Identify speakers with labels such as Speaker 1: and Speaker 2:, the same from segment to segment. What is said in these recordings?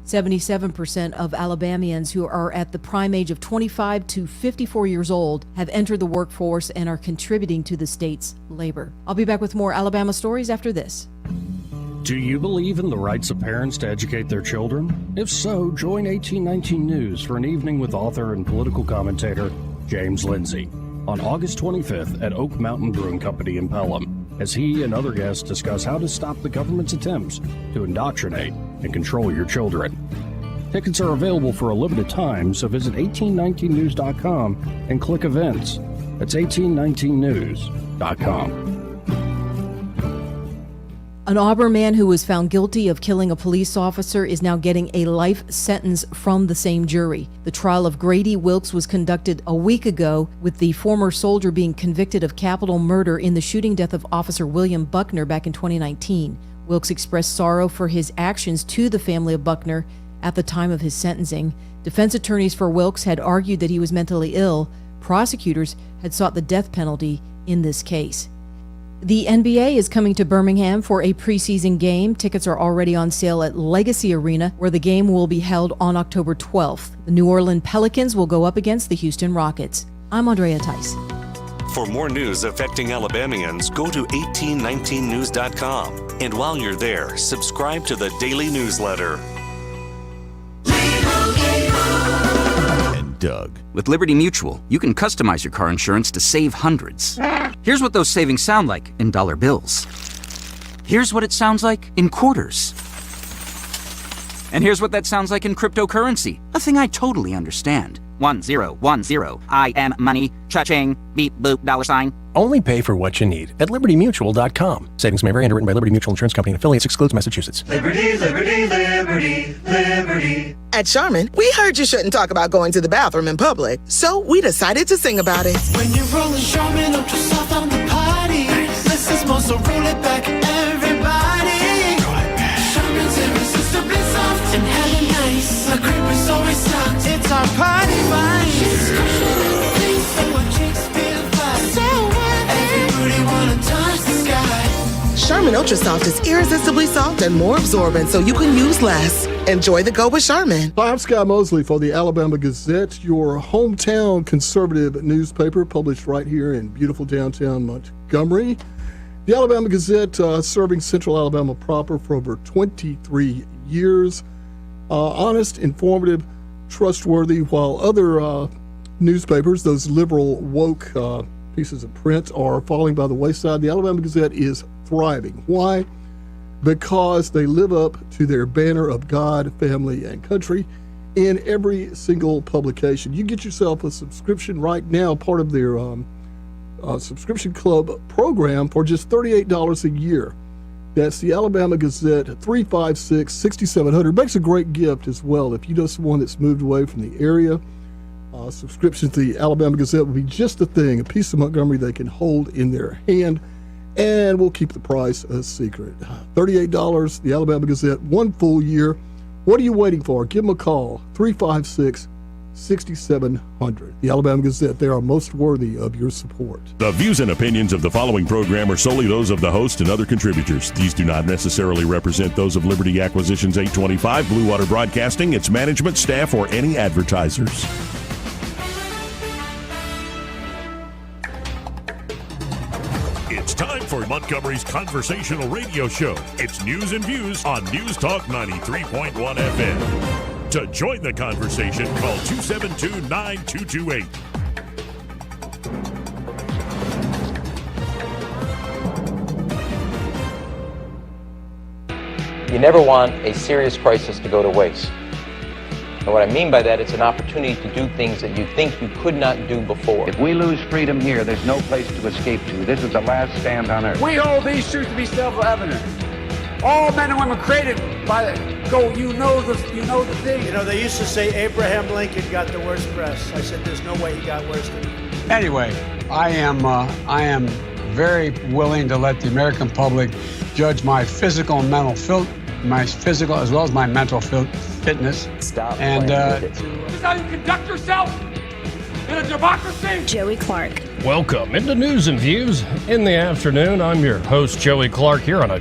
Speaker 1: 77% of Alabamians who are at the prime age of 25 to 54 years old have entered the workforce and are contributing to the state's labor. I'll be back with more Alabama stories after this.
Speaker 2: Do you believe in the rights of parents to educate their children? If so, join 1819 News for an evening with author and political commentator James Lindsay on August 25th at Oak Mountain Brewing Company in Pelham, as he and other guests discuss how to stop the government's attempts to indoctrinate and control your children. Tickets are available for a limited time, so visit 1819news.com and click events. That's 1819news.com.
Speaker 1: An Auburn man who was found guilty of killing a police officer is now getting a life sentence from the same jury. The trial of Grady Wilkes was conducted a week ago, with the former soldier being convicted of capital murder in the shooting death of Officer William Buckner back in 2019. Wilkes expressed sorrow for his actions to the family of Buckner at the time of his sentencing. Defense attorneys for Wilkes had argued that he was mentally ill. Prosecutors had sought the death penalty in this case. The NBA is coming to Birmingham for a preseason game. Tickets are already on sale at Legacy Arena, where the game will be held on October 12th. The New Orleans Pelicans will go up against the Houston Rockets. I'm Andrea Tice.
Speaker 3: For more news affecting Alabamians, go to 1819news.com. And while you're there, subscribe to the daily newsletter.
Speaker 4: Doug. With Liberty Mutual, you can customize your car insurance to save hundreds. Here's what those savings sound like in dollar bills. Here's what it sounds like in quarters. And here's what that sounds like in cryptocurrency, a thing I totally understand. 1010, I am money, cha-ching, beep boop, $sign.
Speaker 5: Only pay for what you need at libertymutual.com. Savings may vary, underwritten by Liberty Mutual Insurance Company and affiliates, excludes Massachusetts.
Speaker 6: Liberty, liberty, liberty, liberty.
Speaker 7: At Charmin, we heard you shouldn't talk about going to the bathroom in public, so we decided to sing about it.
Speaker 6: When you're rolling Charmin Ultra Soft on the party, this is more, so roll it back, everybody. Charmin's irresistibly soft and hella nice. The cream is always soft. It's our party vibe.
Speaker 7: Charmin Ultra Soft is irresistibly soft and more absorbent, so you can use less. Enjoy the go with Charmin.
Speaker 8: Hi, I'm Scott Mosley for the Alabama Gazette, your hometown conservative newspaper, published right here in beautiful downtown Montgomery. The Alabama Gazette, serving Central Alabama proper for over 23 years. Honest, informative, trustworthy, while other newspapers, those liberal, woke pieces of print, are falling by the wayside. The Alabama Gazette is thriving. Why? Because they live up to their banner of God, family, and country in every single publication. You get yourself a subscription right now, part of their subscription club program, for just $38 a year. That's the Alabama Gazette, 356-6700. Makes a great gift as well. If you know someone that's moved away from the area, subscription to the Alabama Gazette will be just the thing, a piece of Montgomery they can hold in their hand, and we'll keep the price a secret. $38, the Alabama Gazette, one full year. What are you waiting for? Give them a call, 356-6700. The Alabama Gazette, they are most worthy of your support.
Speaker 9: The views and opinions of the following program are solely those of the host and other contributors. These do not necessarily represent those of Liberty Acquisitions 825, Blue Water Broadcasting, its management, staff, or any advertisers. It's time for Montgomery's conversational radio show. It's News and Views on News Talk 93.1 FM. To join the conversation, call 272-9228.
Speaker 10: You never want a serious crisis to go to waste. And what I mean by that, it's an opportunity to do things that you think you could not do before.
Speaker 11: If we lose freedom here, there's no place to escape to. This is the last stand on earth.
Speaker 12: We hold these truths to be self-evident. All men and women created by the you know the thing.
Speaker 13: You know, they used to say Abraham Lincoln got the worst press. I said there's no way he got worse than me.
Speaker 12: Anyway, I am very willing to let the American public judge my physical and mental my physical as well as my mental fitness.
Speaker 10: Stop.
Speaker 12: And this is how you conduct yourself in a democracy.
Speaker 14: Joey Clark.
Speaker 2: Welcome into News and Views in the afternoon. I'm your host, Joey Clark, here on a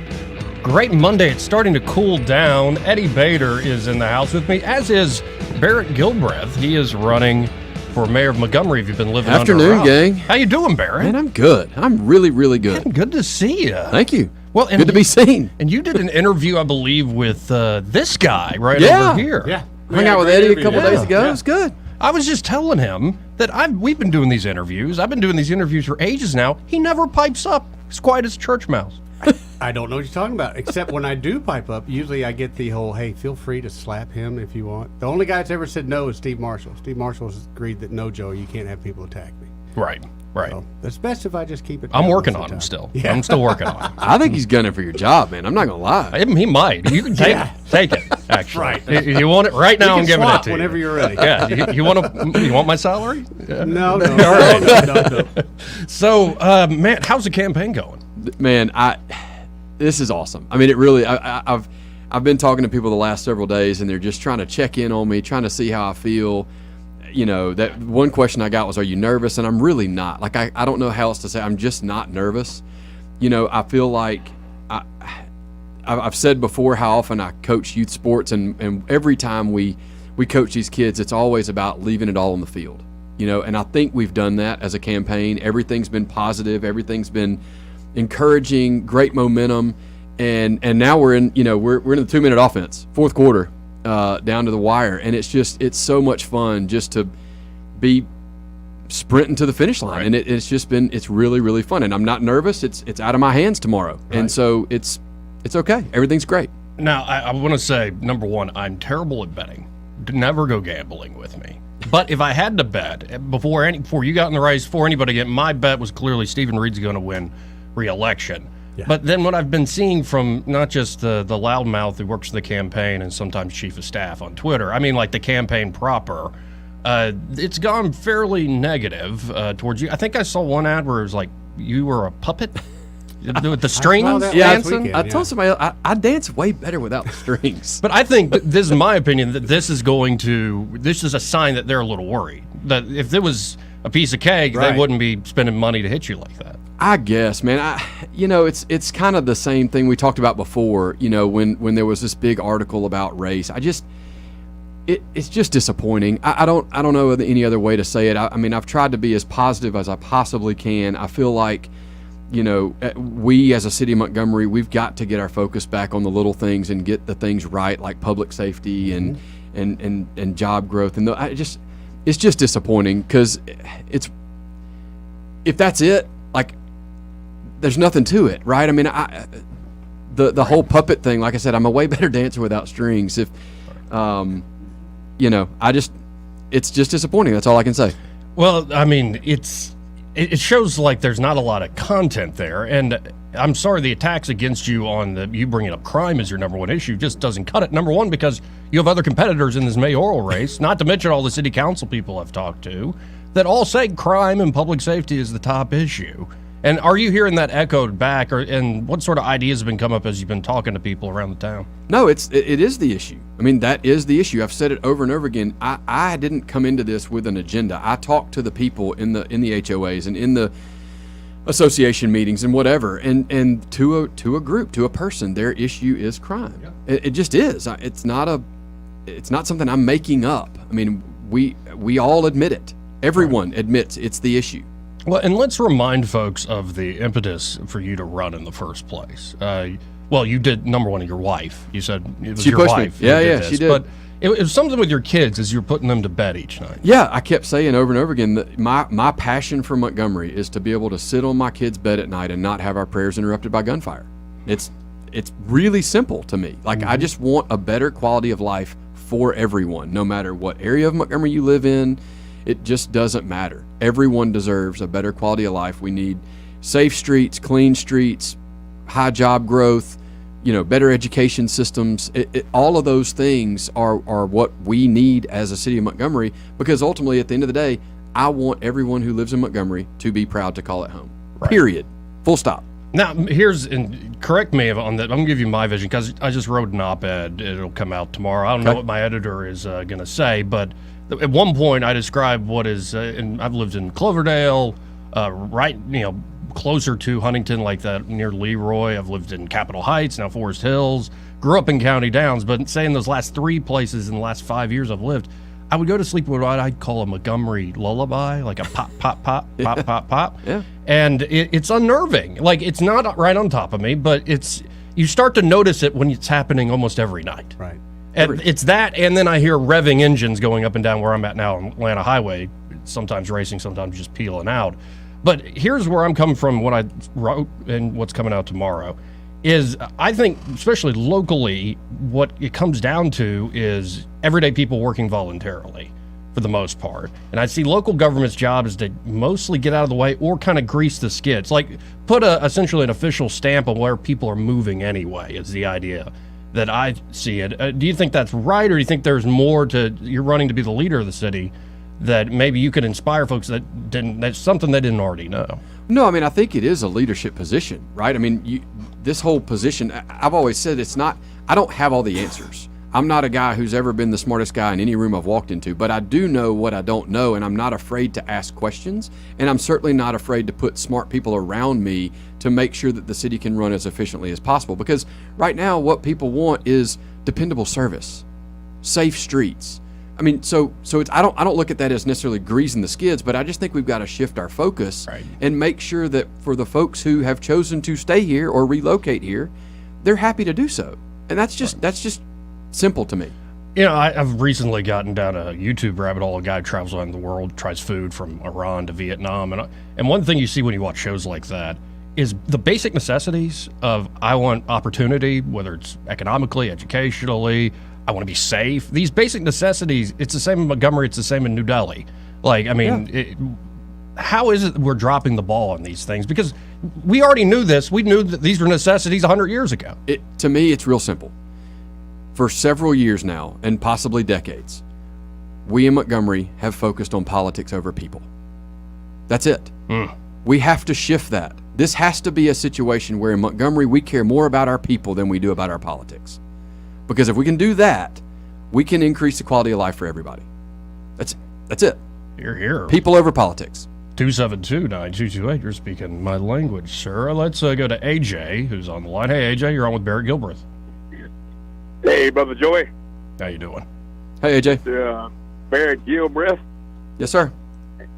Speaker 2: Great Monday. It's starting to cool down. Eddie Bader is in the house with me, as is Barrett Gilbreath. He is running for mayor of Montgomery. If you've been living under a rock.
Speaker 14: Gang.
Speaker 2: How you doing, Barrett?
Speaker 14: Man, I'm good. I'm really, really good.
Speaker 2: Man, good to see you.
Speaker 14: Thank you.
Speaker 2: Well,
Speaker 14: good to be seen.
Speaker 2: And you did an interview, I believe, with this guy right over here.
Speaker 14: Yeah. Hung out with Eddie a couple days ago. Yeah. It was good.
Speaker 2: I was just telling him that we've been doing these interviews. I've been doing these interviews for ages now. He never pipes up. He's quiet as a church mouse.
Speaker 15: I don't know what you're talking about, except when I do pipe up, usually I get the whole, hey, feel free to slap him if you want. The only guy that's ever said no is Steve Marshall. Steve Marshall has agreed that no, Joe, you can't have people attack me.
Speaker 2: Right. So
Speaker 15: it's best if I just keep it.
Speaker 2: I'm working on him still. Yeah. I'm still working on him.
Speaker 14: I think he's gunning for your job, man. I'm not going to lie.
Speaker 2: He might. You can take it, actually.
Speaker 15: Right.
Speaker 2: You want it right now? I'm giving it to you.
Speaker 15: Whenever you're ready.
Speaker 2: Yeah. You want my salary? Yeah.
Speaker 15: No.
Speaker 2: All right. No. So, man, how's the campaign going?
Speaker 14: Man, this is awesome. I mean, it really. I've been talking to people the last several days, and they're just trying to check in on me, trying to see how I feel. You know, that one question I got was, are you nervous? And I'm really not. Like, I don't know how else to say. I'm just not nervous. You know, I feel like I've said before how often I coach youth sports, and every time we coach these kids, it's always about leaving it all on the field. You know, and I think we've done that as a campaign. Everything's been positive. Everything's been encouraging, great momentum. And now we're in the 2-minute offense, fourth quarter. Down to the wire, and it's so much fun just to be sprinting to the finish line, right. And it's really, really fun, and I'm not nervous. It's out of my hands tomorrow, right. And so it's okay. Everything's great.
Speaker 2: Now I want to say, number one, I'm terrible at betting. Never go gambling with me. But if I had to bet before you got in the race, before anybody get, my bet was clearly Stephen Reed's going to win re-election. Yeah. But then what I've been seeing from not just the loudmouth who works the campaign and sometimes chief of staff on Twitter, I mean like the campaign proper, it's gone fairly negative towards you. I think I saw one ad where it was like you were a puppet with the strings dancing.
Speaker 14: I told somebody I dance way better without the strings.
Speaker 2: But I think this is my opinion that this is a sign that they're a little worried. That if it was a piece of cake, right. They wouldn't be spending money to hit you like that.
Speaker 14: I guess, man. It's kind of the same thing we talked about before. You know, when there was this big article about race, it's just disappointing. I don't know any other way to say it. I mean, I've tried to be as positive as I possibly can. I feel like, you know, we as a city of Montgomery, we've got to get our focus back on the little things and get the things right, like public safety and job growth. And it's just disappointing because if that's it, like. There's nothing to it, right? I mean, the whole puppet thing, like I said, I'm a way better dancer without strings. If, you know, it's just disappointing. That's all I can say.
Speaker 2: Well, I mean, it shows like there's not a lot of content there. And I'm sorry, the attacks against you you bringing up crime as your number one issue just doesn't cut it. Number one, because you have other competitors in this mayoral race, not to mention all the city council people I've talked to, that all say crime and public safety is the top issue. And are you hearing that echoed back, and what sort of ideas have been come up as you've been talking to people around the town?
Speaker 14: No, it is the issue. I mean, that is the issue. I've said it over and over again. I didn't come into this with an agenda. I talked to the people in the HOAs and in the association meetings and whatever, and to a group, to a person, their issue is crime. Yeah. It just is. It's not something I'm making up. I mean, we all admit it. Everyone admits it's the issue.
Speaker 2: Well, and let's remind folks of the impetus for you to run in the first place. Well, you did, number one, your wife. You said it was your wife.
Speaker 14: Yeah, she did.
Speaker 2: But it was something with your kids as you're putting them to bed each night.
Speaker 14: Yeah, I kept saying over and over again that my passion for Montgomery is to be able to sit on my kids' bed at night and not have our prayers interrupted by gunfire. It's really simple to me. Like, I just want a better quality of life for everyone, no matter what area of Montgomery you live in. It just doesn't matter. Everyone deserves a better quality of life. We need safe streets, clean streets, high job growth, better education systems. All of those things are what we need as a city of Montgomery, because ultimately, at the end of the day, I want everyone who lives in Montgomery to be proud to call it home. Right. Period. Full stop.
Speaker 2: Now, and correct me on that. I'm going to give you my vision, because I just wrote an op-ed. It'll come out tomorrow. I don't know what my editor is going to say, but at one point I described what is, and I've lived in Cloverdale, right, closer to Huntington, like that near Leroy. I've lived in Capitol Heights, now Forest Hills, grew up in County Downs, but say in those last 3 places in the last 5 years I've lived, I would go to sleep with what I'd call a Montgomery lullaby, like a pop, pop, pop, pop, pop, pop.
Speaker 14: Yeah.
Speaker 2: And it's unnerving. Like, it's not right on top of me, but you start to notice it when it's happening almost every night.
Speaker 15: Right.
Speaker 2: And it's that, and then I hear revving engines going up and down where I'm at now on Atlanta Highway, sometimes racing, sometimes just peeling out. But here's where I'm coming from, what I wrote and what's coming out tomorrow, is I think, especially locally, what it comes down to is everyday people working voluntarily for the most part. And I see local government's job is to mostly get out of the way or kind of grease the skids, like put essentially an official stamp on where people are moving anyway, is the idea that I see it. Do you think that's right, or do you think there's more to, you're running to be the leader of the city, that maybe you could inspire folks that's something they didn't already know?
Speaker 14: No, I mean, I think it is a leadership position, right? I mean, this whole position, I've always said I don't have all the answers. I'm not a guy who's ever been the smartest guy in any room I've walked into, but I do know what I don't know, and I'm not afraid to ask questions, and I'm certainly not afraid to put smart people around me to make sure that the city can run as efficiently as possible. Because right now, what people want is dependable service, safe streets. I mean, so it's, I don't look at that as necessarily greasing the skids, but I just think we've got to shift our focus and make sure that for the folks who have chosen to stay here or relocate here, they're happy to do so. And that's just simple to me.
Speaker 2: I've recently gotten down a YouTube rabbit hole. A guy travels around the world, tries food from Iran to Vietnam, and one thing you see when you watch shows like that is the basic necessities of, I want opportunity, whether it's economically, educationally, I want to be safe. These basic necessities, it's the same in Montgomery, it's the same in New Delhi. Like, I mean, how is it we're dropping the ball on these things? Because we already knew this. We knew that these were necessities 100 years ago.
Speaker 14: To me, it's real simple. For several years now, and possibly decades, we in Montgomery have focused on politics over people. That's it. We have to shift that. This has to be a situation where in Montgomery we care more about our people than we do about our politics. Because if we can do that, we can increase the quality of life for everybody. That's it.
Speaker 2: You're here.
Speaker 14: People over politics.
Speaker 2: 272-9228. You're speaking my language, sir. Let's go to AJ, who's on the line. Hey, AJ, you're on with Barrett Gilbreath.
Speaker 16: Hey, Brother Joey.
Speaker 2: How you doing?
Speaker 14: Hey, AJ.
Speaker 16: Barrett Gilbreath.
Speaker 14: Yes, sir.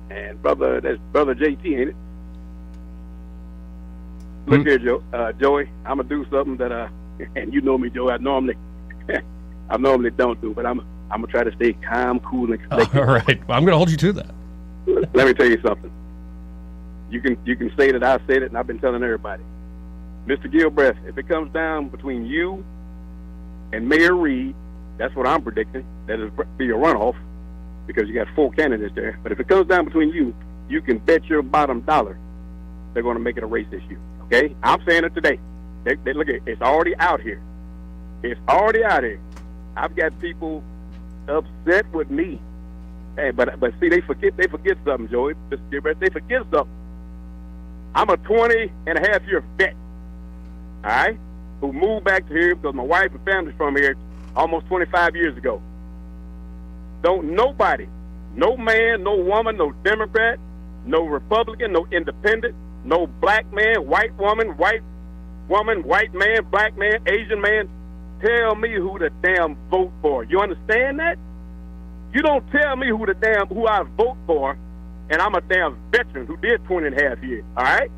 Speaker 16: And that's Brother JT, ain't it? Look here, Joey. I'm gonna do something that and you know me, Joey. I normally don't do, but I'm gonna try to stay calm, cool, and collected.
Speaker 2: All right. Well, I'm gonna hold you to that.
Speaker 16: Let me tell you something. You can say that I said it, and I've been telling everybody. Mr. Gilbreath, if it comes down between you and Mayor Reed, that's what I'm predicting. That it'll be a runoff because you got 4 candidates there. But if it comes down between you can bet your bottom dollar they're going to make it a race issue. Okay? I'm saying it today. They look at it. It's already out here. It's already out here. I've got people upset with me. Hey, but see, they forget something, Joey. Mr. Gilbreath, they forget something. I'm a 20-and-a-half-year vet, all right, who moved back to here because my wife and family's from here almost 25 years ago. Don't nobody, no man, no woman, no Democrat, no Republican, no independent, no black man, white woman, white man, black man, Asian man, tell me who the damn vote for. You understand that? You don't tell me who I vote for, and I'm a damn veteran who did 20-and-a-half years, all right?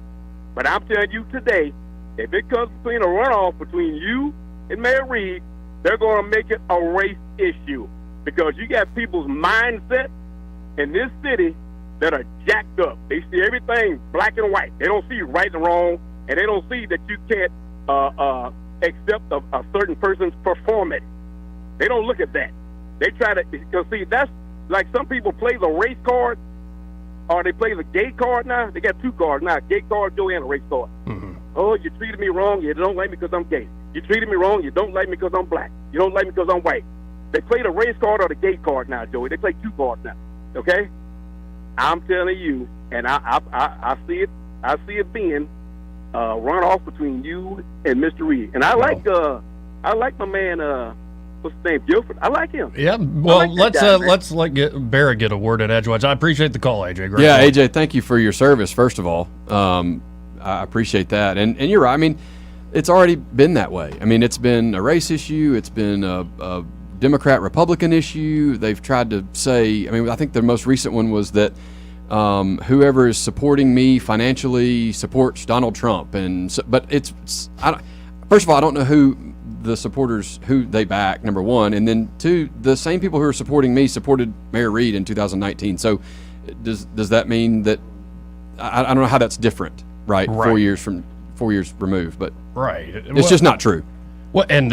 Speaker 16: But I'm telling you today, if it comes between a runoff between you and Mayor Reed, they're going to make it a race issue because you got people's mindset in this city that are jacked up. They see everything black and white. They don't see right and wrong, and they don't see that you can't accept a certain person's performance. They don't look at that. They try to, because see, that's like some people play the race card or they play the gay card now. They got 2 cards now, gay card, Joey, and a race card. Mm-hmm. Oh, you treated me wrong. You don't like me because I'm gay. You treated me wrong. You don't like me because I'm black. You don't like me because I'm white. They play the race card or the gay card now, Joey. They play 2 cards now, okay? I'm telling you, and I see it. I see it being runoff between you and Mr. Reed. And I like my man what's his name, Guilford. I like him.
Speaker 17: Yeah, well,
Speaker 16: like that guy, man.
Speaker 17: let's let Barrett get a word in edgewise. I appreciate the call, AJ. Great
Speaker 14: Yeah,
Speaker 17: call.
Speaker 14: AJ, thank you for your service, first of all. I appreciate that. And you're right. I mean, it's already been that way. I mean, it's been a race issue. It's been a Democrat-Republican issue. They've tried to say, I mean, I think the most recent one was that whoever is supporting me financially supports Donald Trump. And so, but first of all, I don't know who the supporters, who they back, number one. And then two, the same people who are supporting me supported Mayor Reed in 2019. So does that mean that, I don't know how that's different, right? 4 years removed, but
Speaker 17: right.
Speaker 14: It's just not true.
Speaker 17: Well, and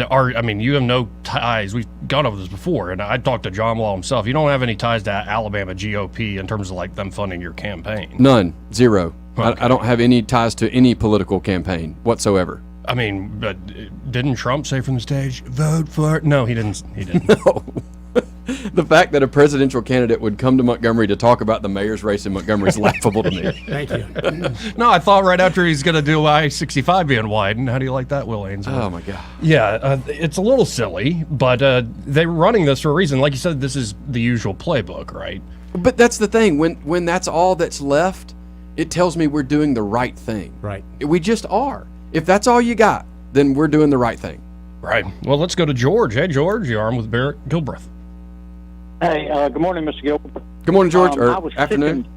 Speaker 17: you have no ties. We've gone over this before, and I talked to John Wall himself. You don't have any ties to Alabama GOP in terms of like them funding your campaign.
Speaker 14: None, zero.
Speaker 17: Okay.
Speaker 14: I don't have any ties to any political campaign whatsoever.
Speaker 17: I mean, but didn't Trump say from the stage, "Vote for"? No, he didn't. He didn't.
Speaker 14: No. The fact that a presidential candidate would come to Montgomery to talk about the mayor's race in Montgomery is laughable to me.
Speaker 15: Thank you.
Speaker 17: No, I thought right after he's going to do I-65 being widened. How do you like that, Will Ainsworth?
Speaker 14: Oh, my God.
Speaker 17: Yeah, it's a little silly, but they're running this for a reason. Like you said, this is the usual playbook, right?
Speaker 14: But that's the thing. When that's all that's left, it tells me we're doing the right thing.
Speaker 15: Right.
Speaker 14: We just are. If that's all you got, then we're doing the right thing.
Speaker 17: Right. Well, let's go to George. Hey, George, you're on with Barrett Gilbreath.
Speaker 18: Hey, good morning, Mr. Gilbert.
Speaker 14: Good morning, George, or
Speaker 18: I was
Speaker 14: afternoon.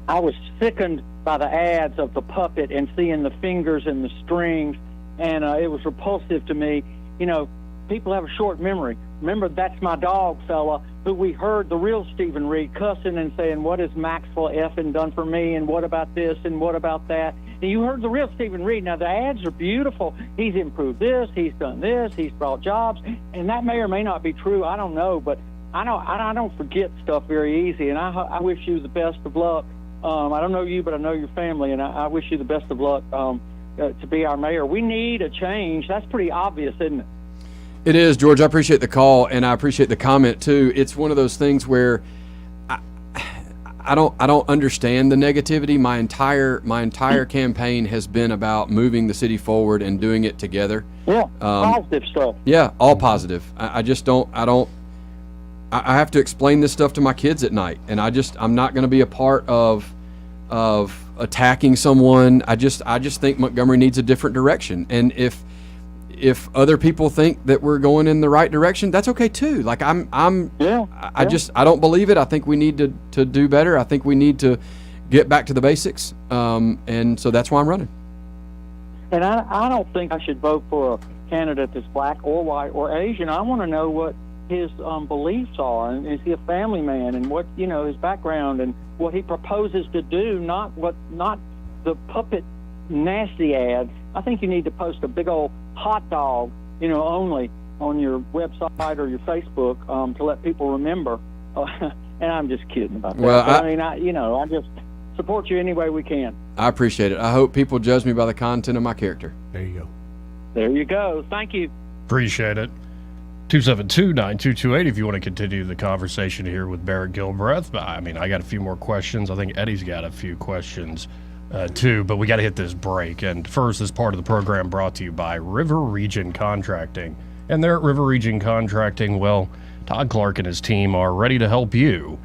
Speaker 18: I was sickened by the ads of the puppet and seeing the fingers and the strings, and it was repulsive to me. You know, people have a short memory. Remember, that's my dog, fella, who we heard the real Stephen Reed cussing and saying, "What has Maxwell effing done for me, and what about this, and what about that?" And you heard the real Stephen Reed. Now, the ads are beautiful. He's improved this, he's done this, he's brought jobs, and that may or may not be true. I don't know, but I don't forget stuff very easy, and I wish you the best of luck. I don't know you, but I know your family, and I wish you the best of luck to be our mayor. We need a change. That's pretty obvious, isn't it?
Speaker 14: It is, George. I appreciate the call, and I appreciate the comment too. It's one of those things where I don't understand the negativity. My entire campaign has been about moving the city forward and doing it together.
Speaker 18: Yeah, positive stuff.
Speaker 14: Yeah, all positive. I just don't. I have to explain this stuff to my kids at night, and I'm not going to be a part of attacking someone. I just think Montgomery needs a different direction, and if other people think that we're going in the right direction, that's okay too. Like I don't believe it. I think we need to do better. I think we need to get back to the basics, and so that's why I'm running.
Speaker 18: And I don't think I should vote for a candidate that's black or white or Asian. I want to know what his beliefs are, and is he a family man, and what his background and what he proposes to do, not the puppet nasty ads. I think you need to post a big old hot dog, only on your website or your Facebook to let people remember. And I'm just kidding about that.
Speaker 14: Well,
Speaker 18: I just support you any way we can.
Speaker 14: I appreciate it. I hope people judge me by the content of my character.
Speaker 15: There you go.
Speaker 18: There you go. Thank you.
Speaker 17: Appreciate it. 272-9228 if you want to continue the conversation here with Barrett Gilbreath. I got a few more questions. I think Eddie's got a few questions too, but we got to hit this break. And first, this part of the program brought to you by River Region Contracting. And there at River Region Contracting, well, Todd Clark and his team are ready to help you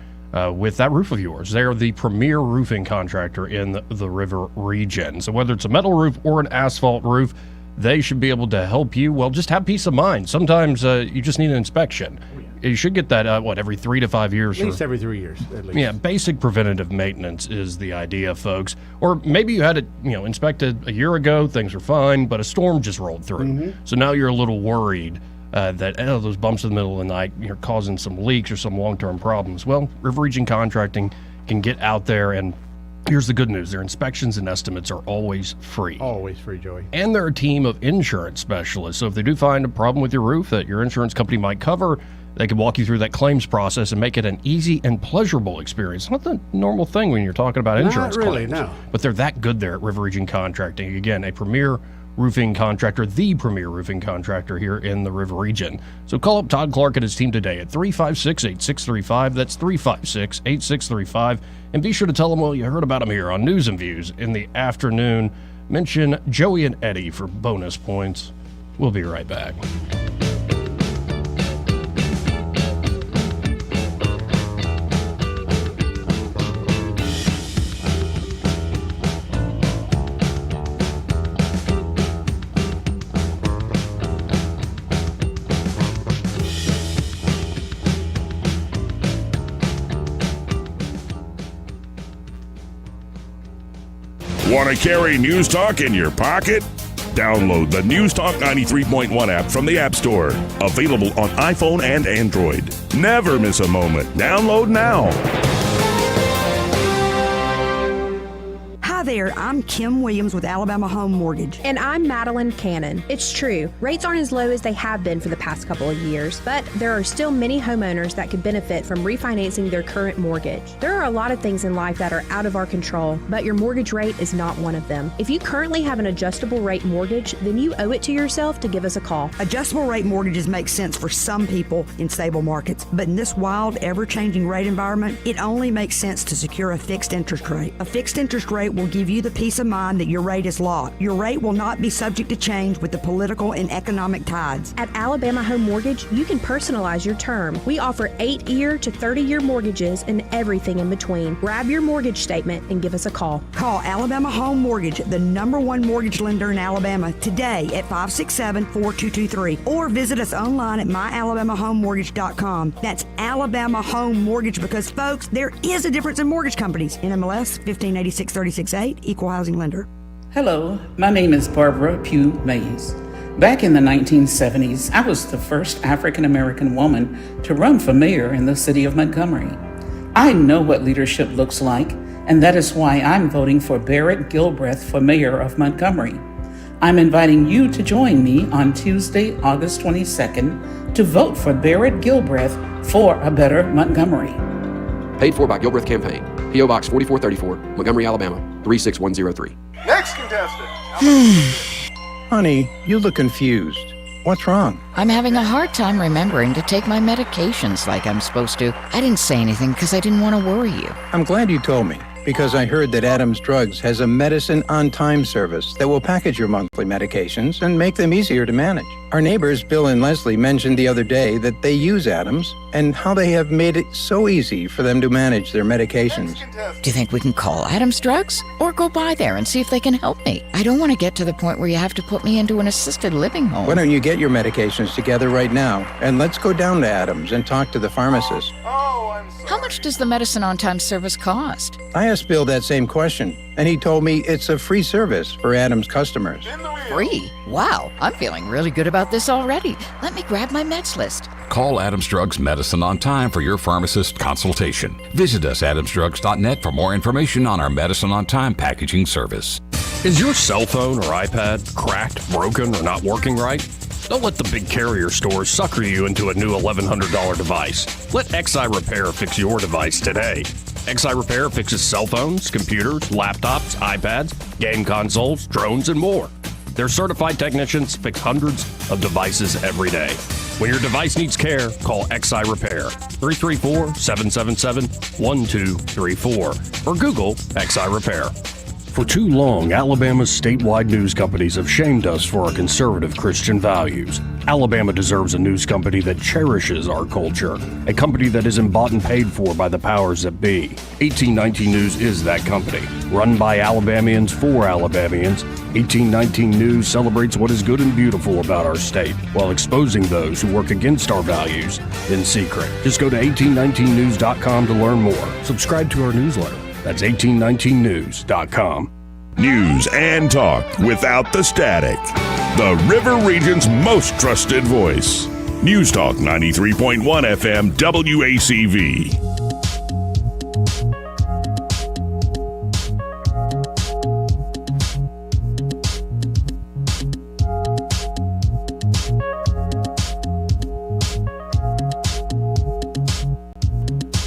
Speaker 17: with that roof of yours. They're the premier roofing contractor in the River Region. So whether it's a metal roof or an asphalt roof, they should be able to help you. Well, just have peace of mind. Sometimes you just need an inspection. You should get that, every 3 to 5 years?
Speaker 15: At least every 3 years, at least.
Speaker 17: Yeah, basic preventative maintenance is the idea, folks. Or maybe you had it, inspected a year ago, things are fine, but a storm just rolled through. Mm-hmm. So now you're a little worried that those bumps in the middle of the night are causing some leaks or some long-term problems. Well, River Region Contracting can get out there, and here's the good news. Their inspections and estimates are always free.
Speaker 15: Always free, Joey.
Speaker 17: And they're a team of insurance specialists. So if they do find a problem with your roof that your insurance company might cover, they can walk you through that claims process and make it an easy and pleasurable experience. Not the normal thing when you're talking about insurance claims.
Speaker 15: No.
Speaker 17: But they're that good there at River Region Contracting. Again, a premier roofing contractor, the premier roofing contractor here in the River Region. So call up Todd Clark and his team today at 356-8635. That's 356-8635. And be sure to tell them, well, you heard about them here on News and Views in the afternoon. Mention Joey and Eddie for bonus points. We'll be right back.
Speaker 9: Want to carry News Talk in your pocket? Download the News Talk 93.1 app from the App Store. Available on iPhone and Android. Never miss a moment. Download now.
Speaker 19: Hi there, I'm Kim Williams with Alabama Home Mortgage.
Speaker 20: And I'm Madeline Cannon. It's true, rates aren't as low as they have been for the past couple of years, but there are still many homeowners that could benefit from refinancing their current mortgage. There are a lot of things in life that are out of our control, but your mortgage rate is not one of them. If you currently have an adjustable rate mortgage, then you owe it to yourself to give us a call.
Speaker 19: Adjustable rate mortgages make sense for some people in stable markets, but in this wild, ever-changing rate environment, it only makes sense to secure a fixed interest rate. A fixed interest rate will give you the peace of mind that your rate is locked. Your rate will not be subject to change with the political and economic tides.
Speaker 20: At Alabama Home Mortgage, you can personalize your term. We offer 8-year to 30-year mortgages and everything in between. Grab your mortgage statement and give us a call.
Speaker 19: Call Alabama Home Mortgage, the #1 mortgage lender in Alabama, today at 567-4223, or visit us online at myalabamahomemortgage.com. That's Alabama Home Mortgage, because, folks, there is a difference in mortgage companies. NMLS 1586-36-8, Equal Housing Lender.
Speaker 21: Hello, my name is Barbara Pugh Mays. Back in the 1970s, I was the first African American woman to run for mayor in the city of Montgomery. I know what leadership looks like, and that is why I'm voting for Barrett Gilbreath for mayor of Montgomery. I'm inviting you to join me on Tuesday, August 22nd, to vote for Barrett Gilbreath for a better Montgomery.
Speaker 14: Paid for by Gilbreath Campaign. P.O. Box 4434, Montgomery, Alabama, 36103.
Speaker 22: Next contestant.
Speaker 23: Honey, you look confused. What's wrong?
Speaker 24: I'm having a hard time remembering to take my medications like I'm supposed to. I didn't say anything because I didn't want to worry you.
Speaker 23: I'm glad you told me, because I heard that Adams Drugs has a medicine on time service that will package your monthly medications and make them easier to manage. Our neighbors, Bill and Leslie, mentioned the other day that they use Adams and how they have made it so easy for them to manage their medications.
Speaker 24: Do you think we can call Adams Drugs or go by there and see if they can help me? I don't want to get to the point where you have to put me into an assisted living home.
Speaker 23: Why don't you get your medications together right now, and let's go down to Adams and talk to the pharmacist.
Speaker 24: How much does the medicine on time service cost?
Speaker 23: I asked Bill that same question, and he told me it's a free service for Adams customers.
Speaker 24: Free? Wow, I'm feeling really good about this already. Let me grab my meds list.
Speaker 25: Call Adams Drugs Medicine on Time for your pharmacist consultation. Visit us at adamsdrugs.net for more information on our Medicine on Time packaging service.
Speaker 2: Is your cell phone or iPad cracked, broken, or not working right? Don't let the big carrier stores sucker you into a new $1,100 device. Let XI Repair fix your device today. XI Repair fixes cell phones, computers, laptops, iPads, game consoles, drones, and more. Their certified technicians fix hundreds of devices every day. When your device needs care, call XI Repair, 334-777-1234, or Google XI Repair. For too long, Alabama's statewide news companies have shamed us for our conservative Christian values. Alabama deserves a news company that cherishes our culture, a company that isn't bought and paid for by the powers that be. 1819 News is that company. Run by Alabamians for Alabamians, 1819 News celebrates what is good and beautiful about our state, while exposing those who work against our values in secret. Just go to 1819news.com to learn more. Subscribe to our newsletter. That's 1819news.com.
Speaker 9: News and talk without the static. The River Region's most trusted voice. News Talk 93.1 FM WACV.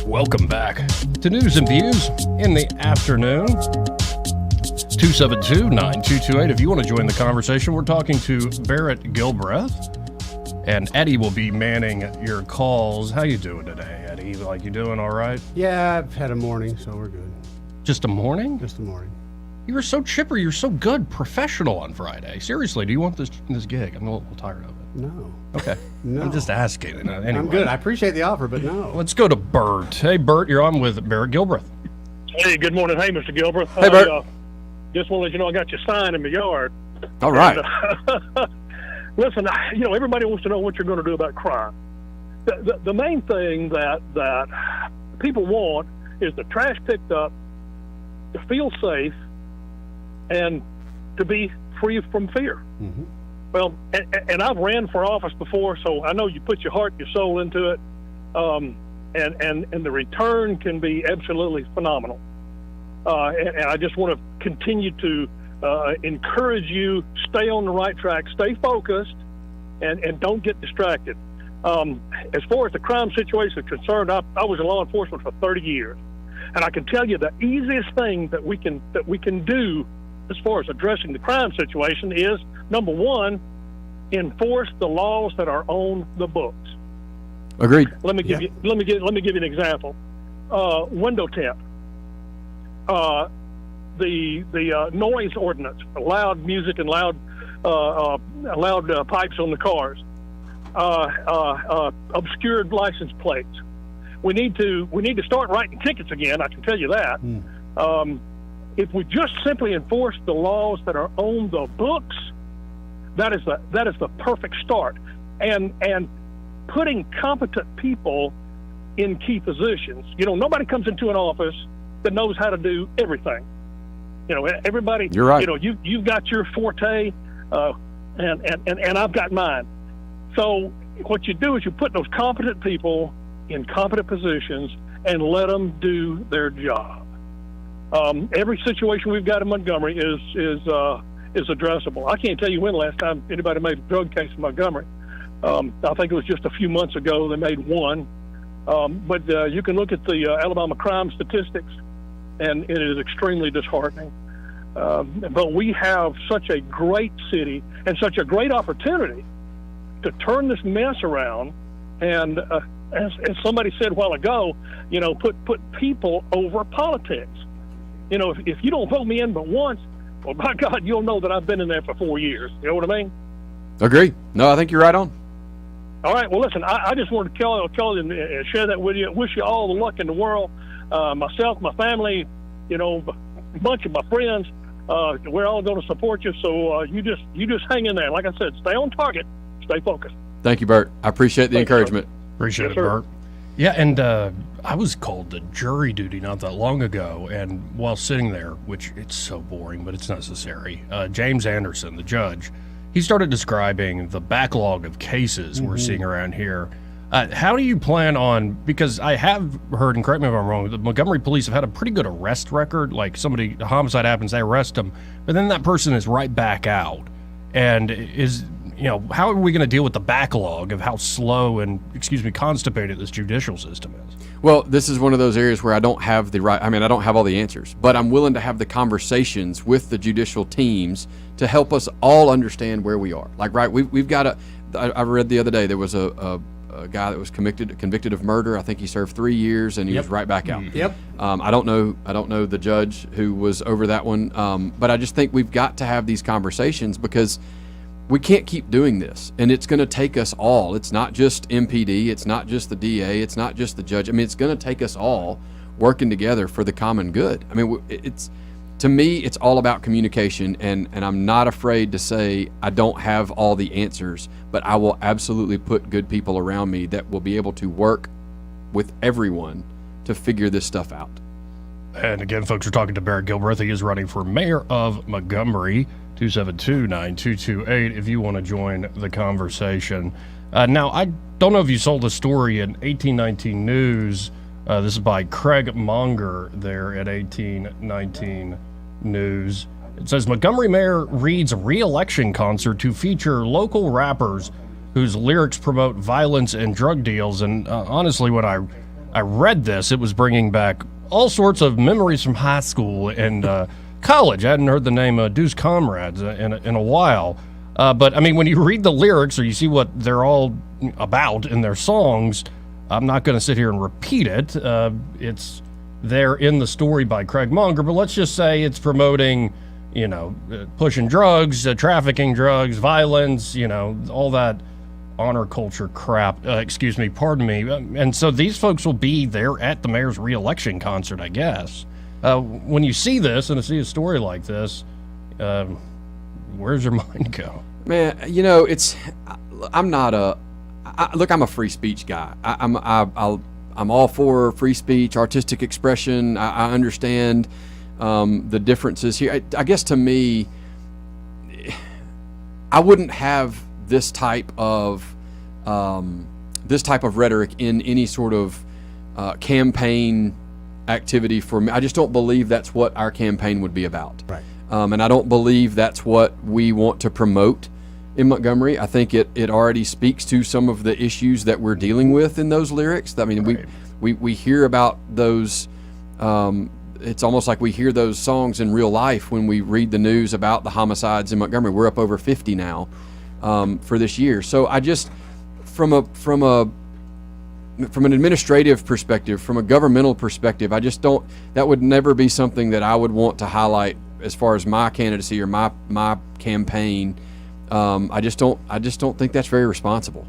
Speaker 17: Welcome back to News and Views in the afternoon. 272-9228. If you want to join the conversation, we're talking to Barrett Gilbreath, and Eddie will be manning your calls. How you doing today, Eddie? Like, you doing all right?
Speaker 15: Yeah, I've had a morning, so we're good.
Speaker 17: Just a morning?
Speaker 15: Just a morning.
Speaker 17: You were so chipper. You're so good. Professional on Friday. Seriously, do you want this gig? I'm a little tired of it.
Speaker 15: No.
Speaker 17: Okay.
Speaker 15: No.
Speaker 17: I'm just asking. Anyway.
Speaker 15: I'm good. I appreciate the offer, but no.
Speaker 17: Let's go to Bert. Hey, Bert, you're on with Barrett Gilbreath.
Speaker 26: Hey, good morning. Hey, Mr. Gilbreath.
Speaker 17: Hey, Bert.
Speaker 26: Just want to let you know I got your sign in my yard.
Speaker 17: All right.
Speaker 26: And, listen, everybody wants to know what you're going to do about crime. The main thing that people want is the trash picked up, to feel safe, and to be free from fear.
Speaker 15: Mm-hmm.
Speaker 26: Well, and I've ran for office before, so I know you put your heart and your soul into it, and the return can be absolutely phenomenal. And I just want to continue to encourage you, stay on the right track, stay focused, and don't get distracted. As far as the crime situation is concerned, I was in law enforcement for 30 years, and I can tell you the easiest thing that we can do as far as addressing the crime situation is, number one, enforce the laws that are on the books.
Speaker 14: Agreed.
Speaker 26: Let me give you an example. Window tint. The noise ordinance, loud music and loud pipes on the cars, obscured license plates. We need to start writing tickets again. I can tell you that. If we just simply enforce the laws that are on the books, that is the perfect start. And putting competent people in key positions. Nobody comes into an office that knows how to do everything. Everybody.
Speaker 14: You're right.
Speaker 26: You've got your forte, and I've got mine. So what you do is you put those competent people in competent positions and let them do their job. Every situation we've got in Montgomery is addressable. I can't tell you when the last time anybody made a drug case in Montgomery. I think it was just a few months ago they made one. But you can look at the Alabama crime statistics, and it is extremely disheartening. But we have such a great city and such a great opportunity to turn this mess around. And as somebody said a while ago, put people over politics. If you don't vote me in but once, well, by God, you'll know that I've been in there for 4 years. You know what I mean?
Speaker 14: Agree. No, I think you're right on.
Speaker 26: All right. Well, listen, I just wanted to call and share that with you. Wish you all the luck in the world. Myself, my family, a bunch of my friends, we're all going to support you. So you just hang in there. Like I said, stay on target, stay focused.
Speaker 14: Thank you, Bert. I appreciate the encouragement.
Speaker 17: Appreciate
Speaker 26: Yes,
Speaker 17: it,
Speaker 26: sir.
Speaker 17: Bert. Yeah, and I was called to jury duty not that long ago, and while sitting there, which it's so boring, but it's necessary, James Anderson, the judge, he started describing the backlog of cases we're seeing around here. How do you plan on, because I have heard, and correct me if I'm wrong, the Montgomery police have had a pretty good arrest record, like a homicide happens, they arrest them, but then that person is right back out. And how are we going to deal with the backlog of how slow and, constipated this judicial system is?
Speaker 14: Well, this is one of those areas where I don't have I don't have all the answers, but I'm willing to have the conversations with the judicial teams to help us all understand where we are. We've got I read the other day, there was a guy that was convicted of murder. I think he served 3 years and he was right back out.
Speaker 15: Yep.
Speaker 14: I don't know the judge who was over that one, but I just think we've got to have these conversations because we can't keep doing this, and it's going to take us all. It's not just MPD, it's not just the DA, it's not just the judge. It's going to take us all working together for the common good. To me, it's all about communication, and I'm not afraid to say I don't have all the answers, but I will absolutely put good people around me that will be able to work with everyone to figure this stuff out.
Speaker 17: And again, folks, we're talking to Barrett Gilbreath. He is running for mayor of Montgomery. 272-9228 if you want to join the conversation. Now, I don't know if you saw the story in 1819 News. This is by Craig Monger there at 1819 News. It says, Montgomery mayor reads re-election concert to feature local rappers whose lyrics promote violence and drug deals. And honestly, when I read this, it was bringing back all sorts of memories from high school and college. I hadn't heard the name Deuce Comrades in a while. But when you read the lyrics or you see what they're all about in their songs, I'm not going to sit here and repeat it. It's there in the story by Craig Monger, but let's just say it's promoting, pushing drugs, trafficking drugs, violence, all that honor culture crap. Pardon me. And so these folks will be there at the mayor's re-election concert, I guess. When you see this and see a story like this, where's your mind go?
Speaker 14: Man, I'm a free speech guy. I'm all for free speech, artistic expression. I understand the differences here. I guess to me, I wouldn't have this type of rhetoric in any sort of campaign activity for me. I just don't believe that's what our campaign would be about.
Speaker 15: Right.
Speaker 14: And I don't believe that's what we want to promote in Montgomery. I think it already speaks to some of the issues that we're dealing with in those lyrics. I mean, we hear about those. It's almost like we hear those songs in real life when we read the news about the homicides in Montgomery. We're up over 50 now for this year. So I just, from an administrative perspective, from a governmental perspective, I just don't. That would never be something that I would want to highlight as far as my candidacy or my campaign. I just don't think that's very responsible.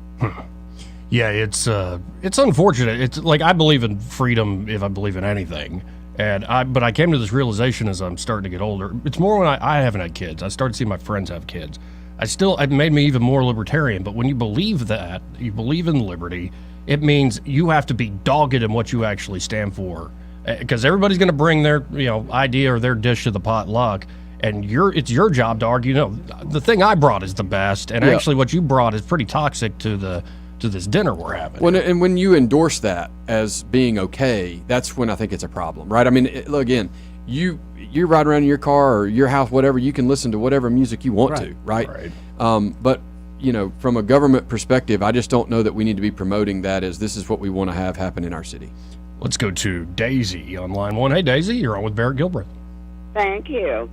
Speaker 17: Yeah, it's unfortunate. It's like, I believe in freedom if I believe in anything, but I came to this realization as I'm starting to get older. It's more when I haven't had kids. I started seeing my friends have kids. It made me even more libertarian. But when you believe that, you believe in liberty, it means you have to be dogged in what you actually stand for, because everybody's going to bring their idea or their dish to the potluck. And it's your job to argue, the thing I brought is the best, and actually what you brought is pretty toxic to this dinner we're having.
Speaker 14: And when you endorse that as being okay, that's when I think it's a problem, right? I mean, again, you ride around in your car or your house, whatever, you can listen to whatever music you want to, right? But from a government perspective, I just don't know that we need to be promoting that as this is what we want to have happen in our city.
Speaker 17: Let's go to Daisy on line 1. Hey, Daisy, you're on with Barrett Gilbreath.
Speaker 1: Thank you.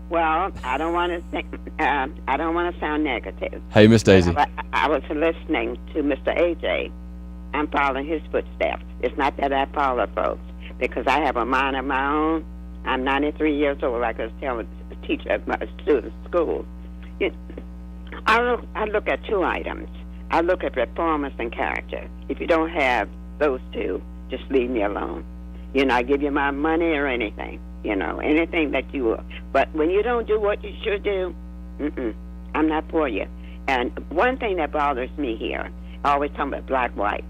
Speaker 1: Well, I don't want to sound negative.
Speaker 14: Hey, Miss Daisy.
Speaker 1: I was listening to Mr. AJ. I'm following his footsteps. It's not that I follow folks, because I have a mind of my own. I'm 93 years old, like I was telling the teacher at my student school. I look at two items. I look at performance and character. If you don't have those two, just leave me alone. I give you my money or anything. Anything that you will. But when you don't do what you should do, I'm not for you. And one thing that bothers me here, I always talk about black, white.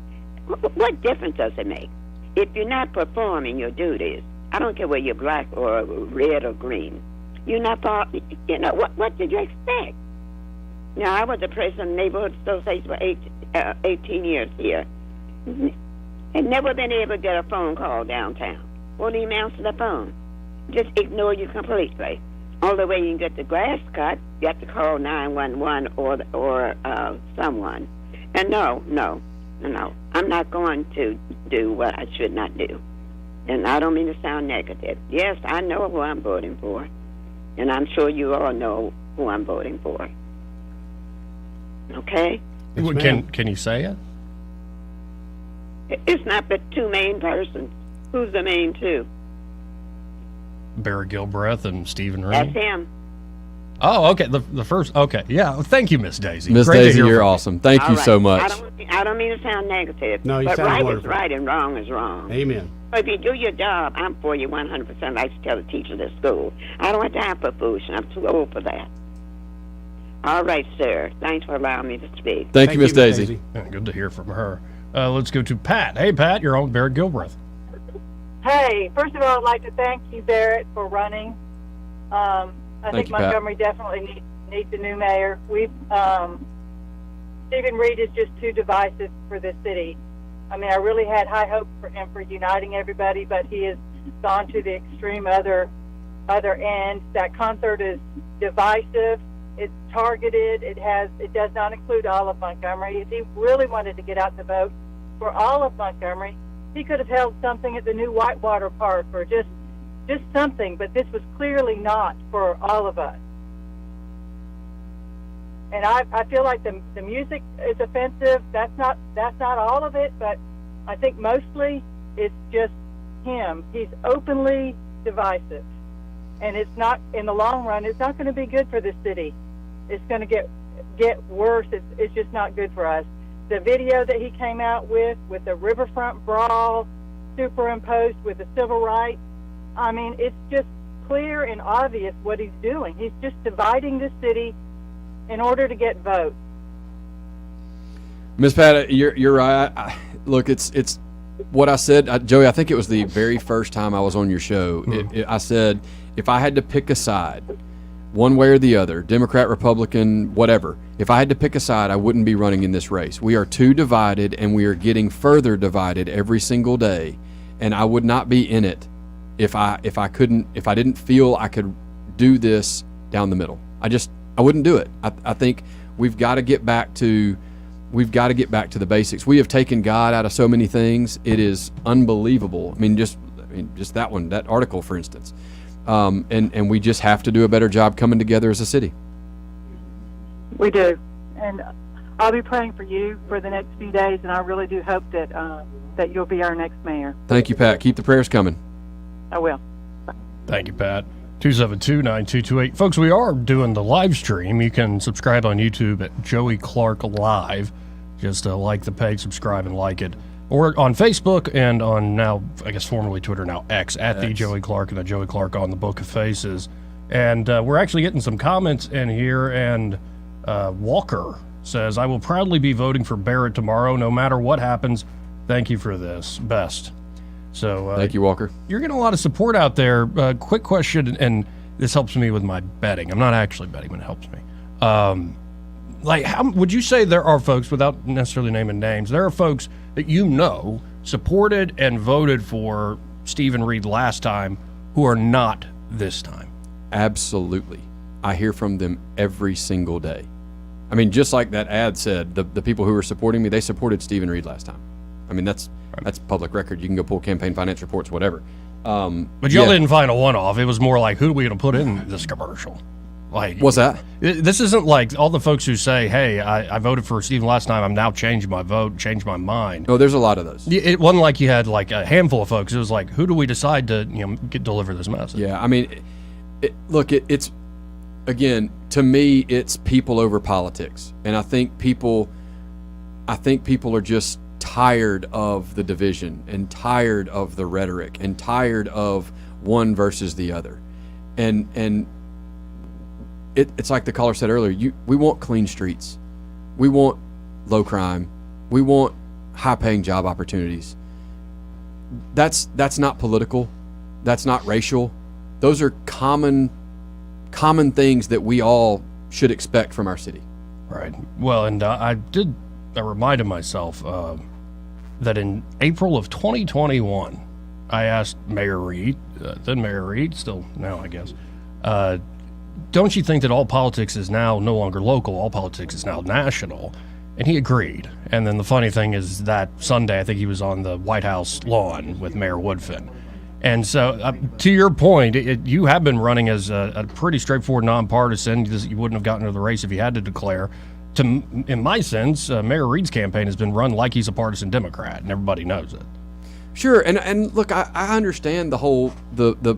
Speaker 1: What difference does it make? If you're not performing your duties, I don't care whether you're black or red or green, you're not, what did you expect? Now, I was the president of the Neighborhood Association for 18 years here. Had never been able to get a phone call downtown. Won't even answer the phone. Just ignore you completely. Only way you can get the grass cut, you have to call 911 or someone. And no, I'm not going to do what I should not do. And I don't mean to sound negative. Yes, I know who I'm voting for, and I'm sure you all know who I'm voting for. Okay?
Speaker 17: Can you say it?
Speaker 1: It's not but two main persons. Who's the main two?
Speaker 17: Barrett Gilbreath and Stephen Ring.
Speaker 1: That's him.
Speaker 17: Oh, okay. The first. Okay, yeah. Well, thank you, Miss Daisy.
Speaker 14: Miss Daisy, you're awesome. Thank you so much.
Speaker 1: I don't mean to sound negative.
Speaker 15: No, you
Speaker 1: but
Speaker 15: sound
Speaker 1: right
Speaker 15: wonderful.
Speaker 1: is right and wrong is wrong.
Speaker 15: Amen.
Speaker 1: So if you do your job, I'm for you 100%. I used to tell the teachers at school. I don't have time for foolishness. I'm too old for that. All right, sir. Thanks for allowing me to speak.
Speaker 14: Thank you, Miss Daisy.
Speaker 17: Yeah, good to hear from her. Let's go to Pat. Hey, Pat, you're on with Barrett Gilbreath.
Speaker 3: Hey, first of all, I'd like to thank you, Barrett, for running. I think Montgomery definitely needs a new mayor. Stephen Reed is just too divisive for this city. I mean, I really had high hopes for him for uniting everybody, but he has gone to the extreme other end. That concert is divisive. It's targeted. It does not include all of Montgomery. If he really wanted to get out the vote for all of Montgomery, he could have held something at the new Whitewater Park or just something, but this was clearly not for all of us. And I feel like the music is offensive. That's not all of it, but I think mostly it's just him. He's openly divisive, and it's not, in the long run, it's not going to be good for this city. It's going to get worse. It's just not good for us. The video that he came out with the riverfront brawl superimposed with the civil rights, I mean, it's just clear and obvious what he's doing. He's just dividing the city in order to get votes.
Speaker 14: Miss Pat, you're right. Look, it's what I said, Joey, I think it was the very first time I was on your show. I said, if I had to pick a side, one way or the other, Democrat, Republican, whatever, if I had to pick a side, I wouldn't be running in this race. We are too divided, and we are getting further divided every single day, and I would not be in it if I didn't feel I could do this down the middle. I wouldn't do it. I think we've got to get back to the basics. We have taken God out of so many things. It is unbelievable. I mean, just that article, for instance. And we just have to do a better job coming together as a city.
Speaker 3: We do. And I'll be praying for you for the next few days, and I really do hope that you'll be our next mayor.
Speaker 14: Thank you, Pat. Keep the prayers coming.
Speaker 3: I will.
Speaker 17: Thank you, Pat. 272-9228. Folks, we are doing the live stream. You can subscribe on YouTube at Joey Clark Live. Just like the page, subscribe, and like it. Or on Facebook and on now, I guess formerly Twitter, now X, at the Joey Clark and the Joey Clark on the Book of Faces. And we're actually getting some comments in here, and Walker says, I will proudly be voting for Barrett tomorrow, no matter what happens. Thank you for this. Best. So
Speaker 14: thank you, Walker.
Speaker 17: You're getting a lot of support out there. Quick question, and this helps me with my betting. I'm not actually betting, but it helps me. How would you say there are folks, without necessarily naming names, there are folks that supported and voted for Stephen Reed last time who are not this time?
Speaker 14: Absolutely. I hear from them every single day. I mean, just like that ad said, the people who were supporting me, they supported Stephen Reed last time. I mean, that's public record. You can go pull campaign finance reports, whatever.
Speaker 17: But y'all didn't find a one-off. It was more like, who are we going to put in this commercial? Like,
Speaker 14: what's that?
Speaker 17: This isn't like all the folks who say, hey, I voted for Stephen last time, I'm now changing my vote, changed my mind.
Speaker 14: No, there's a lot of those.
Speaker 17: It wasn't like you had like a handful of folks. It was like, who do we decide to deliver this message?
Speaker 14: Yeah, I mean, it's, again, to me, it's people over politics. And I think people are just tired of the division and tired of the rhetoric and tired of one versus the other. And it's like the caller said earlier, we want clean streets. We want low crime. We want high-paying job opportunities. That's not political. That's not racial. Those are common things that we all should expect from our city.
Speaker 17: Right. Well, and I reminded myself that in April of 2021, I asked Mayor Reed, then Mayor Reed, still now I guess, don't you think that all politics is now no longer local, all politics is now national? And he agreed. And then the funny thing is that Sunday, I think he was on the White House lawn with Mayor Woodfin. And so, to your point, you have been running as a pretty straightforward nonpartisan. You wouldn't have gotten into the race if you had to declare. In my sense, Mayor Reed's campaign has been run like he's a partisan Democrat, and everybody knows it.
Speaker 14: Sure, and look, I understand the whole the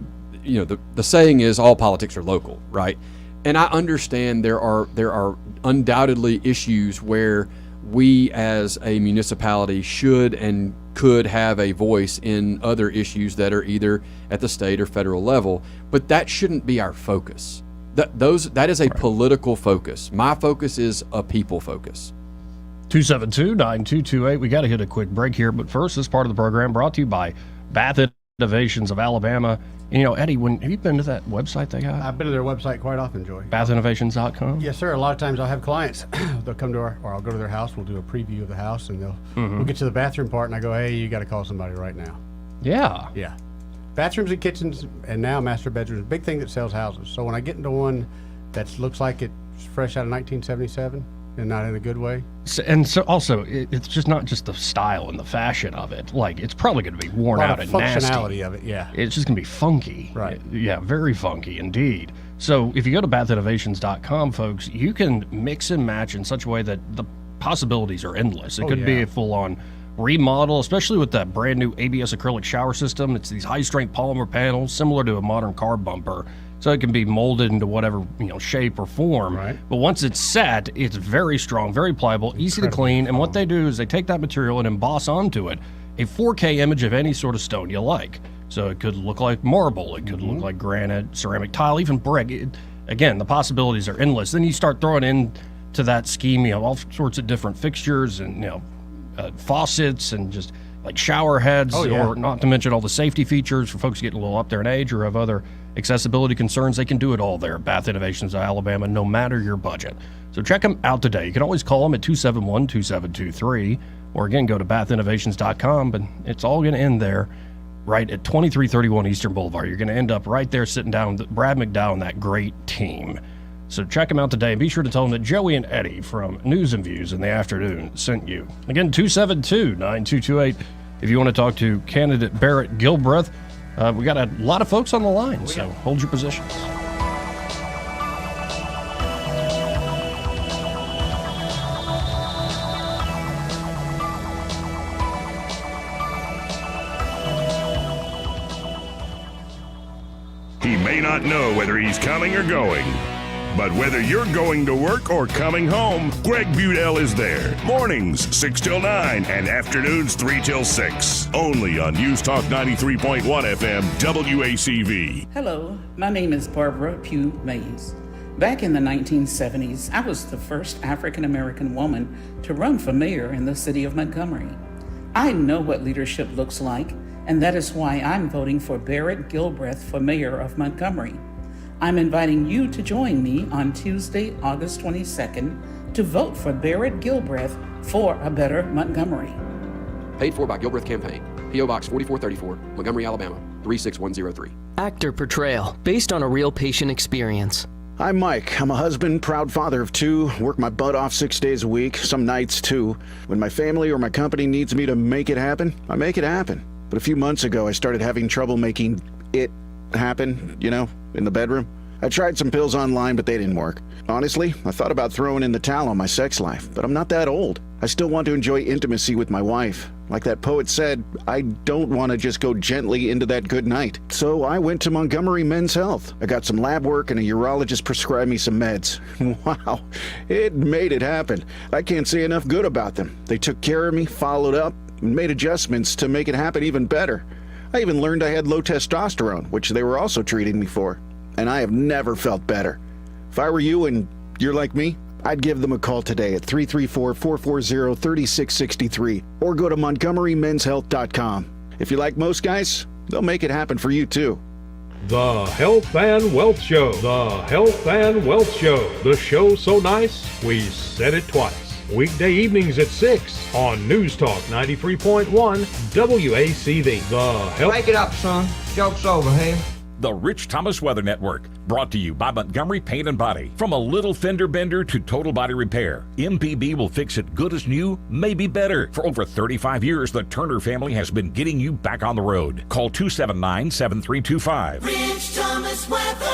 Speaker 14: saying is all politics are local, right? And I understand there are undoubtedly issues where we as a municipality should and could have a voice in other issues that are either at the state or federal level, but that shouldn't be our focus. That is a political focus. My focus is a people focus.
Speaker 17: 272-9228. We got to hit a quick break here, but first, this part of the program brought to you by Bath Innovations of Alabama. And, Eddie, have you been to that website they got?
Speaker 15: I've been to their website quite often, Joey.
Speaker 17: BathInnovations.com?
Speaker 15: Yes, sir. A lot of times I'll have clients. They'll come to or I'll go to their house. We'll do a preview of the house, and we'll get to the bathroom part, and I go, hey, you got to call somebody right now.
Speaker 17: Yeah.
Speaker 15: Yeah. Bathrooms and kitchens, and now master bedrooms, big thing that sells houses. So when I get into one that looks like it's fresh out of 1977 and not in a good way.
Speaker 17: So also, it's just not just the style and the fashion of it. Like, it's probably going to be worn out and nasty.
Speaker 15: Functionality of it, yeah.
Speaker 17: It's just going to be funky.
Speaker 15: Right.
Speaker 17: Yeah, very funky indeed. So if you go to bathinnovations.com, folks, you can mix and match in such a way that the possibilities are endless. It could be a full-on remodel, especially with that brand new ABS acrylic shower system. It's these high-strength polymer panels similar to a modern car bumper, so it can be molded into whatever shape or form.
Speaker 15: Right.
Speaker 17: But once it's set, it's very strong, very pliable, easy to clean. And what they do is they take that material and emboss onto it a 4K image of any sort of stone you like. So it could look like marble, it could look like granite, ceramic tile, even brick. Again, the possibilities are endless. Then you start throwing into that scheme, all sorts of different fixtures and faucets and just like shower heads,
Speaker 15: Oh, yeah.
Speaker 17: or not to mention all the safety features for folks getting a little up there in age or have other accessibility concerns. They can do it all there. Bath Innovations of Alabama, no matter your budget. So check them out today. You can always call them at 271-2723, or again, go to bathinnovations.com, but it's all going to end there right at 2331 Eastern Boulevard. You're going to end up right there sitting down with Brad McDowell and that great team. So check them out today, and be sure to tell them that Joey and Eddie from News and Views in the Afternoon sent you. Again, 272-9228 if you want to talk to candidate Barrett Gilbreath. We got a lot of folks on the line, so hold your positions.
Speaker 9: He may not know whether he's coming or going, but whether you're going to work or coming home, Greg Budell is there. Mornings 6 till 9 and afternoons 3 till 6. Only on News Talk 93.1 FM WACV.
Speaker 21: Hello, my name is Barbara Pugh Mays. Back in the 1970s, I was the first African American woman to run for mayor in the city of Montgomery. I know what leadership looks like, and that is why I'm voting for Barrett Gilbreath for mayor of Montgomery. I'm inviting you to join me on Tuesday, August 22nd, to vote for Barrett Gilbreath for a better Montgomery.
Speaker 10: Paid for by Gilbreath Campaign. P.O. Box 4434, Montgomery, Alabama, 36103.
Speaker 4: Actor portrayal, based on a real patient experience.
Speaker 5: I'm Mike. I'm a husband, proud father of 2, work my butt off 6 days a week, some nights too. When my family or my company needs me to make it happen, I make it happen. But a few months ago, I started having trouble making it happen, in the bedroom. I tried some pills online, but they didn't work. Honestly, I thought about throwing in the towel on my sex life, but I'm not that old. I still want to enjoy intimacy with my wife. Like that poet said, I don't want to just go gently into that good night. So I went to Montgomery Men's Health. I got some lab work and a urologist prescribed me some meds. Wow, it made it happen. I can't say enough good about them. They took care of me, followed up, and made adjustments to make it happen even better. I even learned I had low testosterone, which they were also treating me for. And I have never felt better. If I were you and you're like me, I'd give them a call today at 334-440-3663 or go to montgomerymenshealth.com. If you're like most guys, they'll make it happen for you too.
Speaker 6: The Health and Wealth Show. The Health and Wealth Show. The show so nice, we said it twice. Weekday evenings at 6 on News Talk 93.1 WACV. The Health.
Speaker 7: Wake it up, son. Joke's over, hey?
Speaker 25: The Rich Thomas Weather Network, brought to you by Montgomery Paint and Body. From a little fender bender to total body repair, MPB will fix it good as new, maybe better. For over 35 years, the Turner family has been getting you back on the road. Call 279-7325.
Speaker 8: Rich Thomas Weather.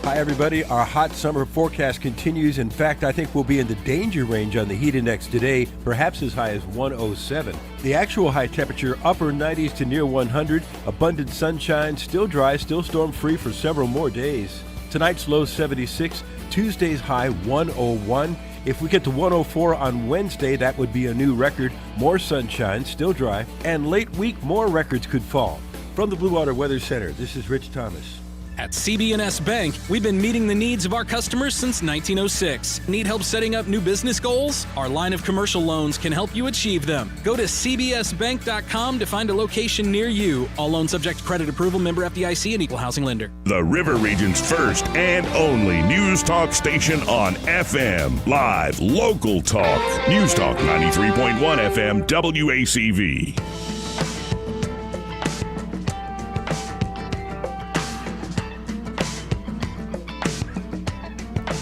Speaker 22: Hi, everybody. Our hot summer forecast continues. In fact, I think we'll be in the danger range on the heat index today, perhaps as high as 107. The actual high temperature, upper 90s to near 100. Abundant sunshine, still dry, still storm-free for several more days. Tonight's low 76, Tuesday's high 101. If we get to 104 on Wednesday, that would be a new record. More sunshine, still dry, and late week more records could fall. From the Blue Water Weather Center, this is Rich Thomas.
Speaker 27: At CB&S Bank, we've been meeting the needs of our customers since 1906. Need help setting up new business goals? Our line of commercial loans can help you achieve them. Go to cbsbank.com to find a location near you. All loans subject to credit approval, member FDIC, and equal housing lender.
Speaker 9: The River Region's first and only News Talk station on FM. Live, local talk. News Talk 93.1 FM WACV.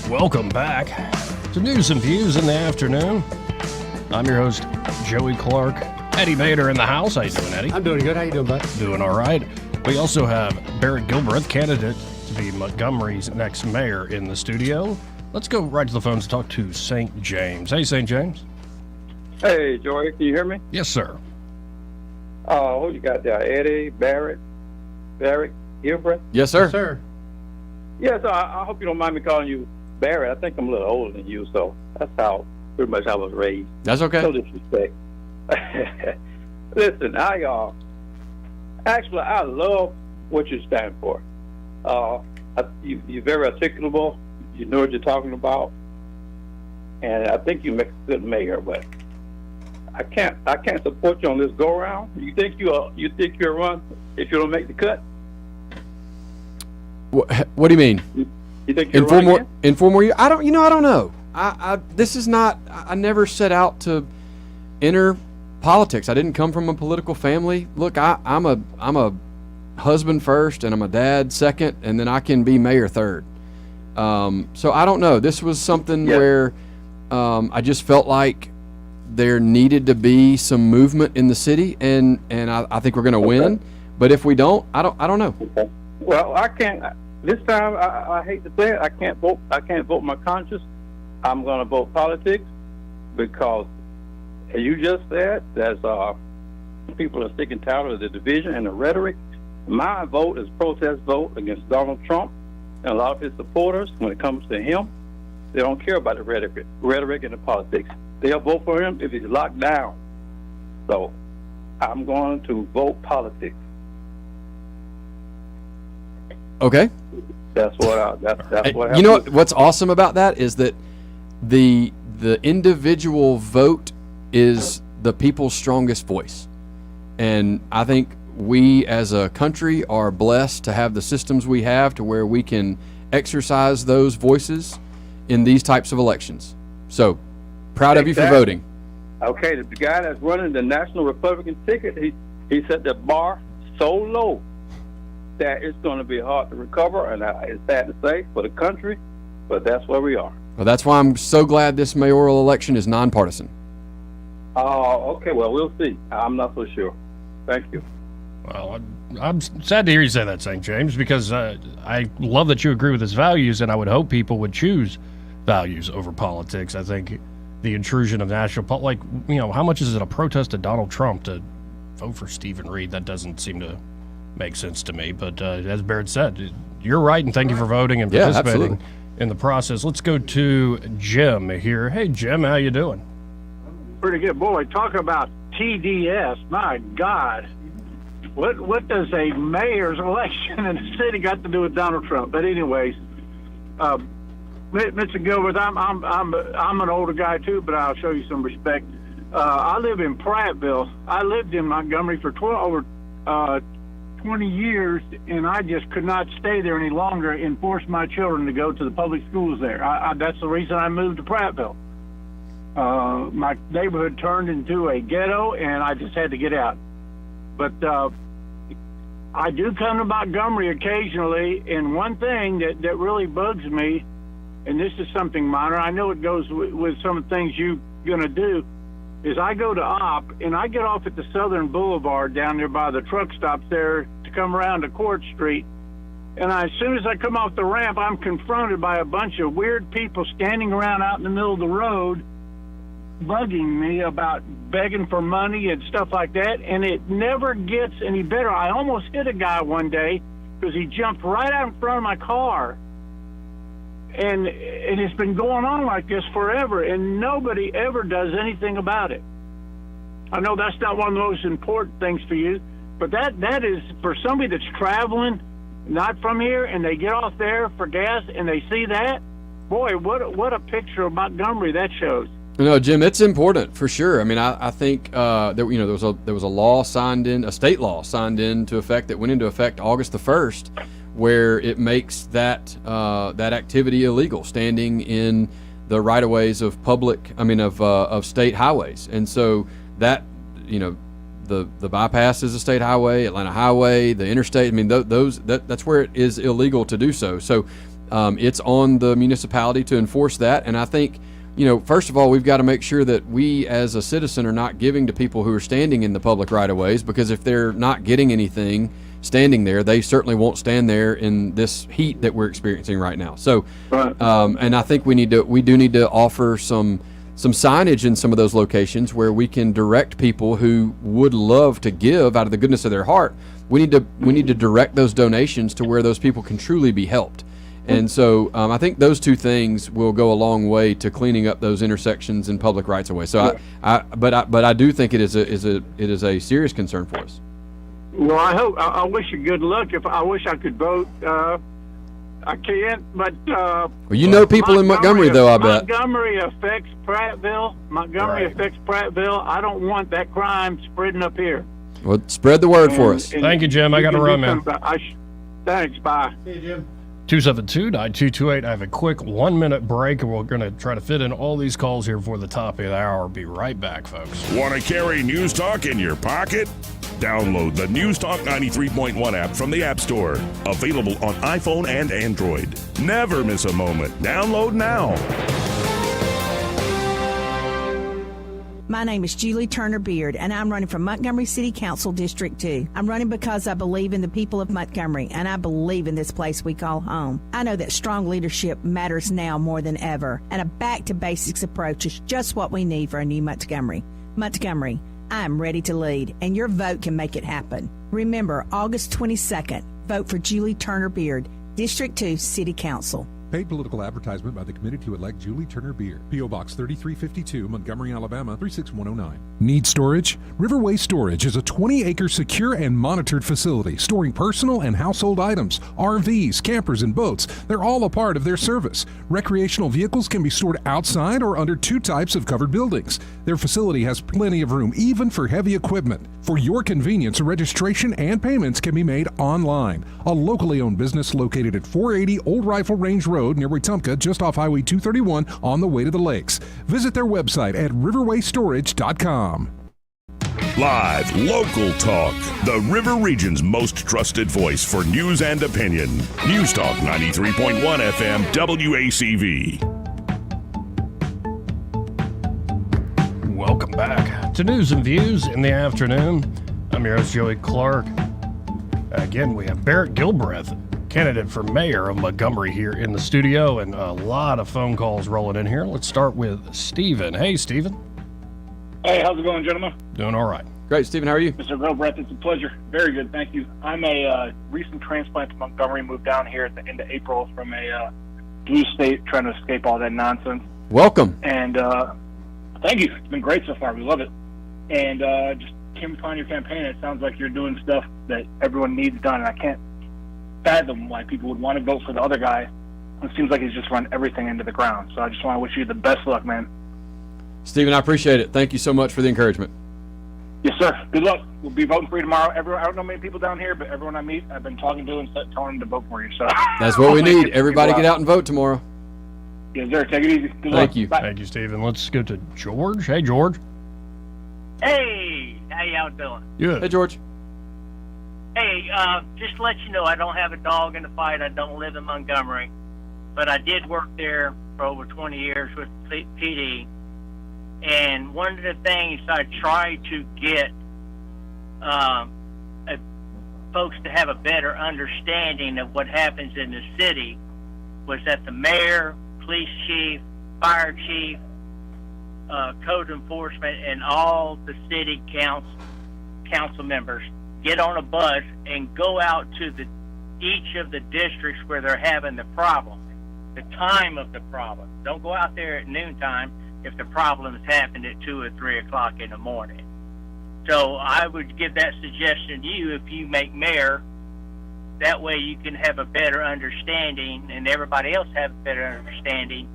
Speaker 17: Welcome back to News and Views in the Afternoon. I'm your host, Joey Clark. Eddie Bader in the house. How you doing, Eddie?
Speaker 15: I'm doing good. How you doing, bud?
Speaker 17: Doing all right. We also have Barrett Gilbreath, candidate to be Montgomery's next mayor, in the studio. Let's go right to the phones to talk to St. James. Hey, St. James.
Speaker 28: Hey, Joey. Can you hear me?
Speaker 17: Yes, sir.
Speaker 28: Who you got there? Eddie, Barrett, Gilbreath?
Speaker 14: Yes, sir.
Speaker 15: Yes, sir.
Speaker 28: Yes, I hope you don't mind me calling you Barrett. I think I'm a little older than you, so that's how pretty much I was raised.
Speaker 14: That's okay.
Speaker 28: No disrespect. Listen, I love what you stand for. You're very articulable. You know what you're talking about, and I think you make a good mayor. But I can't support you on this go round. You think you'll run if you don't make the cut?
Speaker 14: What do you mean?
Speaker 28: You think you'll run again?
Speaker 14: In 4 more years? I don't know. This is not. I never set out to enter politics. I didn't come from a political family. Look, I'm a husband first, and I'm a dad second, and then I can be mayor third. So I don't know. This was something where I just felt like there needed to be some movement in the city, and I think we're going to win. But if we don't, I don't know.
Speaker 28: Okay. Well, I can't. This time, I hate to say it, I can't vote. I can't vote my conscience. I'm going to vote politics because, as you just said, there's people are sick and tired of the division and the rhetoric. My vote is a protest vote against Donald Trump and a lot of his supporters. When it comes to him, they don't care about the rhetoric and the politics. They'll vote for him if he's locked down. So I'm going to vote politics.
Speaker 14: Okay.
Speaker 28: That's what
Speaker 14: you know what's awesome about that is that the individual vote is the people's strongest voice. And I think we as a country are blessed to have the systems we have to where we can exercise those voices in these types of elections. So proud of you for voting.
Speaker 28: Okay, the guy that's running the National Republican ticket, he set the bar so low that it's going to be hard to recover, and it's sad to say for the country, but that's where we are.
Speaker 14: Well, that's why I'm so glad this mayoral election is nonpartisan.
Speaker 28: Okay, well, we'll see. I'm not so sure. Thank you.
Speaker 17: Well, I'm sad to hear you say that, St. James, because I love that you agree with his values, and I would hope people would choose values over politics. I think the intrusion of national like, how much is it a protest to Donald Trump to vote for Stephen Reed? That doesn't seem to make sense to me. But as Barrett said, you're right, and thank you for voting and participating in the process. Let's go to Jim here. Hey, Jim, how you doing?
Speaker 11: Pretty good. Boy, talk about TDS. My God. What does a mayor's election in the city got to do with Donald Trump? But anyways, Mr. Gilbreath, I'm an older guy too, but I'll show you some respect. I live in Prattville. I lived in Montgomery for over 20 years, and I just could not stay there any longer and force my children to go to the public schools there. That's the reason I moved to Prattville. My neighborhood turned into a ghetto, and I just had to get out. But I do come to Montgomery occasionally, and one thing that really bugs me, and this is something minor, I know it goes with some of the things you're going to do, is I go to Opp, and I get off at the Southern Boulevard down there by the truck stops there to come around to Court Street. And as soon as I come off the ramp, I'm confronted by a bunch of weird people standing around out in the middle of the road, bugging me about begging for money and stuff like that, and it never gets any better. I almost hit a guy one day because he jumped right out in front of my car. And it's been going on like this forever, and nobody ever does anything about it. I know that's not one of the most important things for you, but that is for somebody that's traveling, not from here, and they get off there for gas and they see that. Boy, what a picture of Montgomery that shows.
Speaker 14: No, Jim, it's important for sure. I mean, I think that there was a law signed in, a state law signed into effect that went into effect August the 1st, where it makes that activity illegal, standing in the right of ways of of state highways. And so that, the bypass is a state highway, Atlanta Highway, the interstate. I mean, that's where it is illegal to do so. So it's on the municipality to enforce that. And I think, first of all, we've got to make sure that we as a citizen are not giving to people who are standing in the public right of ways, because if they're not getting anything standing there, they certainly won't stand there in this heat that we're experiencing right now. So, and I think we do need to offer some signage in some of those locations where we can direct people who would love to give out of the goodness of their heart. We need to direct those donations to where those people can truly be helped. And so I think those two things will go a long way to cleaning up those intersections and public rights of way. So but I do think it is a serious concern for us.
Speaker 11: Well, I wish you good luck. I wish I could vote. I can't. But
Speaker 14: well, you know people in Montgomery, though. I bet
Speaker 11: Montgomery affects Prattville. Affects Prattville. I don't want that crime spreading up here.
Speaker 14: Well, spread the word for us.
Speaker 17: Thank you, Jim. I got to run, man.
Speaker 11: Thanks. Bye.
Speaker 15: See you, Jim.
Speaker 17: 272-9228. I have a quick 1-minute break, and we're going to try to fit in all these calls here before the top of the hour. Be right back, folks.
Speaker 9: Want to carry News Talk in your pocket? Download the News Talk 93.1 app from the App Store. Available on iPhone and Android. Never miss a moment. Download now.
Speaker 12: My name is Julie Turner Beard, and I'm running for Montgomery City Council District 2. I'm running because I believe in the people of Montgomery, and I believe in this place we call home. I know that strong leadership matters now more than ever, and a back-to-basics approach is just what we need for a new Montgomery. Montgomery, I'm ready to lead, and your vote can make it happen. Remember, August 22nd, vote for Julie Turner Beard, District 2 City Council.
Speaker 13: Paid political advertisement by the committee to elect Julie Turner Beard. P.O. Box 3352, Montgomery, Alabama 36109. Need storage? Riverway Storage is a 20-acre secure and monitored facility storing personal and household items, RVs, campers, and boats. They're all a part of their service. Recreational vehicles can be stored outside or under 2 types of covered buildings. Their facility has plenty of room, even for heavy equipment. For your convenience, registration and payments can be made online. A locally owned business located at 480 Old Rifle Range Road near Wetumpka, just off Highway 231 on the way to the lakes. Visit their website at riverwaystorage.com.
Speaker 9: Live, local talk. The River Region's most trusted voice for news and opinion. News Talk 93.1 FM WACV.
Speaker 17: Welcome back to News and Views in the afternoon. I'm your host, Joey Clark. Again, we have Barrett Gilbreath, candidate for mayor of Montgomery, here in the studio, and a lot of phone calls rolling in here. Let's start with Stephen. Hey, Stephen.
Speaker 16: Hey, how's it going, gentlemen?
Speaker 17: Doing all right.
Speaker 14: Great, Stephen. How are you?
Speaker 16: Mr. Gilbreath, it's a pleasure. Very good, thank you. I'm a recent transplant to Montgomery, moved down here at the end of April from a blue state, trying to escape all that nonsense.
Speaker 14: Welcome.
Speaker 16: And thank you. It's been great so far. We love it. And just came upon your campaign. It sounds like you're doing stuff that everyone needs done. And I can't fathom why people would want to vote for the other guy. It seems like he's just run everything into the ground. So I just want to wish you the best luck, man.
Speaker 14: Stephen, I appreciate it. Thank you so much for the encouragement.
Speaker 16: Yes, sir. Good luck. We'll be voting for you tomorrow. I don't know many people down here, but everyone I meet, I've been talking to and telling them to vote for you. So
Speaker 14: that's what we need. Everybody get out and vote tomorrow.
Speaker 16: Yes, sir. Take it easy. Good luck.
Speaker 14: Thank you.
Speaker 16: Bye.
Speaker 17: Thank you, Stephen. Let's go to George. Hey, George.
Speaker 18: Hey, how y'all doing?
Speaker 17: Good.
Speaker 14: Hey, George.
Speaker 18: Hey, just to let you know, I don't have a dog in the fight. I don't live in Montgomery, but I did work there for over 20 years with PD. And one of the things I tried to get folks to have a better understanding of what happens in the city was that the mayor, police chief, fire chief, code enforcement, and all the city council members get on a bus and go out to each of the districts where they're having the problem, the time of the problem. Don't go out there at noontime if the problems happened at 2 or 3 o'clock in the morning. So I would give that suggestion to you if you make mayor. That way you can have a better understanding, and everybody else have a better understanding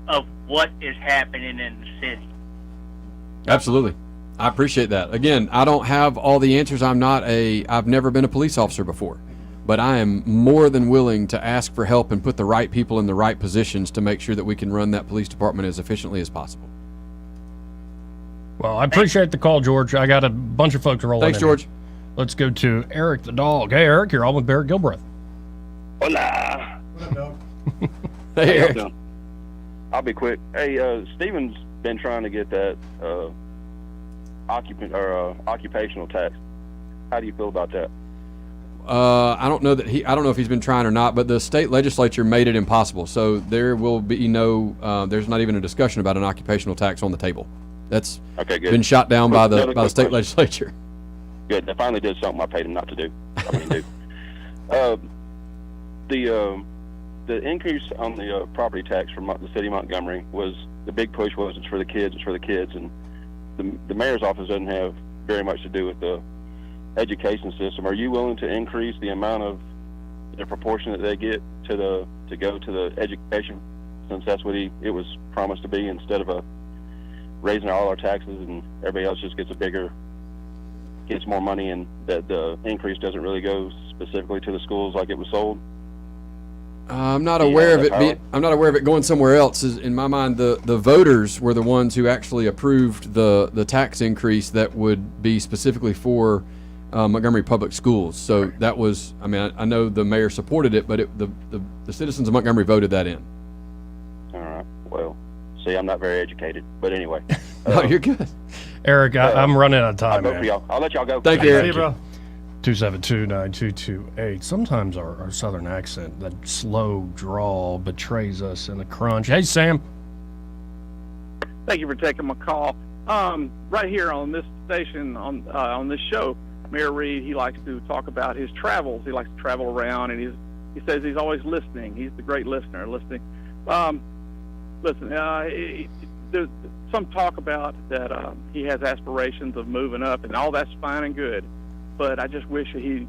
Speaker 18: of what is happening in the city.
Speaker 14: Absolutely. I appreciate that. Again, I don't have all the answers. I've never been a police officer before, but I am more than willing to ask for help and put the right people in the right positions to make sure that we can run that police department as efficiently as possible.
Speaker 17: Well, I appreciate the call, George. I got a bunch of folks rolling in.
Speaker 14: Thanks, George.
Speaker 17: Let's go to Eric the dog. Hey, Eric, you're on with Barrett Gilbreath.
Speaker 19: Hola.
Speaker 15: What up, dog?
Speaker 14: Hey, Eric.
Speaker 19: I'll be quick. Hey, Stephen's been trying to get that occupational tax. How do you feel about that?
Speaker 14: I don't know if he's been trying or not, but the state legislature made it impossible. So there will be there's not even a discussion about an occupational tax on the table. That's
Speaker 19: okay, good.
Speaker 14: Been shot down by the state legislature.
Speaker 19: Good. They finally did something I paid them not to do. The increase on the property tax from the city of Montgomery was the big push. Was it's for the kids, and the mayor's office doesn't have very much to do with the education system. Are you willing to increase the amount of the proportion that they get to go to the education, since that's what it was promised to be, instead of raising all our taxes and everybody else just gets more money, and that the increase doesn't really go specifically to the schools like it was sold.
Speaker 14: I'm not aware of it. I'm not aware of it going somewhere else. In my mind, the voters were the ones who actually approved the tax increase that would be specifically for Montgomery Public Schools. So that was. I mean, I know the mayor supported it, but the citizens of Montgomery voted that in.
Speaker 19: All right. Well, see, I'm not very educated, but anyway.
Speaker 14: No, you're good.
Speaker 17: Eric, I'm running out of time, man.
Speaker 19: I'll let y'all go.
Speaker 14: Thank you, Eric.
Speaker 17: See you, bro. 272-9228. Sometimes our southern accent, that slow drawl, betrays us in the crunch. Hey, Sam.
Speaker 28: Thank you for taking my call. Right here on this station, on this show, Mayor Reed, he likes to talk about his travels. He likes to travel around, and he says he's always listening. He's the great listener, listening. There's some talk about that he has aspirations of moving up, and all that's fine and good. But I just wish that he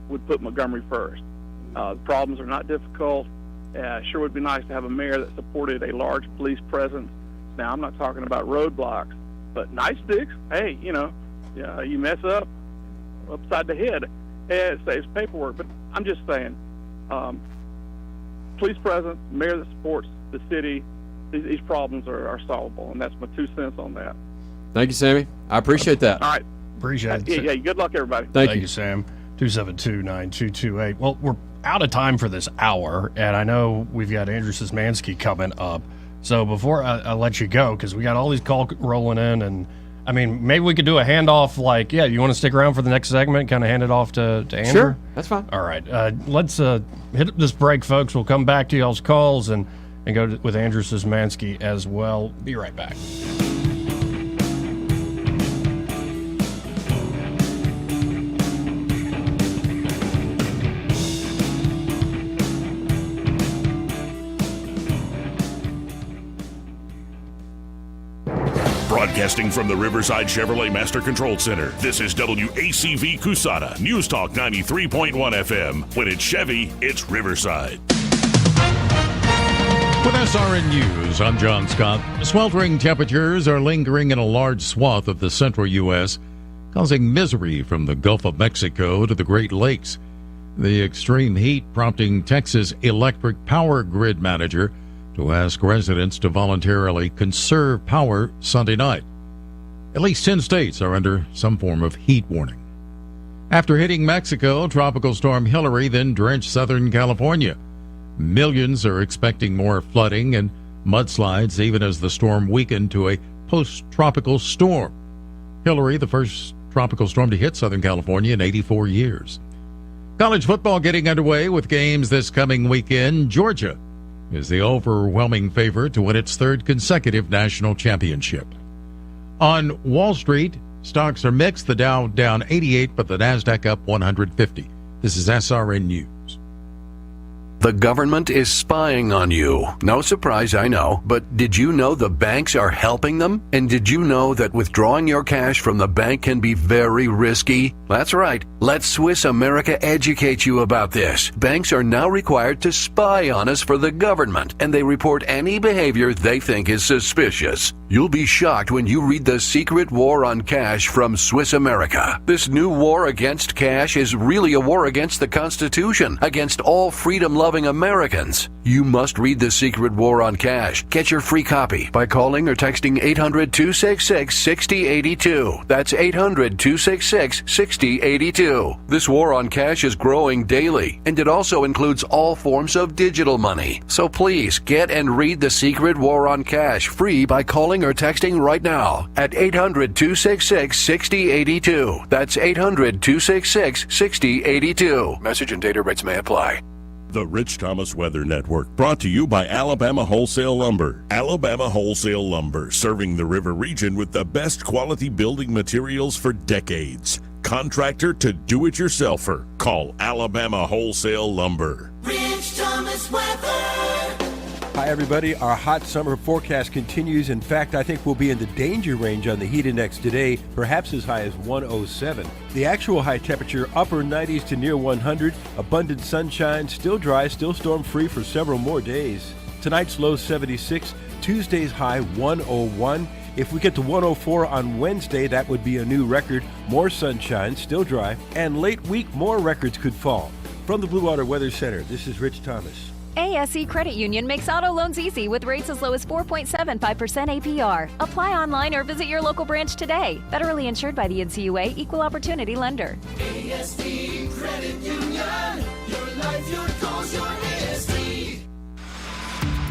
Speaker 28: would put Montgomery first. The problems are not difficult. Sure would be nice to have a mayor that supported a large police presence. Now, I'm not talking about roadblocks, but nice sticks. Hey, you mess up upside the head, it saves paperwork. But I'm just saying, police presence, mayor that supports the city, these problems are solvable, and that's my 2 cents on that.
Speaker 14: Thank you, Sammy. I appreciate that.
Speaker 28: All right.
Speaker 17: Appreciate it.
Speaker 28: Yeah, good luck, everybody.
Speaker 17: Thank you, Sam. 272-9228. Well, we're out of time for this hour, and I know we've got Andrew Szymanski coming up. So before I let you go, because we got all these calls rolling in, and I mean, maybe we could do a handoff. Like, you want to stick around for the next segment? Kind of hand it off to Andrew.
Speaker 14: Sure, that's fine.
Speaker 17: All right, let's hit this break, folks. We'll come back to y'all's calls and go with Andrew Szymanski as well. Be right back.
Speaker 9: Broadcasting from the Riverside Chevrolet Master Control Center, this is WACV Cusana, News Talk 93.1 FM. When it's Chevy, it's Riverside.
Speaker 1: With SRN News, I'm John Scott. Sweltering temperatures are lingering in a large swath of the central U.S., causing misery from the Gulf of Mexico to the Great Lakes. The extreme heat prompting Texas Electric Power Grid Manager to ask residents to voluntarily conserve power Sunday night. At least 10 states are under some form of heat warning. After hitting Mexico, Tropical Storm Hillary then drenched Southern California. Millions are expecting more flooding and mudslides even as the storm weakened to a post-tropical storm. Hillary, the first tropical storm to hit Southern California in 84 years. College football getting underway with games this coming weekend. Georgia is the overwhelming favorite to win its third consecutive national championship. On Wall Street, stocks are mixed. The Dow down 88, but the Nasdaq up 150. This is SRN News.
Speaker 2: The government is spying on you. No surprise, I know. But did you know the banks are helping them? And did you know that withdrawing your cash from the bank can be very risky? That's right. Let Swiss America educate you about this. Banks are now required to spy on us for the government, and they report any behavior they think is suspicious. You'll be shocked when you read The Secret War on Cash from Swiss America. This new war against cash is really a war against the Constitution, against all freedom-loving Americans. You must read The Secret War on Cash. Get your free copy by calling or texting 800-266-6082. That's 800-266-6082. This war on cash is growing daily, and it also includes all forms of digital money. So please get and read The Secret War on Cash free by calling or texting right now at 800-266-6082. That's 800-266-6082. Message and data rates may apply.
Speaker 9: The Rich Thomas Weather Network, brought to you by Alabama Wholesale Lumber. Alabama Wholesale Lumber, serving the river region with the best quality building materials for decades. Contractor to do-it-yourselfer. Call Alabama Wholesale Lumber.
Speaker 8: Rich Thomas Weather.
Speaker 15: Hi,
Speaker 22: Hi, everybody. Our hot summer forecast continues. In fact, I think we'll be in the danger range on the heat index today, perhaps as high as 107. The actual high temperature, upper 90s to near 100. Abundant sunshine, still dry, still storm-free for several more days. Tonight's low 76, Tuesday's high 101. If we get to 104 on Wednesday, that would be a new record. More sunshine, still dry, and late week more records could fall. From the Blue Water Weather Center, this is Rich Thomas.
Speaker 3: ASE Credit Union makes auto loans easy with rates as low as 4.75% APR. Apply online or visit your local branch today. Federally insured by the NCUA, Equal Opportunity Lender.
Speaker 8: ASE Credit Union. Your life, your goals, your ASE.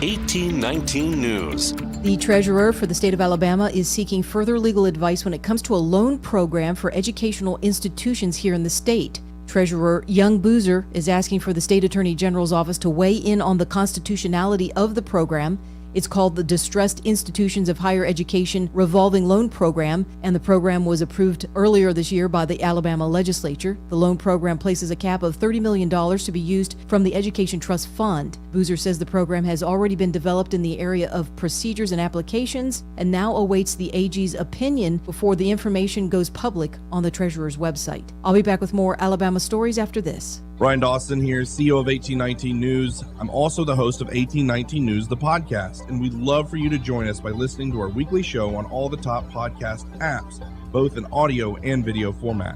Speaker 4: 1819 News.
Speaker 10: The treasurer for the state of Alabama is seeking further legal advice when it comes to a loan program for educational institutions here in the state. Treasurer Young Boozer is asking for the state attorney general's office to weigh in on the constitutionality of the program. It's called the Distressed Institutions of Higher Education Revolving Loan Program, and the program was approved earlier this year by the Alabama legislature. The loan program places a cap of $30 million to be used from the Education Trust Fund. Boozer says the program has already been developed in the area of procedures and applications and now awaits the AG's opinion before the information goes public on the treasurer's website. I'll be back with more Alabama stories after this.
Speaker 20: Ryan Dawson here, CEO of 1819 News. I'm also the host of 1819 News, the podcast, and we'd love for you to join us by listening to our weekly show on all the top podcast apps, both in audio and video format.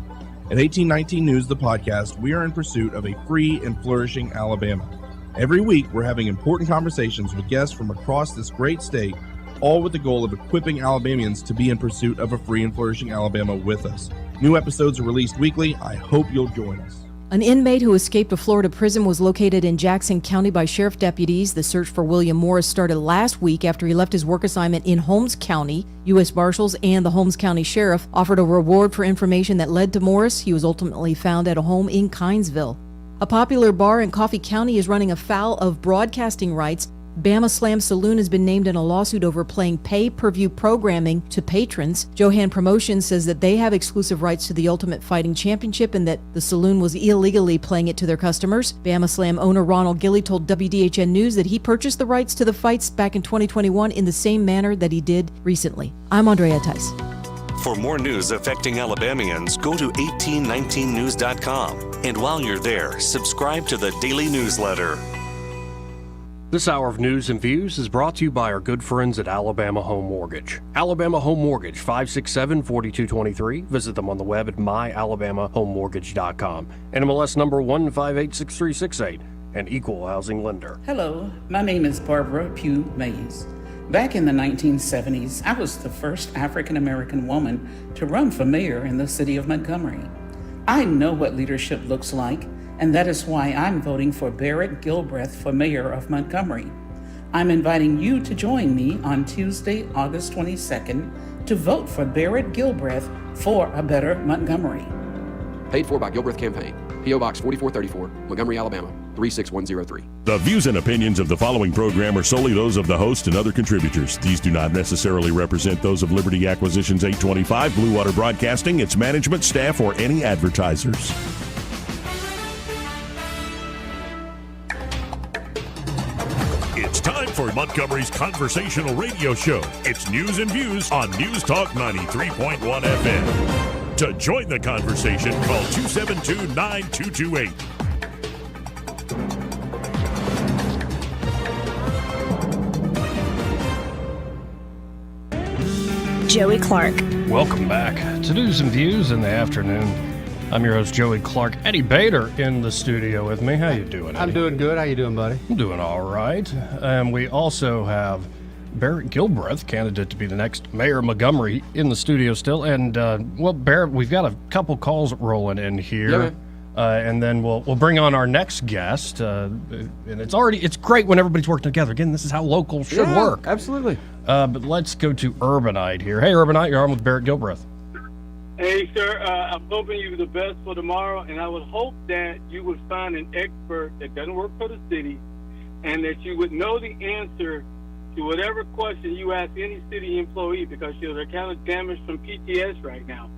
Speaker 20: At 1819 News, the podcast, we are in pursuit of a free and flourishing Alabama. Every week, we're having important conversations with guests from across this great state, all with the goal of equipping Alabamians to be in pursuit of a free and flourishing Alabama with us. New episodes are released weekly. I hope you'll join us.
Speaker 10: An inmate who escaped a Florida prison was located in Jackson County by sheriff deputies. The search for William Morris started last week after he left his work assignment in Holmes County. U.S. Marshals and the Holmes County Sheriff offered a reward for information that led to Morris. He was ultimately found at a home in Kinesville. A popular bar in Coffee County is running afoul of broadcasting rights. Bama Slam Saloon has been named in a lawsuit over playing pay-per-view programming to patrons. Johan Promotions says that they have exclusive rights to the Ultimate Fighting Championship and that the saloon was illegally playing it to their customers. Bama Slam owner Ronald Gilly told WDHN News that he purchased the rights to the fights back in 2021 in the same manner that he did recently. I'm Andrea Tice.
Speaker 4: For more news affecting Alabamians, go to 1819news.com. And while you're there, subscribe to the daily newsletter.
Speaker 17: This hour of news and views is brought to you by our good friends at Alabama Home Mortgage. Alabama Home Mortgage, 567-4223. Visit them on the web at myalabamahomemortgage.com. NMLS number 1586368, an equal housing lender.
Speaker 21: Hello, my name is Barbara Pugh Mays. Back in the 1970s, I was the first African American woman to run for mayor in the city of Montgomery. I know what leadership looks like, and that is why I'm voting for Barrett Gilbreath for mayor of Montgomery. I'm inviting you to join me on Tuesday, August 22nd, to vote for Barrett Gilbreath for a better Montgomery.
Speaker 14: Paid for by Gilbreath Campaign. P.O. Box 4434, Montgomery, Alabama, 36103.
Speaker 9: The views and opinions of the following program are solely those of the host and other contributors. These do not necessarily represent those of Liberty Acquisitions 825, Blue Water Broadcasting, its management, staff, or any advertisers. It's time for Montgomery's conversational radio show. It's news and views on News Talk 93.1 FM. To join the conversation, call 272-9228.
Speaker 23: Joey Clark.
Speaker 17: Welcome back to News and Views in the afternoon. I'm your host, Joey Clark. Eddie Bader in the studio with me. How you doing, Eddie?
Speaker 15: I'm doing good. How you doing, buddy?
Speaker 17: I'm doing all right. And we also have Barrett Gilbreath, candidate to be the next mayor of Montgomery, in the studio still. And, well, Barrett, we've got a couple calls rolling in here.
Speaker 14: Yeah,
Speaker 17: and then we'll bring on our next guest. And it's great when everybody's working together. Again, this is how local should work.
Speaker 14: Absolutely.
Speaker 17: But let's go to Urbanite here. Hey, Urbanite, you're on with Barrett Gilbreath.
Speaker 24: Hey, sir, I'm hoping you the best for tomorrow, and I would hope that you would find an expert that doesn't work for the city and that you would know the answer to whatever question you ask any city employee, because they're kind of damaged from PTS right now,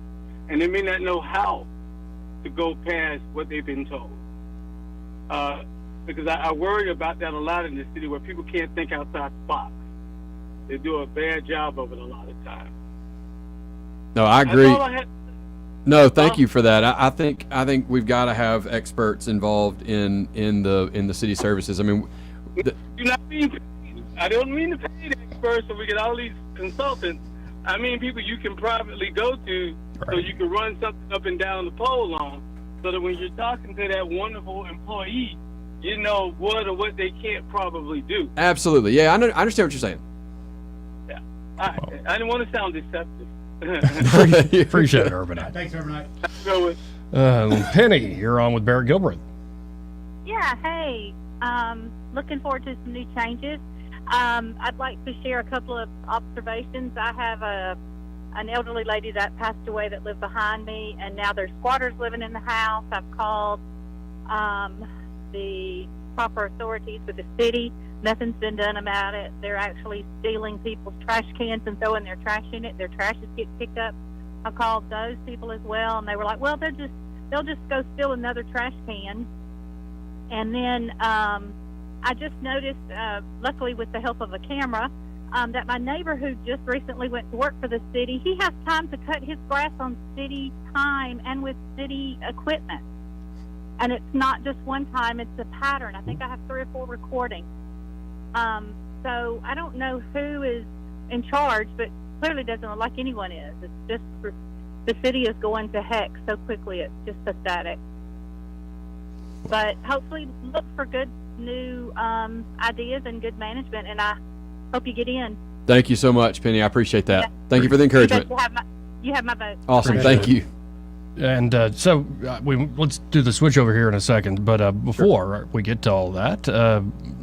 Speaker 24: and they may not know how to go past what they've been told. because I worry about that a lot in this city where people can't think outside the box. They do a bad job of it a lot of times.
Speaker 14: No, I agree.
Speaker 24: That's all I had.
Speaker 14: No, thank you for that. I think we've got to have experts involved in the city services. I mean,
Speaker 24: You're not being paid. I don't mean to pay the experts so we get all these consultants. I mean people you can privately go to so you can run something up and down the pole on, so that when you're talking to that wonderful employee, you know what or what they can't probably do.
Speaker 14: absolutely, yeah, I understand what you're saying.
Speaker 24: Yeah, I didn't want to sound deceptive.
Speaker 17: Appreciate it, Urbanite.
Speaker 15: Thanks, Urbanite.
Speaker 24: Go with.
Speaker 17: Penny, you're on with Barrett Gilbreath.
Speaker 5: Yeah, hey, looking forward to some new changes. I'd like to share a couple of observations. I have an elderly lady that passed away that lived behind me, and now there's squatters living in the house. I've called the proper authorities with the city. Nothing's been done about it. They're actually stealing people's trash cans and throwing their trash in it. Their trash is getting picked up. I called those people as well, and they were like, well, they'll just go steal another trash can. And then I just noticed, luckily with the help of a camera, that my neighbor who just recently went to work for the city, he has time to cut his grass on city time and with city equipment. And it's not just one time, it's a pattern. I think I have 3 or 4 recordings. So I don't know who is in charge, but clearly doesn't look like anyone is. It's just the city is going to heck so quickly, it's just pathetic. But hopefully look for good new ideas and good management, and I hope you get in.
Speaker 14: Thank you so much, Penny. I appreciate that. Thank you for the encouragement.
Speaker 5: You have my vote.
Speaker 14: Awesome. Thank you.
Speaker 17: And so let's do the switch over here in a second. But before we get to all that,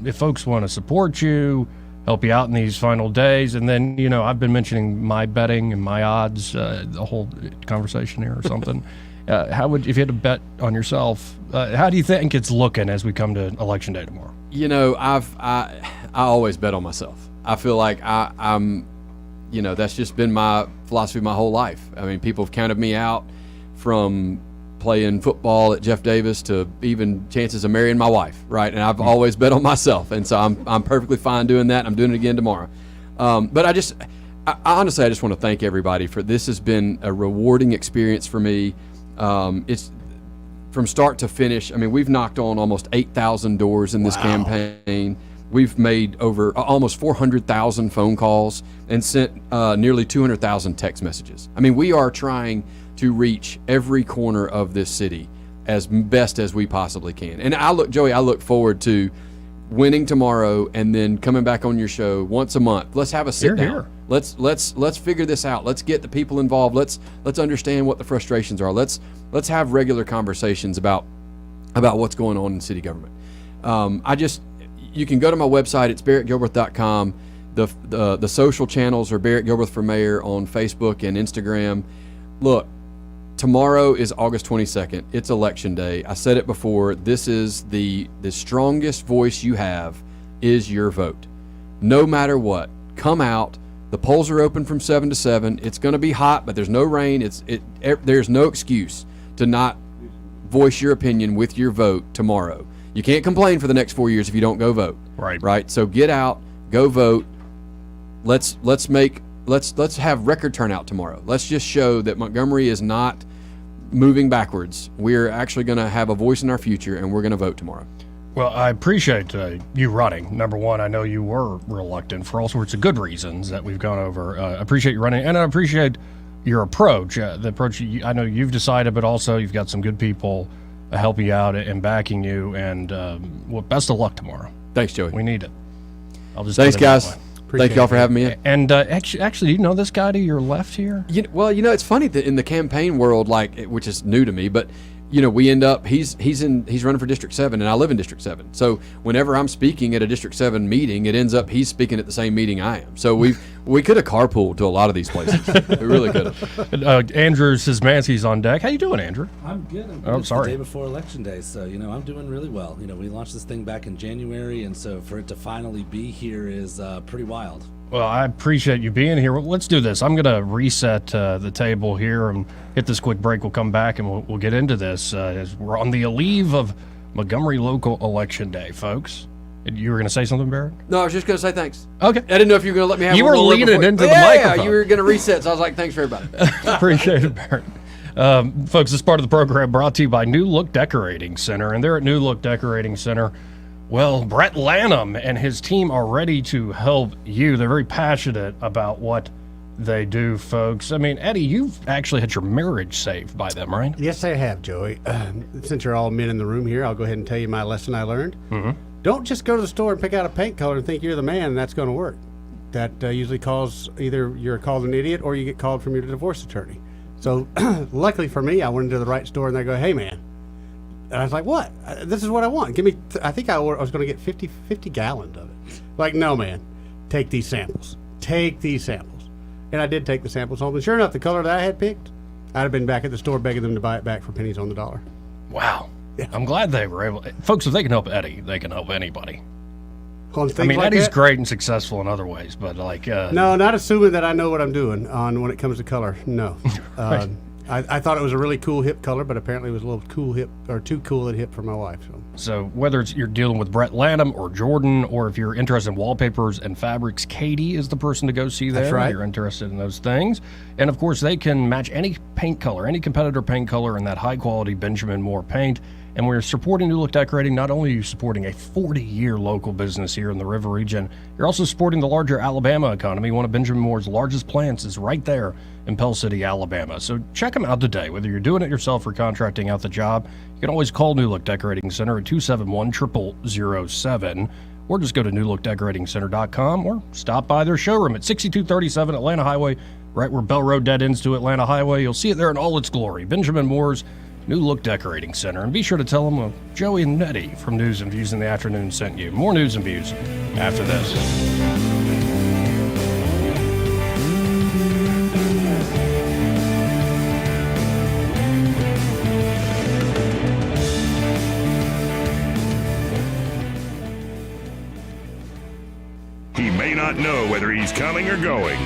Speaker 17: if folks want to support you, help you out in these final days, and then, you know, I've been mentioning my betting and my odds the whole conversation here or something. How would, if you had to bet on yourself, how do you think it's looking as we come to Election Day tomorrow?
Speaker 14: You know, I always bet on myself. I feel like I'm, you know, that's just been my philosophy my whole life. I mean, people have counted me out from playing football at Jeff Davis to even chances of marrying my wife, right? And I've always bet on myself, and so I'm perfectly fine doing that. I'm doing it again tomorrow. But I honestly, I just want to thank everybody for this. Has been a rewarding experience for me. It's from start to finish. I mean, we've knocked on almost 8,000 doors in this campaign. We've made over almost 400,000 phone calls and sent nearly 200,000 text messages. I mean, we are trying to reach every corner of this city as best as we possibly can. And Joey, I look forward to winning tomorrow and then coming back on your show once a month. Let's have a sit down.
Speaker 17: Here.
Speaker 14: Let's figure this out. Let's get the people involved. Let's understand what the frustrations are. Let's have regular conversations about what's going on in city government. You can go to my website. It's barrettgilbreath.com. The social channels are Barrett Gilbreath for Mayor on Facebook and Instagram. Look, tomorrow is August 22nd. It's Election Day. I said it before. This is the strongest voice you have is your vote. No matter what, come out. The polls are open from 7 to 7. It's going to be hot, but there's no rain. There's no excuse to not voice your opinion with your vote tomorrow. You can't complain for the next 4 years if you don't go vote. Right. So get out, go vote. Let's have record turnout tomorrow. Let's just show that Montgomery is not moving backwards. We're actually going to have a voice in our future, and we're going to vote tomorrow.
Speaker 17: Well, I appreciate you running. Number one, I know you were reluctant for all sorts of good reasons that we've gone over. I appreciate you running, and I appreciate your approach. The approach I know you've decided, but also you've got some good people helping you out and backing you. And best of luck tomorrow.
Speaker 14: Thanks, Joey.
Speaker 17: We need it.
Speaker 14: Thanks, guys. Thank y'all for having me in.
Speaker 17: And actually, you know this guy to your left here?
Speaker 14: It's funny that in the campaign world, which is new to me, but we end up he's running for District 7, and I live in District 7. So whenever I'm speaking at a District 7 meeting, it ends up he's speaking at the same meeting I am. So we could have carpooled to a lot of these places. We really could have.
Speaker 17: Andrew Szymanski's on deck. How you doing, Andrew?
Speaker 6: I'm good.
Speaker 17: It's
Speaker 6: the day before Election Day, so I'm doing really well. We launched this thing back in January, and so for it to finally be here is pretty wild.
Speaker 17: Well, I appreciate you being here. Well, let's do this. I'm going to reset the table here and hit this quick break. We'll come back and we'll get into this as we're on the eve of Montgomery local election day, folks. You were going to say something, Barrett?
Speaker 14: No, I was just going to say thanks.
Speaker 17: Okay.
Speaker 14: I didn't know if you were going to let me have
Speaker 17: You
Speaker 14: one
Speaker 17: were
Speaker 14: more
Speaker 17: leaning
Speaker 14: before.
Speaker 17: into the
Speaker 14: Yeah,
Speaker 17: microphone.
Speaker 14: you were going to reset, so I was like, thanks for everybody.
Speaker 17: Appreciate it, Barrett. Folks, this part of the program brought to you by New Look Decorating Center. And they're at New Look Decorating Center. Well, Brett Lanham and his team are ready to help you. They're very passionate about what they do, folks. I mean, Eddie, you've actually had your marriage saved by them, right?
Speaker 15: Yes, I have, Joey. Since you're all men in the room here, I'll go ahead and tell you my lesson I learned.
Speaker 17: Mm-hmm.
Speaker 15: Don't just go to the store and pick out a paint color and think you're the man and that's going to work. That usually calls either you're called an idiot or you get called from your divorce attorney. So luckily for me, I went into the right store and they go, hey, man. And I was like, what? This is what I want. Give me, I think I was going to get 50 gallons of it. Like, no, man, take these samples. Take these samples. And I did take the samples home. And sure enough, the color that I had picked, I'd have been back at the store begging them to buy it back for pennies on the dollar.
Speaker 17: Wow. Yeah. I'm glad they were able. Folks, if they can help Eddie, they can help anybody.
Speaker 15: I
Speaker 17: mean,
Speaker 15: like
Speaker 17: Eddie's
Speaker 15: that?
Speaker 17: great and successful in other ways, but like...
Speaker 15: no, not assuming that I know what I'm doing on when it comes to color. No.
Speaker 17: Right.
Speaker 15: I thought it was a really cool hip color, but apparently it was a little cool hip, or too cool and hip for my wife.
Speaker 17: So whether it's you're dealing with Brett Lanham or Jordan, or if you're interested in wallpapers and fabrics, Katie is the person to go see there.
Speaker 15: That's right.
Speaker 17: If you're interested in those things. And of course, they can match any paint color, any competitor paint color in that high quality Benjamin Moore paint. And we're supporting New Look Decorating. Not only are you supporting a 40-year local business here in the River region, you're also supporting the larger Alabama economy. One of Benjamin Moore's largest plants is right there in Pell City, Alabama. So check them out today. Whether you're doing it yourself or contracting out the job, you can always call New Look Decorating Center at 271-0007, or just go to newlookdecoratingcenter.com or stop by their showroom at 6237 Atlanta Highway, right where Bell Road dead ends to Atlanta Highway. You'll see it there in all its glory. Benjamin Moore's New Look Decorating Center. And be sure to tell them Joey and Nettie from News and Views in the Afternoon sent you. More News and Views after this.
Speaker 9: He may not know whether he's coming or going.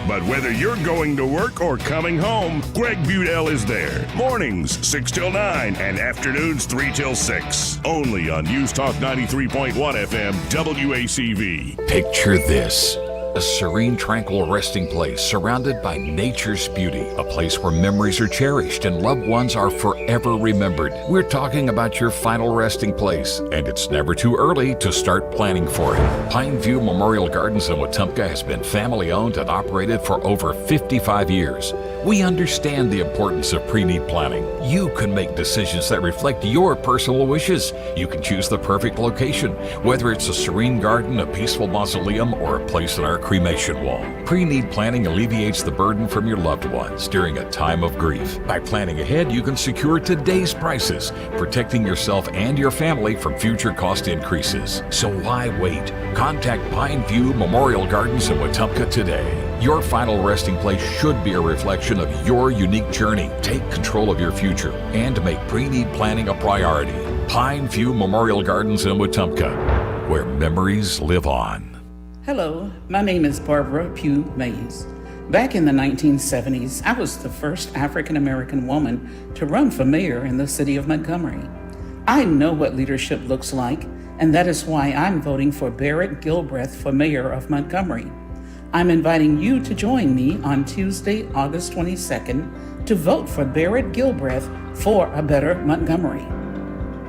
Speaker 9: But whether you're going to work or coming home, Greg Budell is there. Mornings, 6 till 9, and afternoons, 3 till 6. Only on News Talk 93.1 FM, WACV.
Speaker 7: Picture this. A serene, tranquil resting place surrounded by nature's beauty. A place where memories are cherished and loved ones are forever remembered. We're talking about your final resting place, and it's never too early to start planning for it. Pineview Memorial Gardens in Wetumpka has been family-owned and operated for over 55 years. We understand the importance of pre-need planning. You can make decisions that reflect your personal wishes. You can choose the perfect location, whether it's a serene garden, a peaceful mausoleum, or a place in our cremation wall. Pre-need planning alleviates the burden from your loved ones during a time of grief. By planning ahead, you can secure today's prices, protecting yourself and your family from future cost increases. So why wait? Contact Pineview Memorial Gardens in Wetumpka today. Your final resting place should be a reflection of your unique journey. Take control of your future and make pre-need planning a priority. Pineview Memorial Gardens in Wetumpka, where memories live on.
Speaker 21: Hello, my name is Barbara Pugh Mays. Back in the 1970s, I was the first African American woman to run for mayor in the city of Montgomery. I know what leadership looks like, and that is why I'm voting for Barrett Gilbreath for mayor of Montgomery. I'm inviting you to join me on Tuesday, August 22nd, to vote for Barrett Gilbreath for a better Montgomery.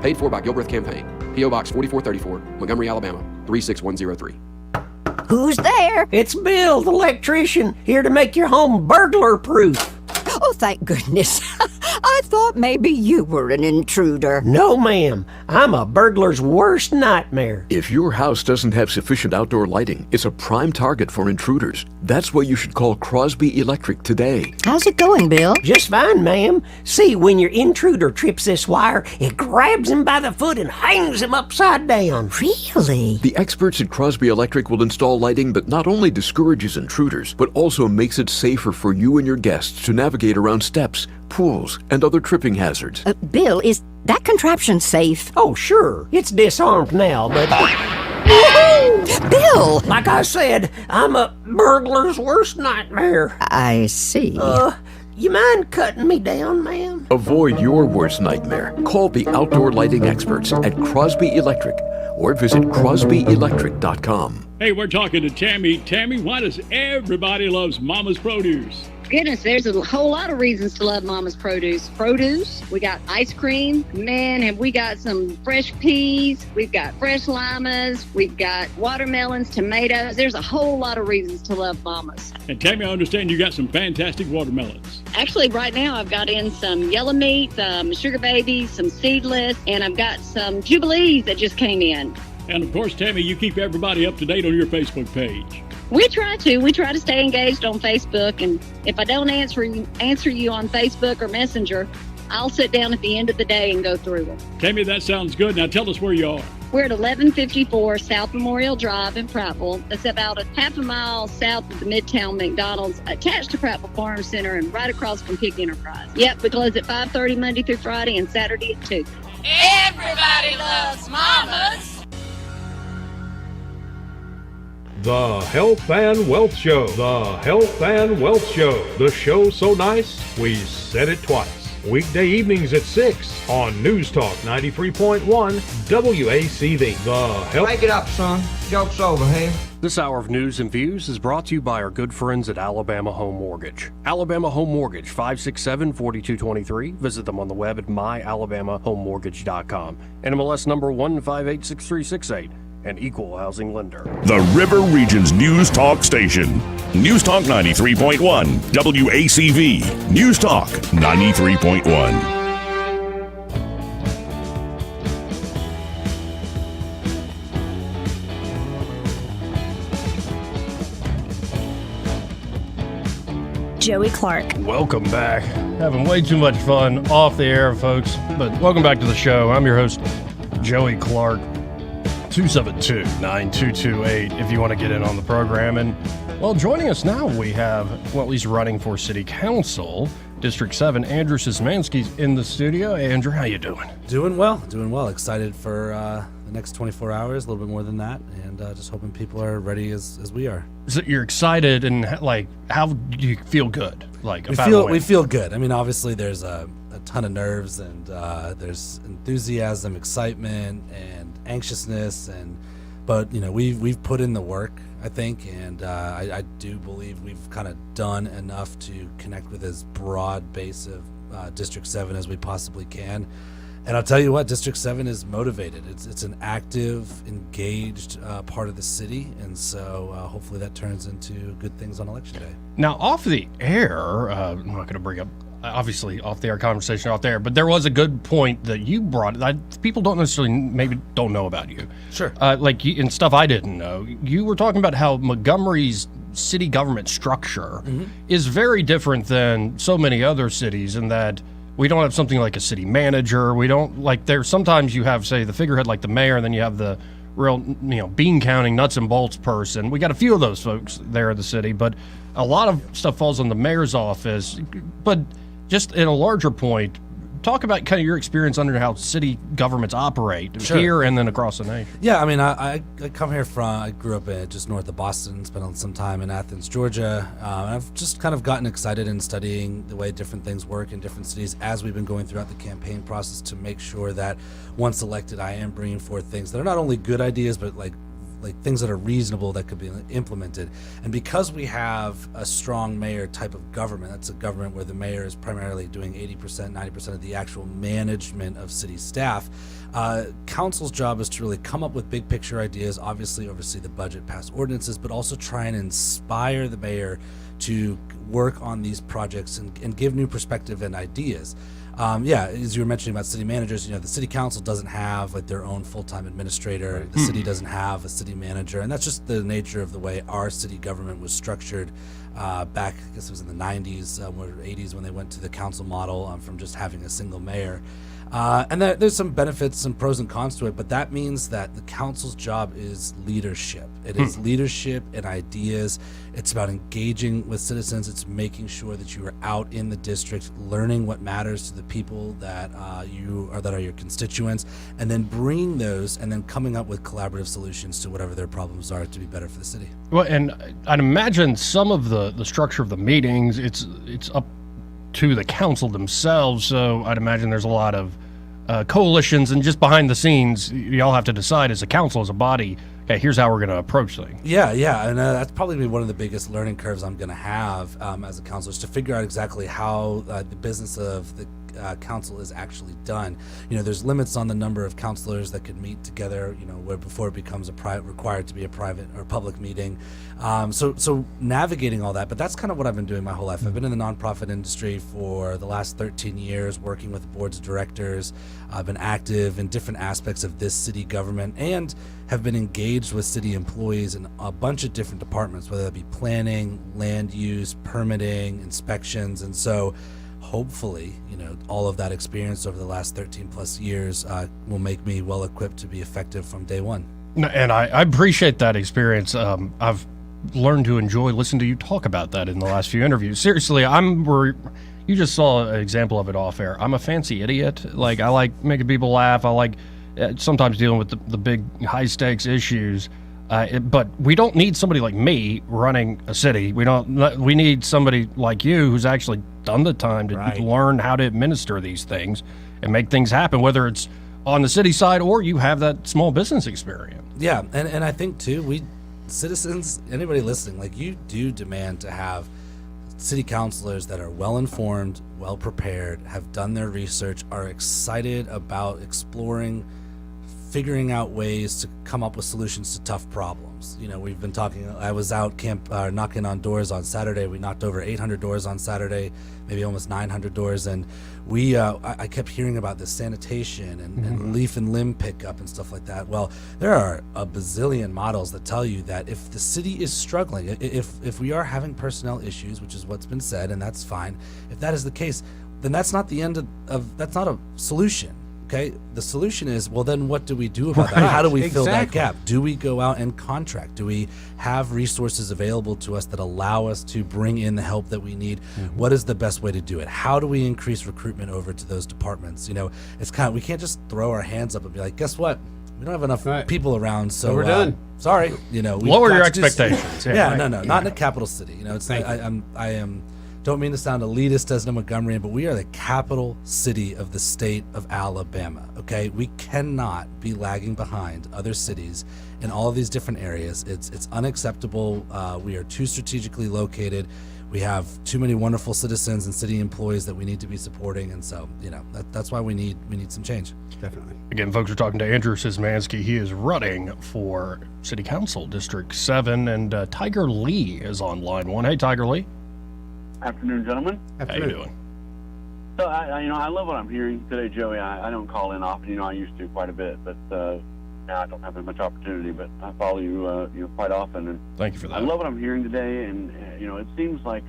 Speaker 11: Paid for by Gilbreath Campaign. P.O. Box 4434, Montgomery, Alabama, 36103.
Speaker 12: Who's there? It's Bill, the electrician, here to make your home burglar-proof. Oh, thank goodness. I thought maybe you were an intruder. No, ma'am. I'm a burglar's worst nightmare.
Speaker 13: If your house doesn't have sufficient outdoor lighting, it's a prime target for intruders. That's why you should call Crosby Electric today.
Speaker 12: How's it going, Bill? Just fine, ma'am. See, when your intruder trips this wire, it grabs him by the foot and hangs him upside down. Really?
Speaker 13: The experts at Crosby Electric will install lighting that not only discourages intruders, but also makes it safer for you and your guests to navigate around steps, pools, and other tripping hazards.
Speaker 12: Bill, is that contraption safe? Oh, sure. It's disarmed now, but... Bill! Like I said, I'm a burglar's worst nightmare. I see. You mind cutting me down, ma'am?
Speaker 13: Avoid your worst nightmare. Call the outdoor lighting experts at Crosby Electric or visit crosbyelectric.com.
Speaker 16: Hey, we're talking to Tammy. Tammy, why does everybody loves Mama's Produce?
Speaker 18: Goodness, there's a whole lot of reasons to love Mama's Produce. We got ice cream. Man, have we got some fresh peas. We've got fresh limas. We've got watermelons, tomatoes. There's a whole lot of reasons to love Mama's.
Speaker 16: And Tammy, I understand you got some fantastic watermelons.
Speaker 18: Actually, right now I've got in some yellow meat, some sugar babies, some seedless, and I've got some Jubilees that just came in.
Speaker 16: And of course, Tammy, you keep everybody up to date on your Facebook page.
Speaker 18: We try to stay engaged on Facebook, and if I don't answer you on Facebook or Messenger, I'll sit down at the end of the day and go through them.
Speaker 16: Tammy, that sounds good. Now tell us where you are.
Speaker 18: We're at 1154 South Memorial Drive in Prattville. That's about a half a mile south of the Midtown McDonald's, attached to Prattville Farm Center and right across from Pig Enterprise. Yep, we close at 5:30 Monday through Friday and Saturday at 2.
Speaker 8: Everybody loves Mama's.
Speaker 19: The Health and Wealth Show. The Health and Wealth Show. The show so nice, we said it twice. Weekday evenings at 6 on News Talk 93.1 WACV. The Health.
Speaker 23: Break it up, son. Joke's over here.
Speaker 25: This hour of News and Views is brought to you by our good friends at Alabama Home Mortgage. Alabama Home Mortgage, 567-4223. Visit them on the web at myalabamahomemortgage.com. NMLS number 1586368. An equal housing lender.
Speaker 9: The River Region's News Talk station. News Talk 93.1 WACV. News Talk 93.1.
Speaker 26: Joey Clark.
Speaker 17: Welcome back. Having way too much fun off the air, folks. But welcome back to the show. I'm your host, Joey Clark. 272-9228 if you want to get in on the program. And, well, joining us now, we have, well, he's running for city council, District 7, Andrew Szymanski's in the studio. Hey, Andrew, how you doing?
Speaker 6: Doing well. Excited for the next 24 hours, a little bit more than that, and just hoping people are ready as we are.
Speaker 17: So you're excited, and, like, how do you feel good? Like,
Speaker 6: we feel good. I mean, obviously there's a ton of nerves, and there's enthusiasm, excitement, and anxiousness, but you know, we've put in the work, I think, and I do believe we've kind of done enough to connect with as broad base of District 7 as we possibly can. And I'll tell you what, District 7 is motivated. It's an active, engaged part of the city, and so hopefully that turns into good things on Election Day.
Speaker 17: Now, off the air, I'm not going to bring up, obviously, off the air conversation off there, but there was a good point that you brought. People don't necessarily, maybe don't know about you.
Speaker 6: Sure.
Speaker 17: And stuff I didn't know. You were talking about how Montgomery's city government structure is very different than so many other cities, in that we don't have something like a city manager. We don't, like, there's sometimes you have, say, the figurehead like the mayor, and then you have the real, bean counting nuts and bolts person. We got a few of those folks there in the city, but a lot of stuff falls on the mayor's office. But just in a larger point, talk about kind of your experience under how city governments operate here and then across the nation.
Speaker 6: Yeah, I mean, I come here I grew up just north of Boston, spent some time in Athens, Georgia. And I've just kind of gotten excited in studying the way different things work in different cities as we've been going throughout the campaign process, to make sure that once elected, I am bringing forth things that are not only good ideas, but like things that are reasonable that could be implemented. And because we have a strong mayor type of government, that's a government where the mayor is primarily doing 80%, 90% of the actual management of city staff, council's job is to really come up with big picture ideas, obviously oversee the budget, pass ordinances, but also try and inspire the mayor to work on these projects and give new perspective and ideas. As you were mentioning about city managers, the city council doesn't have like their own full-time administrator. Right. The city doesn't have a city manager, and that's just the nature of the way our city government was structured back, I guess it was in the 90s or 80s, when they went to the council model from just having a single mayor. And there's some benefits, some pros and cons to it, but that means that the council's job is leadership. It is leadership and ideas. It's about engaging with citizens. It's making sure that you are out in the district, learning what matters to the people that are your constituents, and then bringing those and then coming up with collaborative solutions to whatever their problems are to be better for the city.
Speaker 17: Well, and I'd imagine some of the structure of the meetings, it's up to the council themselves. So I'd imagine there's a lot of coalitions, and just behind the scenes, y'all have to decide as a council, as a body, okay, here's how we're going to approach things.
Speaker 6: Yeah, and that's probably one of the biggest learning curves I'm going to have as a councilor, is to figure out exactly how the business of the council is actually done. There's limits on the number of councilors that could meet together, where before it becomes required to be a private or public meeting. So navigating all that, but that's kind of what I've been doing my whole life. I've been in the nonprofit industry for the last 13 years, working with boards of directors. I've been active in different aspects of this city government and have been engaged with city employees in a bunch of different departments, whether that be planning, land use, permitting, inspections. And so hopefully, all of that experience over the last 13 plus years will make me well equipped to be effective from day one.
Speaker 17: And I appreciate that experience. I've learned to enjoy listening to you talk about that in the last few interviews. Seriously, you just saw an example of it off air. I'm a fancy idiot. Like, I like making people laugh. I like sometimes dealing with the big high stakes issues. But we don't need somebody like me running a city. We need somebody like you who's actually done the time to learn how to administer these things and make things happen, whether it's on the city side or you have that small business experience.
Speaker 6: Yeah, and I think too, we citizens, anybody listening, like, you do demand to have city councilors that are well informed, well prepared, have done their research, are excited about exploring, figuring out ways to come up with solutions to tough problems. We've been talking, I was out knocking on doors on Saturday. We knocked over 800 doors on Saturday, maybe almost 900 doors. And I kept hearing about this sanitation and leaf and limb pickup and stuff like that. Well, there are a bazillion models that tell you that if the city is struggling, if we are having personnel issues, which is what's been said, and that's fine, if that is the case, then that's not the end of that's not a solution. Okay, the solution is, well, then what do we do about that? How do we fill that gap? Do we go out and contract? Do we have resources available to us that allow us to bring in the help that we need? What is the best way to do it? How do we increase recruitment over to those departments? It's we can't just throw our hands up and be like, guess what? We don't have enough people around, so
Speaker 15: we're done.
Speaker 6: Sorry,
Speaker 17: lower your expectations.
Speaker 6: No, not in a capital city. I don't mean to sound elitist as a Montgomeryan, but we are the capital city of the state of Alabama, okay? We cannot be lagging behind other cities in all of these different areas. It's unacceptable. We are too strategically located. We have too many wonderful citizens and city employees that we need to be supporting, and so, that's why we need some change.
Speaker 15: Definitely.
Speaker 17: Again, folks, we're talking to Andrew Szymanski. He is running for City Council, District 7, and Tiger Lee is on line 1. Hey, Tiger Lee.
Speaker 1: Afternoon, gentlemen.
Speaker 17: How you doing?
Speaker 1: So I love what I'm hearing today, Joey. I don't call in often. I used to quite a bit, but now I don't have as much opportunity. But I follow you quite often, and
Speaker 17: thank you for that.
Speaker 1: I love what I'm hearing today, and it seems like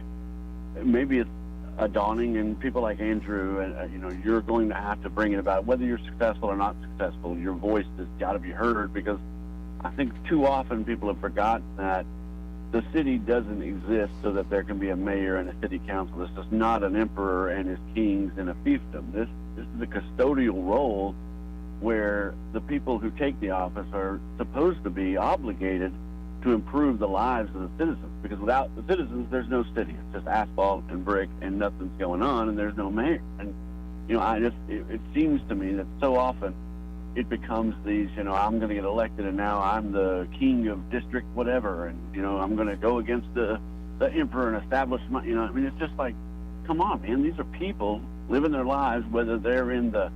Speaker 1: maybe it's a dawning, and people like Andrew, and you're going to have to bring it about, whether you're successful or not successful. Your voice has got to be heard, because I think too often people have forgotten that the city doesn't exist so that there can be a mayor and a city council. This is not an emperor and his kings and a fiefdom. This is a custodial role where the people who take the office are supposed to be obligated to improve the lives of the citizens, because without the citizens, there's no city. It's just asphalt and brick and nothing's going on, and there's no mayor. And it seems to me that so often it becomes these, I'm going to get elected, and now I'm the king of district whatever, and I'm going to go against the emperor and establish my, it's just like, come on, man. These are people living their lives, whether they're in the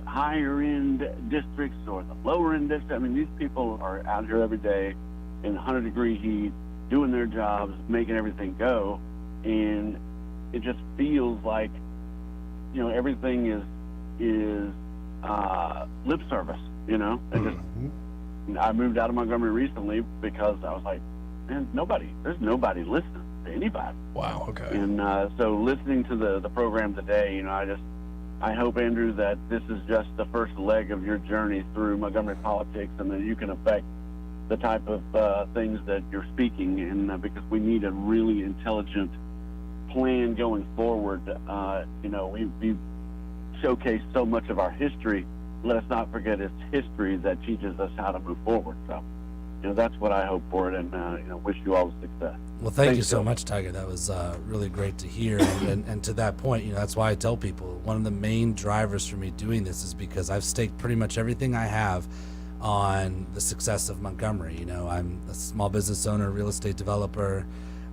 Speaker 1: higher end districts or the lower end districts. These people are out here every day in 100-degree heat, doing their jobs, making everything go, and it just feels like, everything is lip service, I moved out of Montgomery recently because I was like, man, there's nobody listening to anybody.
Speaker 17: Wow. Okay.
Speaker 1: And so listening to the program today, I hope, Andrew, that this is just the first leg of your journey through Montgomery politics, and that you can affect the type of things that you're speaking, and because we need a really intelligent plan going forward. We've showcased so much of our history. Let us not forget it's history that teaches us how to move forward. So, that's what I hope for it, and wish you all the success.
Speaker 6: Well, thank you so much, Tiger. That was really great to hear. And to that point, that's why I tell people one of the main drivers for me doing this is because I've staked pretty much everything I have on the success of Montgomery. I'm a small business owner, real estate developer,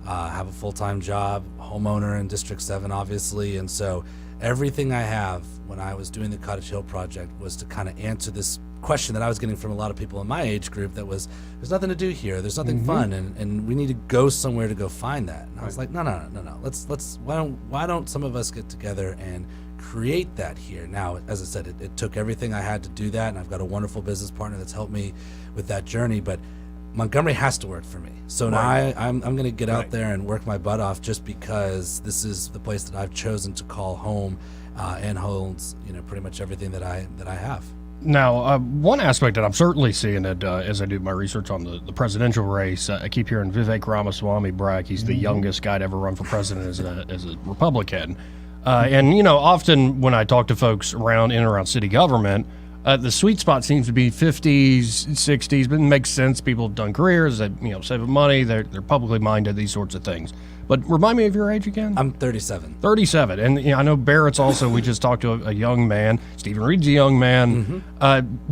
Speaker 6: have a full-time job, homeowner in District 7, obviously. And so everything I have when I was doing the Cottage Hill project was to kind of answer this question that I was getting from a lot of people in my age group that was, there's nothing to do here, there's nothing fun, and we need to go somewhere to go find that. And I was like, no, let's why don't some of us get together and create that here. Now, as I said, it took everything I had to do that, and I've got a wonderful business partner that's helped me with that journey, but Montgomery has to work for me. So now I'm going to get out there and work my butt off, just because this is the place that I've chosen to call home, and holds pretty much everything that I have.
Speaker 17: Now, one aspect that I'm certainly seeing it as I do my research on the presidential race, I keep hearing Vivek Ramaswamy brag. He's the youngest guy to ever run for president as a Republican. And, often when I talk to folks in and around city government, the sweet spot seems to be 50s, 60s, but it makes sense. People have done careers, they save money, they're publicly minded, these sorts of things. But remind me of your age again?
Speaker 6: I'm 37.
Speaker 17: 37. And I know Barrett's also, we just talked to a young man. Stephen Reed's a young man.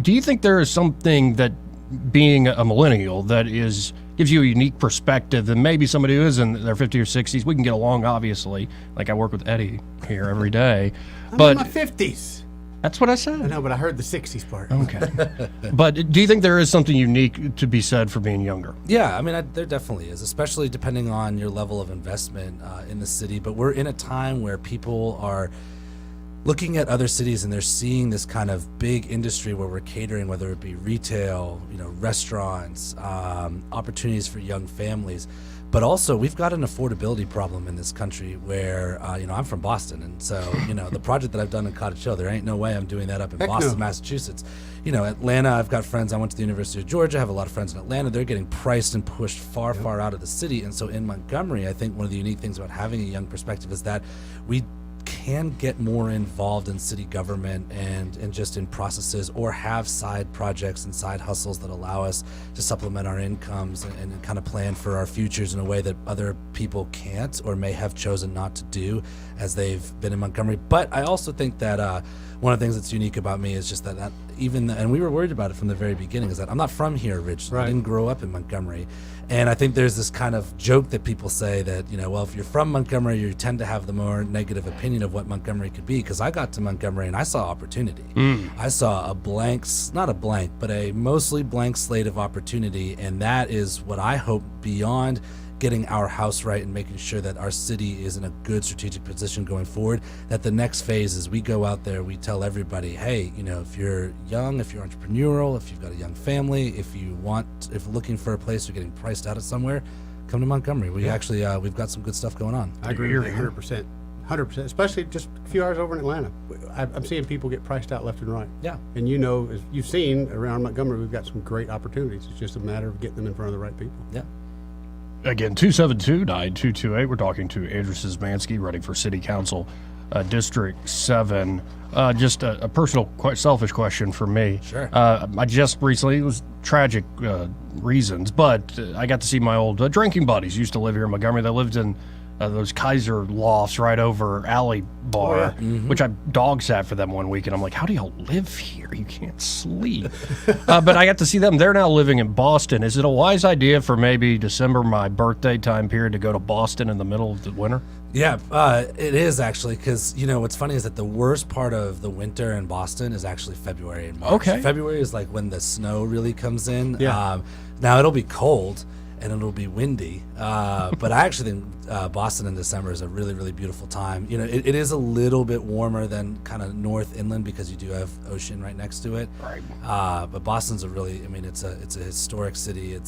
Speaker 17: Do you think there is something that being a millennial that gives you a unique perspective than maybe somebody who is in their 50s or 60s? We can get along, obviously. Like I work with Eddie here every day.
Speaker 15: I'm in my 50s.
Speaker 17: That's what I said.
Speaker 15: I know, but I heard the 60s part.
Speaker 17: Okay. But do you think there is something unique to be said for being younger?
Speaker 6: Yeah, I mean, there definitely is, especially depending on your level of investment in the city. But we're in a time where people are looking at other cities and they're seeing this kind of big industry where we're catering, whether it be retail, restaurants, opportunities for young families. But also, we've got an affordability problem in this country where, I'm from Boston. And so, the project that I've done in Cottage Hill, there ain't no way I'm doing that up in Boston, Massachusetts. Atlanta, I've got friends. I went to the University of Georgia. I have a lot of friends in Atlanta. They're getting priced and pushed far, far out of the city. And so in Montgomery, I think one of the unique things about having a young perspective is that we can get more involved in city government and just in processes, or have side projects and side hustles that allow us to supplement our incomes and kind of plan for our futures in a way that other people can't or may have chosen not to do as they've been in Montgomery. But I also think that one of the things that's unique about me is just that and we were worried about it from the very beginning, is that I'm not from here originally. I didn't grow up in Montgomery. And I think there's this kind of joke that people say that, well, if you're from Montgomery, you tend to have the more negative opinion of what Montgomery could be. Because I got to Montgomery and I saw opportunity. I saw a mostly blank slate of opportunity. And that is what I hope, beyond getting our house right and making sure that our city is in a good strategic position going forward, that the next phase is we go out there, we tell everybody, hey, if you're young, if you're entrepreneurial, if you've got a young family, if looking for a place or getting priced out of somewhere, come to Montgomery. We actually, we've got some good stuff going on.
Speaker 15: I agree 100%. 100%, especially just a few hours over in Atlanta. I'm seeing people get priced out left and right.
Speaker 6: Yeah.
Speaker 15: And as you've seen around Montgomery, we've got some great opportunities. It's just a matter of getting them in front of the right people.
Speaker 6: Yeah.
Speaker 17: Again, 272-9228. We're talking to Andrew Szymanski, running for City Council, District 7. Just a personal, quite selfish question for me.
Speaker 6: Sure.
Speaker 17: I just recently, it was tragic reasons, but I got to see my old drinking buddies. Used to live here in Montgomery. They lived in those Kaiser lofts right over Alley Bar, which I dog sat for them one week, and I'm like, how do y'all live here? You can't sleep. But I got to see them. They're now living in Boston. Is it a wise idea for maybe December, my birthday time period, to go to Boston in the middle of the winter?
Speaker 6: Yeah, it is actually, because, what's funny is that the worst part of the winter in Boston is actually February and March.
Speaker 17: Okay.
Speaker 6: February is like when the snow really comes in.
Speaker 15: Yeah.
Speaker 6: Now it'll be cold and it'll be windy, but I actually think Boston in December is a really, really beautiful time. It is a little bit warmer than kind of north inland because you do have ocean right next to it.
Speaker 17: Right.
Speaker 6: But Boston's it's a historic city.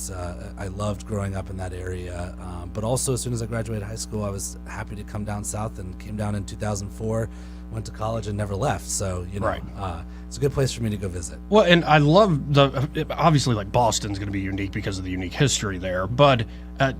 Speaker 6: I loved growing up in that area. But also, as soon as I graduated high school, I was happy to come down south, and came down in 2004. Went to college and never left. So, it's a good place for me to go visit.
Speaker 17: Well, and I love obviously, like, Boston's going to be unique because of the unique history there, but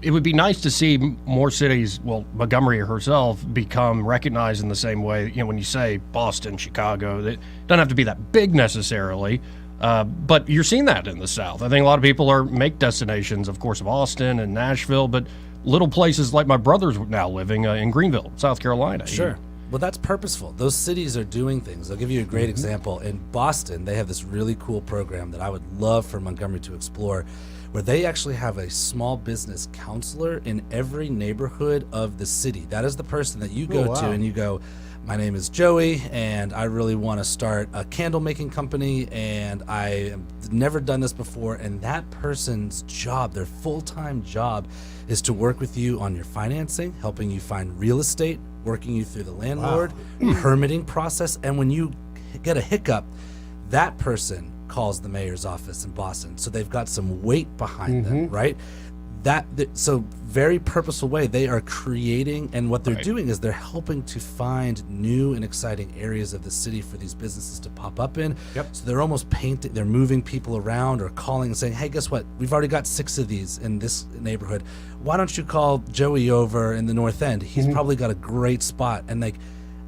Speaker 17: it would be nice to see more cities, well, Montgomery herself, become recognized in the same way. When you say Boston, Chicago, it doesn't have to be that big necessarily, But you're seeing that in the South. I think a lot of people make destinations, of course, of Austin and Nashville, but little places like my brother's now living in Greenville, South Carolina.
Speaker 6: Sure. Well, that's purposeful. Those cities are doing things. I'll give you a great example. In Boston, they have this really cool program that I would love for Montgomery to explore, where they actually have a small business counselor in every neighborhood of the city. That is the person that you go to and you go, my name is Joey, and I really want to start a candle making company, and I have never done this before. And that person's job, their full-time job, is to work with you on your financing, helping you find real estate, working you through the landlord, permitting process. And when you get a hiccup, that person calls the mayor's office in Boston. So they've got some weight behind them, right? So very purposeful way they are creating, and what they're doing is they're helping to find new and exciting areas of the city for these businesses to pop up in. So they're almost they're moving people around or calling and saying, hey, guess what? We've already got 6 of these in this neighborhood. Why don't you call Joey over in the North End? He's probably got a great spot. And like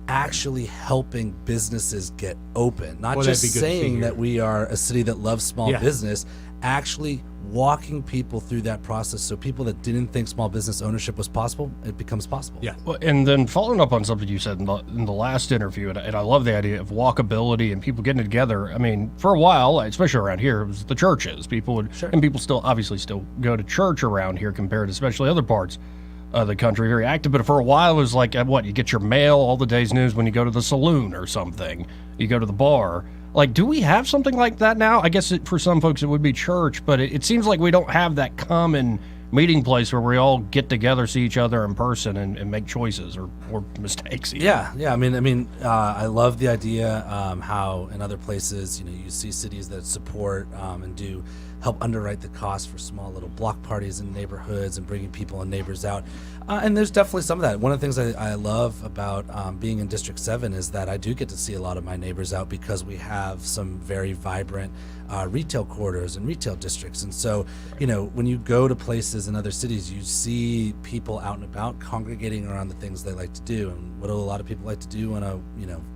Speaker 6: actually helping businesses get open, not just saying that we are a city that loves small business, actually walking people through that process, so people that didn't think small business ownership was possible, it becomes possible.
Speaker 17: Well, and then following up on something you said in the last interview, and I love the idea of walkability and people getting together. I mean, for a while, especially around here, it was the churches. People would, and people still obviously still go to church around here compared to especially other parts of the country, very active. But for a while, it was like, you get your mail, all the day's news when you go to the saloon or something. You go to the bar. Like, do we have something like that now? I guess for some folks it would be church, but it seems like we don't have that common meeting place where we all get together, see each other in person, and make choices or mistakes. Even.
Speaker 6: Yeah. I mean, I love the idea how in other places, you see cities that support and do help underwrite the cost for small little block parties in neighborhoods and bringing people and neighbors out. And there's definitely some of that. One of the things I love about being in District 7 is that I do get to see a lot of my neighbors out because we have some very vibrant retail corridors and retail districts. And so, when you go to places in other cities, you see people out and about congregating around the things they like to do. And what do a lot of people like to do on a,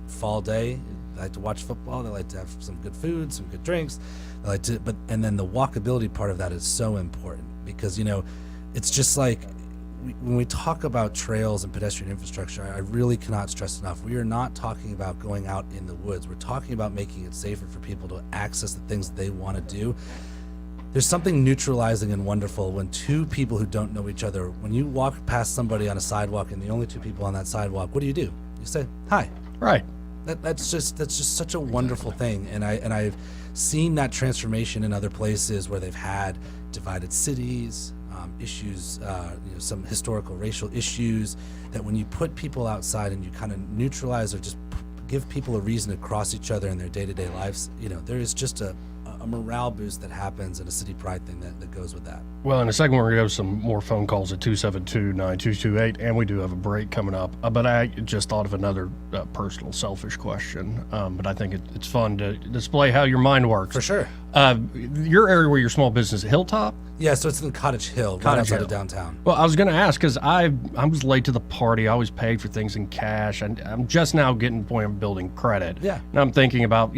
Speaker 6: fall day? They like to watch football. They like to have some good food, some good drinks. They like to, and then the walkability part of that is so important because, it's just like, when we talk about trails and pedestrian infrastructure, I really cannot stress enough, we are not talking about going out in the woods. We're talking about making it safer for people to access the things that they want to do. There's something neutralizing and wonderful when two people who don't know each other, when you walk past somebody on a sidewalk and the only 2 people on that sidewalk, what do? You say, hi.
Speaker 17: Right.
Speaker 6: That's just such a wonderful thing. And I've seen that transformation in other places where they've had divided cities, issues, some historical racial issues, that when you put people outside and you kind of neutralize or just give people a reason to cross each other in their day-to-day lives, there is just a morale boost that happens and a city pride thing that goes with that.
Speaker 17: Well, in a second, we're going to go to some more phone calls at 272-9228, and we do have a break coming up. But I just thought of another personal, selfish question. But I think it's fun to display how your mind works.
Speaker 6: For sure.
Speaker 17: Your area where your small business, Hilltop?
Speaker 6: Yeah, so it's in Cottage Hill, right outside of downtown.
Speaker 17: Well, I was going to ask because I was late to the party. I always paid for things in cash, and I'm just now getting to the point of building credit.
Speaker 6: Yeah.
Speaker 17: And I'm thinking about,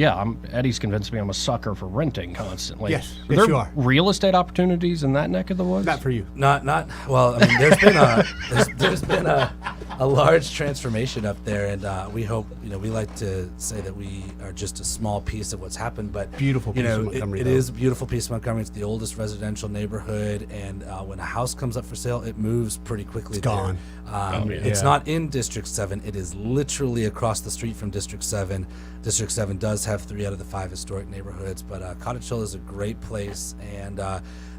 Speaker 17: Eddie's convinced me I'm a sucker for renting constantly.
Speaker 15: Yes,
Speaker 17: there
Speaker 15: you are.
Speaker 17: Real estate opportunities in that neck of the woods?
Speaker 15: Not for you.
Speaker 6: Not. Well, I mean, there's been a large transformation up there, and we hope. We like to say that we are just a small piece of what's happened, but
Speaker 15: beautiful piece of Montgomery.
Speaker 6: It is a beautiful piece of Montgomery. It's the oldest residential neighborhood, and when a house comes up for sale, it moves pretty quickly.
Speaker 15: It's gone.
Speaker 6: It's not in District 7. It is literally across the street from District 7. District 7 does have 3 out of the 5 historic neighborhoods, but Cottage Hill is a great place, and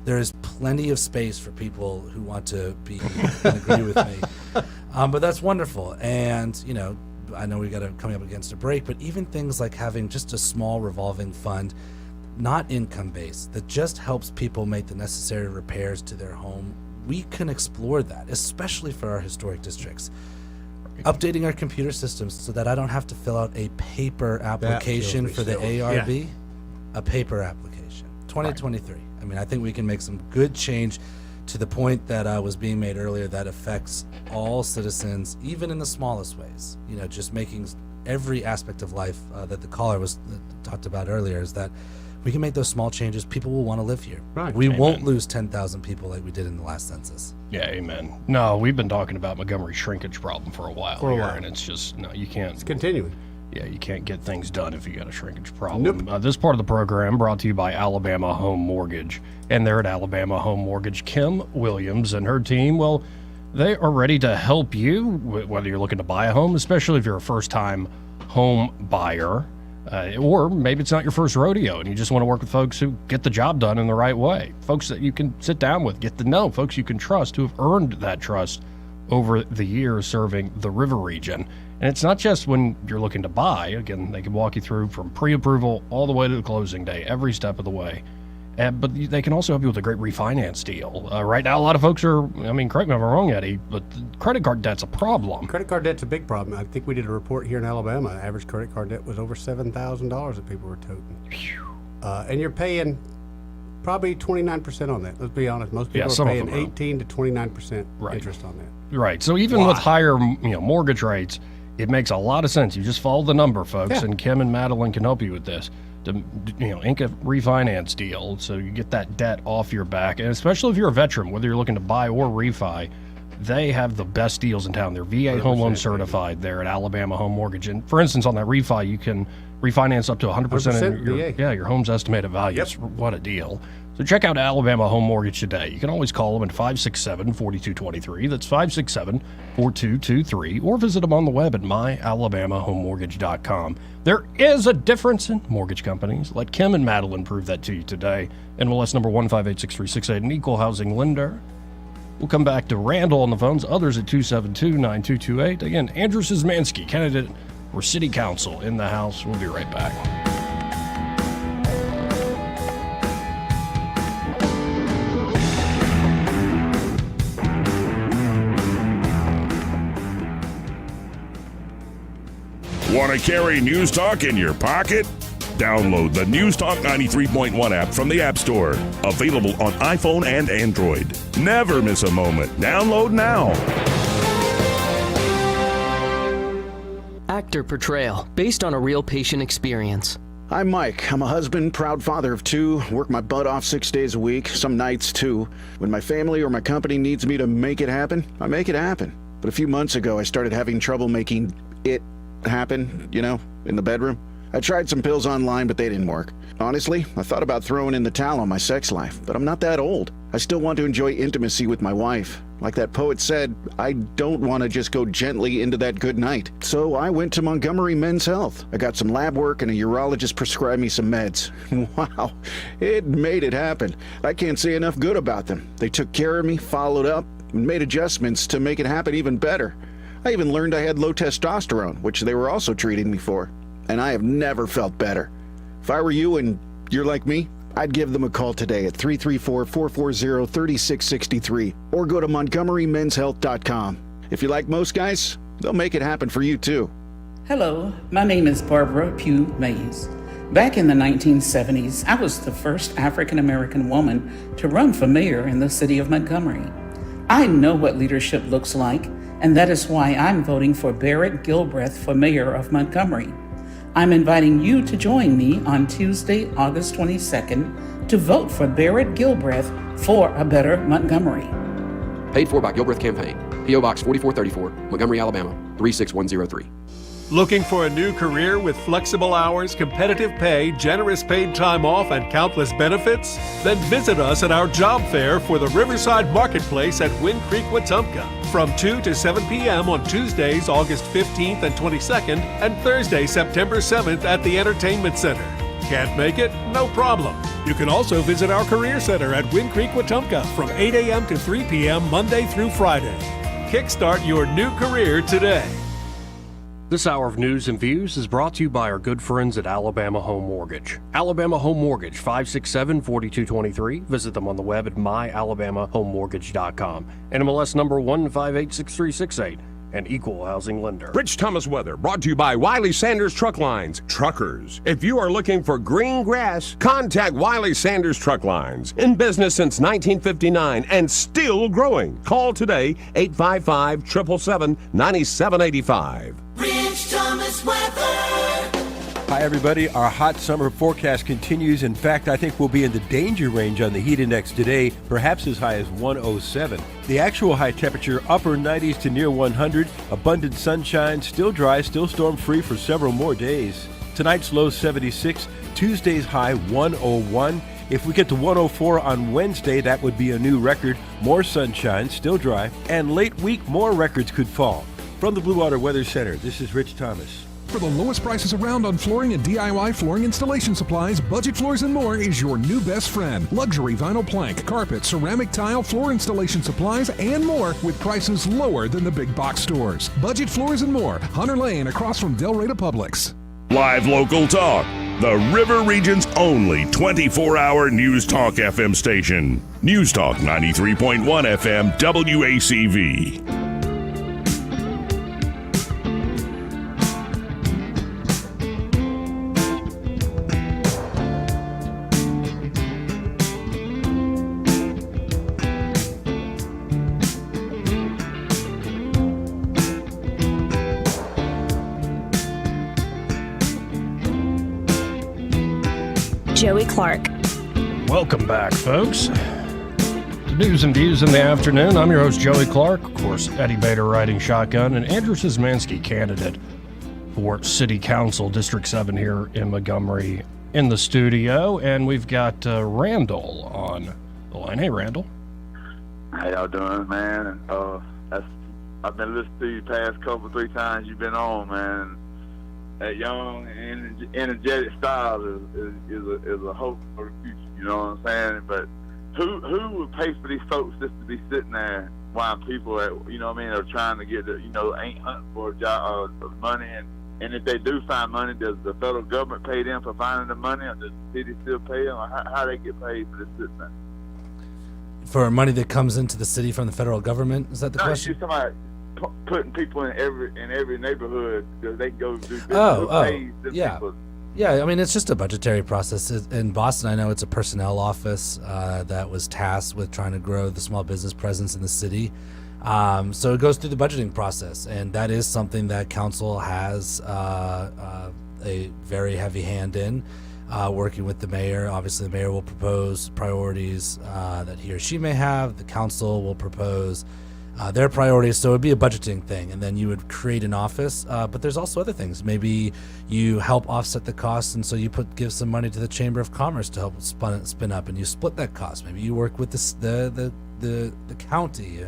Speaker 6: there is plenty of space for people who want to be and agree with me. But that's wonderful, and I know we got coming up against a break, but even things like having just a small revolving fund, not income based, that just helps people make the necessary repairs to their home. We can explore that, especially for our historic districts. Updating our computer systems so that I don't have to fill out a paper application for the ARB, a paper application. 2023. I mean, I think we can make some good change to the point that was being made earlier that affects all citizens, even in the smallest ways. Just making every aspect of life that the caller was talked about earlier, is that we can make those small changes. People will want to live here.
Speaker 15: Right.
Speaker 6: We
Speaker 17: Amen.
Speaker 6: won't lose 10,000 people like we did in the last census.
Speaker 17: Yeah, amen. No, we've been talking about Montgomery's shrinkage problem for a while here, and it's just, no, you can't.
Speaker 15: It's continuing.
Speaker 17: Yeah, you can't get things done if you got a shrinkage problem. This part of the program brought to you by Alabama Home Mortgage. And there at Alabama Home Mortgage, Kim Williams and her team, well, they are ready to help you, whether you're looking to buy a home, especially if you're a first-time home buyer, or maybe it's not your first rodeo and you just want to work with folks who get the job done in the right way, folks that you can sit down with, get to know, folks you can trust who have earned that trust over the years serving the river region. And it's not just when you're looking to buy. Again, they can walk you through from pre-approval all the way to the closing day, every step of the way. But they can also help you with a great refinance deal. Right now, a lot of folks are, I mean, correct me if I'm wrong, Eddie, but credit card debt's a problem.
Speaker 15: Credit card debt's a big problem. I think we did a report here in Alabama. Average credit card debt was over $7,000 that people were toting. And you're paying probably 29% on that. Let's be honest. Most people are paying 18 to 29% interest on that.
Speaker 17: Right. So even with higher, mortgage rates, it makes a lot of sense. You just follow the number, folks, and Kim and Madeline can help you with this. To ink a refinance deal so you get that debt off your back. And especially if you're a veteran, whether you're looking to buy or refi, they have the best deals in town. They're VA home loan certified there at Alabama Home Mortgage. And for instance, on that refi, you can refinance up to 100% of your home's estimated value. Yep. What a deal. So check out Alabama Home Mortgage today. You can always call them at 567-4223. That's 567-4223. Or visit them on the web at myalabamahomemortgage.com. There is a difference in mortgage companies. Let Kim and Madeline prove that to you today. NMLS number 1586368, an equal housing lender. We'll come back to Randall on the phones, others at 272-9228. Again, Andrew Szymanski, candidate for City Council in the House. We'll be right back.
Speaker 9: Want to carry News Talk in your pocket? Download the News Talk 93.1 app from the App Store. Available on iPhone and Android. Never miss a moment. Download now.
Speaker 2: Actor portrayal, based on a real patient experience.
Speaker 3: I'm Mike. I'm a husband, proud father of two, work my butt off 6 days a week, some nights too. When my family or my company needs me to make it happen, I make it happen. But a few months ago, I started having trouble making it happen, in the bedroom. I tried some pills online, but they didn't work. Honestly, I thought about throwing in the towel on my sex life, but I'm not that old. I still want to enjoy intimacy with my wife. Like that poet said, I don't want to just go gently into that good night. So I went to Montgomery Men's Health. I got some lab work and a urologist prescribed me some meds. Wow, it made it happen. I can't say enough good about them. They took care of me, followed up, and made adjustments to make it happen even better. I even learned I had low testosterone, which they were also treating me for. And I have never felt better. If I were you and you're like me, I'd give them a call today at 334-440-3663 or go to montgomerymenshealth.com. If you're like most guys, they'll make it happen for you too.
Speaker 21: Hello, my name is Barbara Pugh Mays. Back in the 1970s, I was the first African American woman to run for mayor in the city of Montgomery. I know what leadership looks like, and that is why I'm voting for Barrett Gilbreath for mayor of Montgomery. I'm inviting you to join me on Tuesday, August 22nd to vote for Barrett Gilbreath for a better Montgomery.
Speaker 11: Paid for by Gilbreath Campaign. P.O. Box 4434, Montgomery, Alabama 36103.
Speaker 4: Looking for a new career with flexible hours, competitive pay, generous paid time off, and countless benefits? Then visit us at our job fair for the Riverside Marketplace at Wind Creek, Wetumpka from 2 to 7 p.m. on Tuesdays, August 15th and 22nd, and Thursday, September 7th at the Entertainment Center. Can't make it? No problem. You can also visit our Career Center at Wind Creek, Wetumpka from 8 a.m. to 3 p.m. Monday through Friday. Kickstart your new career today.
Speaker 25: This hour of news and views is brought to you by our good friends at Alabama Home Mortgage. Alabama Home Mortgage, 567-4223. Visit them on the web at myalabamahomemortgage.com. NMLS number 1586368. An equal housing lender.
Speaker 10: Rich Thomas weather brought to you by Wiley Sanders Truck Lines. Truckers, if you are looking for green grass, contact Wiley Sanders Truck Lines. In business since 1959 and still growing. Call today, 855-777-9785.
Speaker 8: Rich Thomas weather.
Speaker 5: Hi, everybody. Our hot summer forecast continues. In fact, I think we'll be in the danger range on the heat index today, perhaps as high as 107. The actual high temperature, upper 90s to near 100. Abundant sunshine, still dry, still storm-free for several more days. Tonight's low 76, Tuesday's high 101. If we get to 104 on Wednesday, that would be a new record. More sunshine, still dry, and late week more records could fall. From the Blue Water Weather Center, this is Rich Thomas.
Speaker 7: For the lowest prices around on flooring and DIY flooring installation supplies, Budget Floors and More is your new best friend. Luxury vinyl plank, carpet, ceramic tile, floor installation supplies, and more with prices lower than the big box stores. Budget Floors and More, Hunter Lane across from Del Rey Publix.
Speaker 9: Live local talk. The River Region's only 24-hour News Talk FM station. News Talk 93.1 FM WACV.
Speaker 26: Joey Clark.
Speaker 17: Welcome back, folks. News and Views in the afternoon. I'm your host, Joey Clark. Of course, Eddie Bader riding shotgun, and Andrew Szymanski, candidate for City Council, District 7 here in Montgomery, in the studio. And we've got Randall on the line. Hey, Randall.
Speaker 14: How y'all doing, man? I've been listening to you past three times you've been on, man. That young and energetic style is a hope for the future. You know what I'm saying? But who would pay for these folks just to be sitting there while people are trying to get ain't hunting for a job or money, and if they do find money, does the federal government pay them for finding the money, or does the city still pay them, or how they get paid for this sitting there?
Speaker 6: For money that comes into the city from the federal government, is that the question?
Speaker 14: You're talking about putting people in every neighborhood that they go do business.
Speaker 6: Yeah.
Speaker 14: People?
Speaker 6: Yeah, I mean, it's just a budgetary process. In Boston, I know it's a personnel office that was tasked with trying to grow the small business presence in the city. So it goes through the budgeting process, and that is something that council has a very heavy hand in, working with the mayor. Obviously, the mayor will propose priorities that he or she may have. The council will propose their priorities, so it would be a budgeting thing, and then you would create an office. But there's also other things. Maybe you help offset the costs, and so you give some money to the Chamber of Commerce to help spin up, and you split that cost. Maybe you work with the county.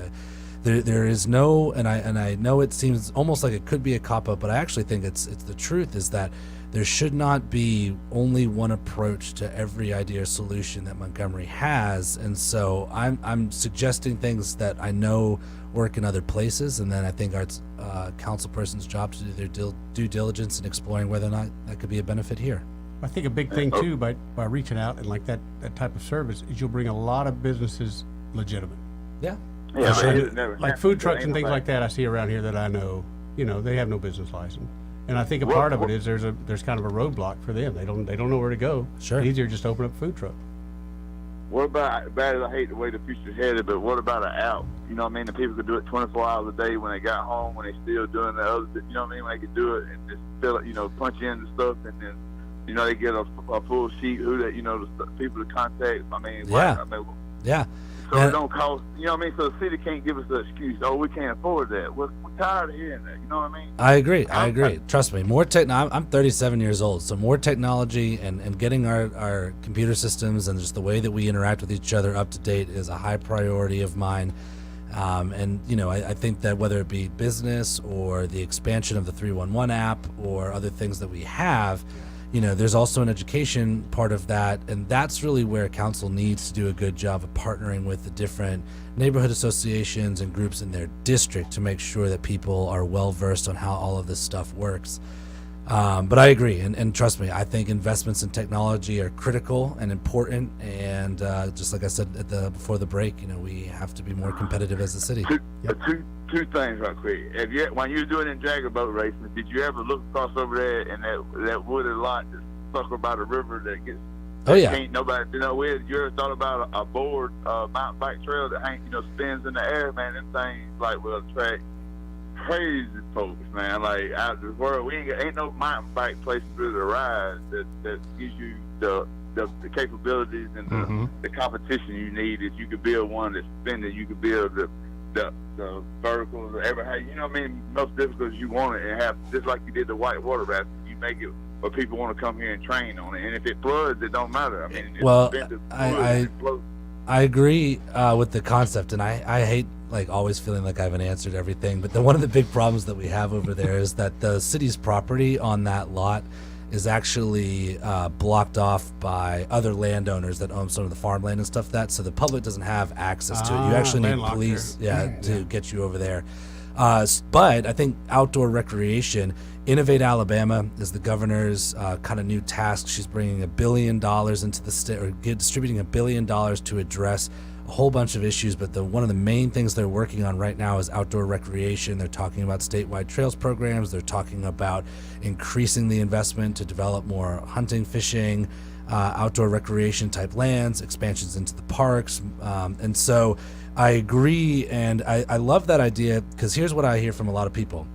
Speaker 6: There is no, and I know it seems almost like it could be a cop-out, but I actually think it's the truth is that there should not be only one approach to every idea or solution that Montgomery has. And so I'm suggesting things that I know work in other places, and then I think our council person's job to do their due diligence in exploring whether or not that could be a benefit here.
Speaker 15: I think a big thing too by reaching out and like that type of service is you'll bring a lot of businesses legitimate.
Speaker 6: Yeah.
Speaker 14: Yeah,
Speaker 15: sure. Like food trucks and things like that I see around here that I know, they have no business license. And I think a part of it is there's kind of a roadblock for them. They don't know where to go.
Speaker 6: Sure.
Speaker 15: It's easier just to open up a food truck.
Speaker 14: What about, I hate the way the future's headed, but what about an out? You know what I mean? The people could do it 24 hours a day when they got home, when they still doing the other, you know what I mean? When they could do it and just fill it, punch in the stuff, and then, they get a full sheet, the people to contact. I mean,
Speaker 6: Yeah.
Speaker 14: So it don't cost, so the city can't give us the excuse, we can't afford that. We're tired of hearing that, you know what I mean?
Speaker 6: I agree. Trust me, more I'm 37 years old, so more technology and getting our computer systems and just the way that we interact with each other up to date is a high priority of mine. I think that whether it be business or the expansion of the 311 app or other things that we have, there's also an education part of that, and that's really where council needs to do a good job of partnering with the different neighborhood associations and groups in their district to make sure that people are well versed on how all of this stuff works. But I agree, and trust me, I think investments in technology are critical and important, and just like I said before the break, we have to be more competitive as a city.
Speaker 14: Two things real quick. When you were doing in dragger boat racing, did you ever look across over there in that wooded lot that's suckered by the river that gets? Ain't nobody with. You ever thought about a board mountain bike trail that spins in the air, man? Them things like with a track crazy folks, man. Like out of the world, we ain't no mountain bike place to really ride that gives you the capabilities and the competition you need. If you could build one that's spinning, you could build the verticals, you know what I mean, most difficult you want it, and have just like you did the white water raft. You make it where people want to come here and train on it, and if it floods, it don't matter. I mean,
Speaker 6: well, I agree with the concept, and I hate like always feeling like I haven't answered everything. But one of the big problems that we have over there is that the city's property on that lot is actually blocked off by other landowners that own some of the farmland and stuff that, so the public doesn't have access to it. You actually need police to get you over there. But I think outdoor recreation, Innovate Alabama is the governor's kind of new task. She's bringing $1 billion into the state, or distributing $1 billion to address a whole bunch of issues, but one of the main things they're working on right now is outdoor recreation. They're talking about statewide trails programs. They're talking about increasing the investment to develop more hunting, fishing, outdoor recreation type lands, expansions into the parks. And so I agree, and I love that idea, because here's what I hear from a lot of people.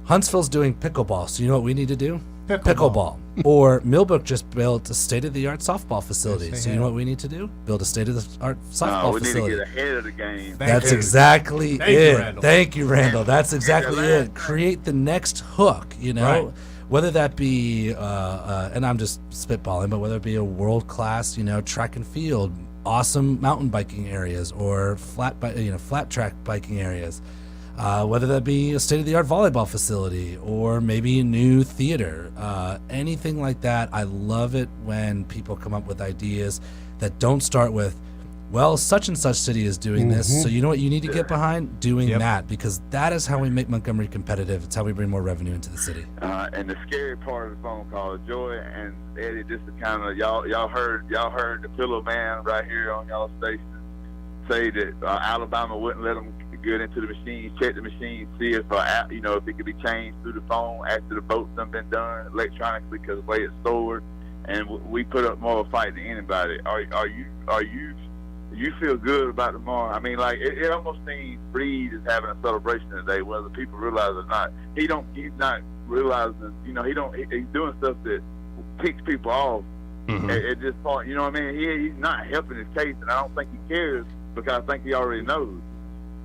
Speaker 6: Huntsville's doing pickleball, so you know what we need to do? Pickleball. Or Millbrook just built a state-of-the-art softball facility. So you know what we need to do? Build a state-of-the-art softball facility.
Speaker 14: We need to get ahead of the game.
Speaker 6: That's exactly it. Thank you, Randall. That's exactly it. Create the next hook, you know? Right. Whether that be, and I'm just spitballing, but whether it be a world-class, track and field, awesome mountain biking areas, or flat track biking areas. Whether that be a state-of-the-art volleyball facility or maybe a new theater, anything like that. I love it when people come up with ideas that don't start with, well, such and such city is doing this, so you know what you need to get behind? Doing that, because that is how we make Montgomery competitive. It's how we bring more revenue into the city.
Speaker 14: And the scary part of the phone call, Joy and Eddie, this is kind of, y'all heard the pillow man right here on y'all station say that Alabama wouldn't let them get into the machine, check the machine, see if if it could be changed through the phone after the boat's done been done electronically because of the way it's stored. And we put up more of a fight than anybody. You feel good about tomorrow? I mean, like it almost seems Reed is having a celebration today, whether people realize it or not. He's not realizing. He's doing stuff that picks people off at this point. You know what I mean? He's not helping his case, and I don't think he cares because I think he already knows.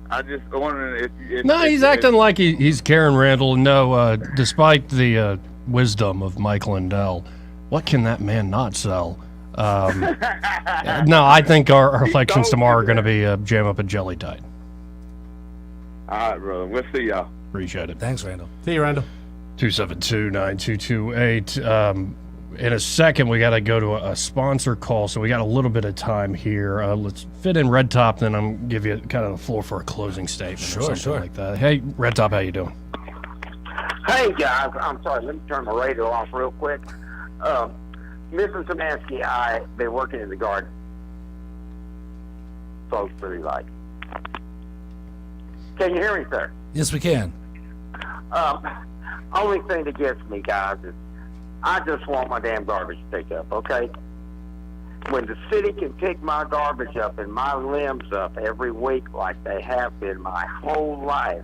Speaker 14: I just wondering if
Speaker 17: he's acting like he's Karen Randall. No, despite the wisdom of Mike Lindell, what can that man not sell? No, I think our elections tomorrow are going to be jam up and jelly tight.
Speaker 14: All right, brother. We'll see y'all.
Speaker 17: Appreciate it.
Speaker 6: Thanks, Randall.
Speaker 15: See you, Randall.
Speaker 17: 272-9228. In a second, we got to go to a sponsor call, so we got a little bit of time here. Let's fit in Red Top, then I'm give you kind of the floor for a closing statement or something like that. Hey, Red Top, how you doing?
Speaker 12: Hey, guys. I'm sorry. Let me turn my radio off real quick. Mrs. Szymanski, I've been working in the garden. Folks really like. Can you hear me, sir?
Speaker 6: Yes, we can.
Speaker 12: Only thing that gets me, guys, is I just want my damn garbage picked up, okay? When the city can pick my garbage up and my limbs up every week like they have been my whole life,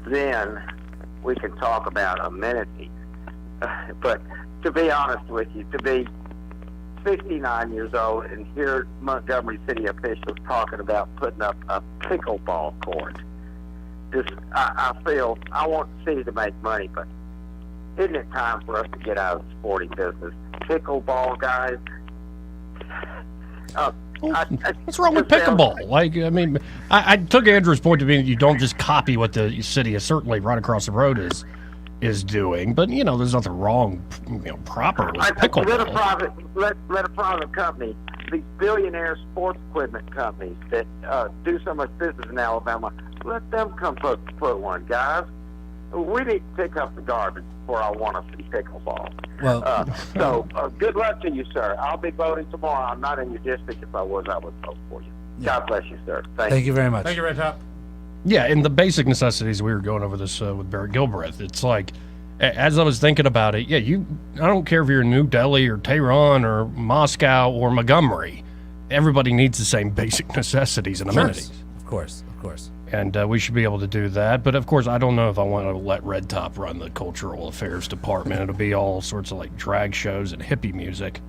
Speaker 12: then we can talk about amenities. But to be honest with you, to be 69 years old and hear Montgomery City officials talking about putting up a pickleball court, I feel I want the city to make money, but isn't it time for us to get out of the sporting business? Pickleball, guys.
Speaker 17: What's wrong with pickleball? I took Andrew's point to be you don't just copy what the city is certainly right across the road is doing, but there's nothing wrong, proper with pickleball.
Speaker 12: Let a private company, these billionaire sports equipment companies that do so much business in Alabama, let them come put one, guys. We need to pick up the garbage before I want to see pickleball.
Speaker 6: Well,
Speaker 12: so good luck to you, sir. I'll be voting tomorrow. I'm not in your district. If I was, I would vote for you. God bless you, sir.
Speaker 6: Thank you very much.
Speaker 15: Thank you, Red Top.
Speaker 17: Yeah, and the basic necessities, we were going over this with Barrett Gilbreath. It's like, as I was thinking about it, I don't care if you're in New Delhi or Tehran or Moscow or Montgomery. Everybody needs the same basic necessities and amenities.
Speaker 6: Of course.
Speaker 17: And we should be able to do that. But, of course, I don't know if I want to let Red Top run the Cultural Affairs Department. It'll be all sorts of, like, drag shows and hippie music.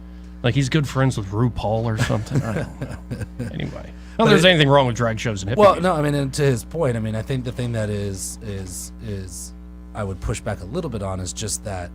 Speaker 17: Like, he's good friends with RuPaul or something. I don't know. Anyway. Not that there's anything wrong with drag shows and hippie music.
Speaker 6: No, I mean, and to his point, I mean, I think the thing that is I would push back a little bit on is just that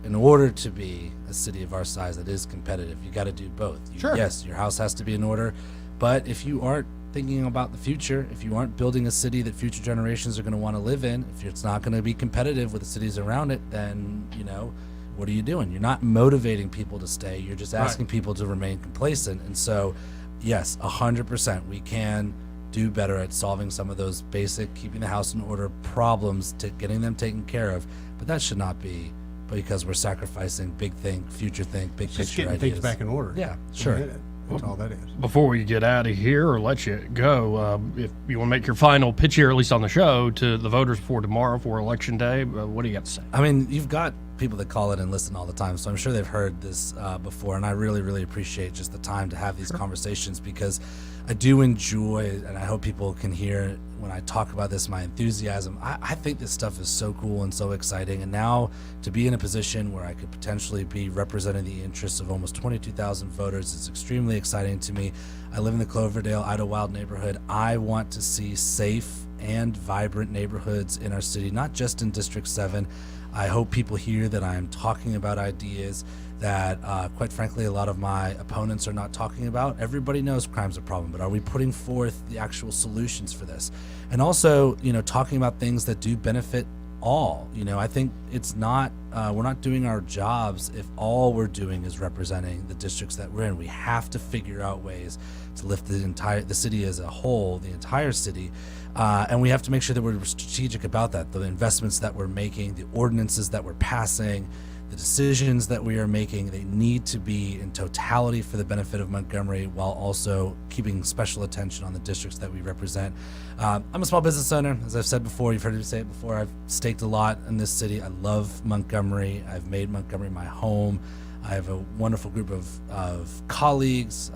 Speaker 6: in order to be a city of our size that is competitive, you got to do both.
Speaker 13: Sure.
Speaker 6: Yes, your house has to be in order, but if you aren't thinking about the future, if you aren't building a city that future generations are going to want to live in, if it's not going to be competitive with the cities around it, then, you know, what are you doing? You're not motivating people to stay. You're just asking people to remain complacent. And so, yes, 100%, we can do better at solving some of those basic keeping the house in order problems, to getting them taken care of. But that should not be because we're sacrificing big future big
Speaker 15: Just
Speaker 6: picture
Speaker 15: getting
Speaker 6: ideas.
Speaker 15: things back in order.
Speaker 6: Yeah, sure.
Speaker 15: That's all that is.
Speaker 17: Before we get out of here or let you go, if you want to make your final pitch here, at least on the show, to the voters for tomorrow for Election Day, what do you got to say?
Speaker 6: I mean, you've got people that call in and listen all the time, so I'm sure they've heard this before, and I really, really appreciate just the time to have these conversations, because I do enjoy, and I hope people can hear when I talk about this, my enthusiasm. I think this stuff is so cool and so exciting, and now to be in a position where I could potentially be representing the interests of almost 22,000 voters is extremely exciting to me. I live in the Cloverdale, Idlewild neighborhood. I want to see safe and vibrant neighborhoods in our city, not just in District 7. I hope people hear that I am talking about ideas that, quite frankly, a lot of my opponents are not talking about. Everybody knows crime's a problem, but are we putting forth the actual solutions for this? And also, you know, talking about things that do benefit all. You know, I think it's not, we're not doing our jobs if all we're doing is representing the districts that we're in. We have to figure out ways to lift the city as a whole, the entire city. And we have to make sure that we're strategic about that. The investments that we're making, the ordinances that we're passing, the decisions that we are making, they need to be in totality for the benefit of Montgomery, while also keeping special attention on the districts that we represent. I'm a small business owner. As I've said before, you've heard me say it before, I've staked a lot in this city. I love Montgomery. I've made Montgomery my home. I have a wonderful group of colleagues,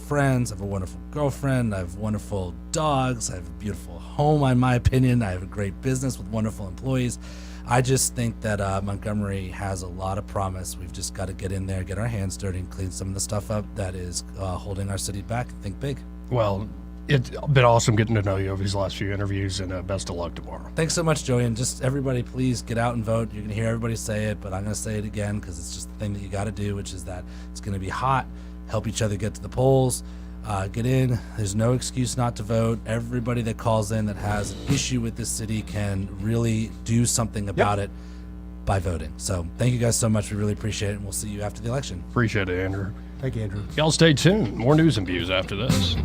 Speaker 6: friends. I have a wonderful girlfriend. I have wonderful dogs. I have a beautiful home, in my opinion. I have a great business with wonderful employees. I just think that Montgomery has a lot of promise. We've just got to get in there, get our hands dirty, and clean some of the stuff up that is holding our city back. Think big.
Speaker 17: Well, it's been awesome getting to know you over these last few interviews, and best of luck tomorrow.
Speaker 6: Thanks so much, Joey. And just everybody, please get out and vote. You're going to hear everybody say it, but I'm going to say it again because it's just the thing that you got to do, which is that it's going to be hot. Help each other get to the polls. Get in. There's no excuse not to vote. Everybody that calls in that has an issue with this city can really do something about it by voting. So thank you guys so much. We really appreciate it, and we'll see you after the election.
Speaker 17: Appreciate it, Andrew.
Speaker 15: Thank you, Andrew.
Speaker 17: Y'all stay tuned. More news and views after this.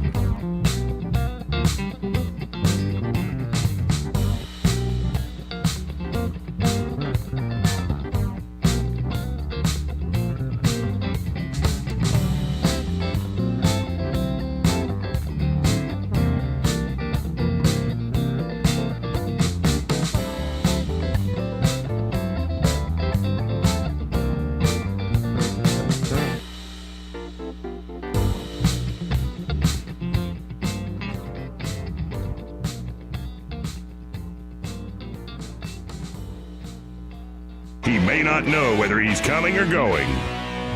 Speaker 9: He may not know whether he's coming or going,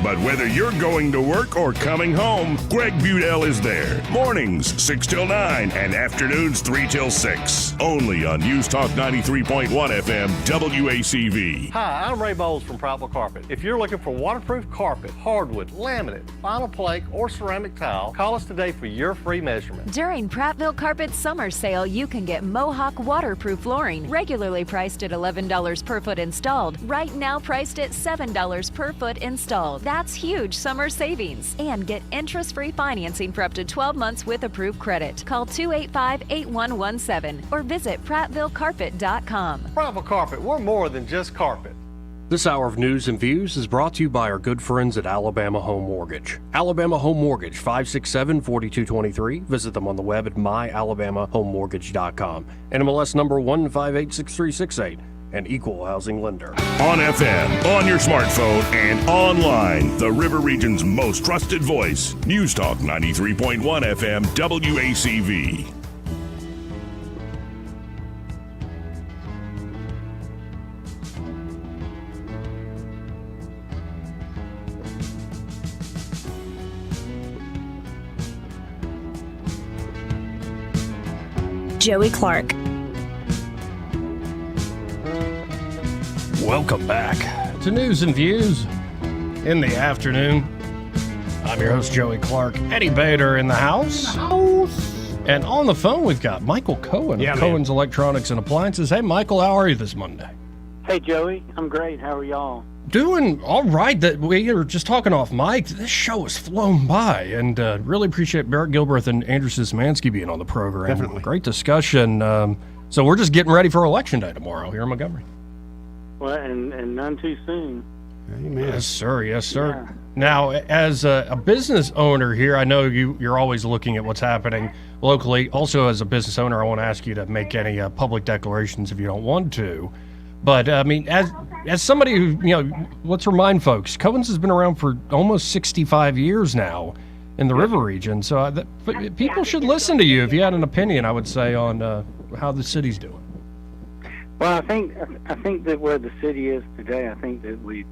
Speaker 9: but whether you're going to work or coming home, Greg Budell is there. Mornings 6 till 9 and afternoons 3 till 6. Only on News Talk 93.1 FM WACV.
Speaker 16: Hi, I'm Ray Bowles from Prattville Carpet. If you're looking for waterproof carpet, hardwood, laminate, vinyl plank, or ceramic tile, call us today for your free measurement.
Speaker 18: During Prattville Carpet's summer sale, you can get Mohawk waterproof flooring, regularly priced at $11 per foot installed, right now priced at $7 per foot installed. That's huge summer savings. And get interest-free financing for up to 12 months with approved credit. Call 285-8117 or visit PrattvilleCarpet.com.
Speaker 16: Prattville Carpet, we're more than just carpet.
Speaker 25: This hour of news and views is brought to you by our good friends at Alabama Home Mortgage. Alabama Home Mortgage, 567-4223. Visit them on the web at myalabamahomemortgage.com. NMLS number 1586368. An equal housing lender.
Speaker 9: On FM, on your smartphone, and online, the River Region's most trusted voice. News Talk 93.1 FM WACV.
Speaker 26: Joey Clark.
Speaker 17: Welcome back to News and Views in the afternoon. I'm your host, Joey Clark. Eddie Bader in the house. And on the phone, we've got Michael Cohen of Cohen's Electronics and Appliances. Hey, Michael, how are you this Monday?
Speaker 13: Hey, Joey. I'm great. How are y'all?
Speaker 17: Doing all right. That we were just talking off mic. This show has flown by, and really appreciate Barrett Gilbreath and Andrew Szymanski being on the program.
Speaker 15: Definitely.
Speaker 17: Great discussion. So we're just getting ready for Election Day tomorrow here in Montgomery.
Speaker 13: Well, and none too soon.
Speaker 15: Amen.
Speaker 17: Yes, sir. Yes, sir.
Speaker 13: Yeah.
Speaker 17: Now, as a business owner here, I know you're always looking at what's happening locally. Also, as a business owner, I won't ask you to make any public declarations if you don't want to. But, I mean, as somebody who, let's remind folks, Cohen's has been around for almost 65 years now in the river region. So people should listen to you if you had an opinion, I would say, on how the city's doing.
Speaker 13: Well, I think that where the city is today, I think that we've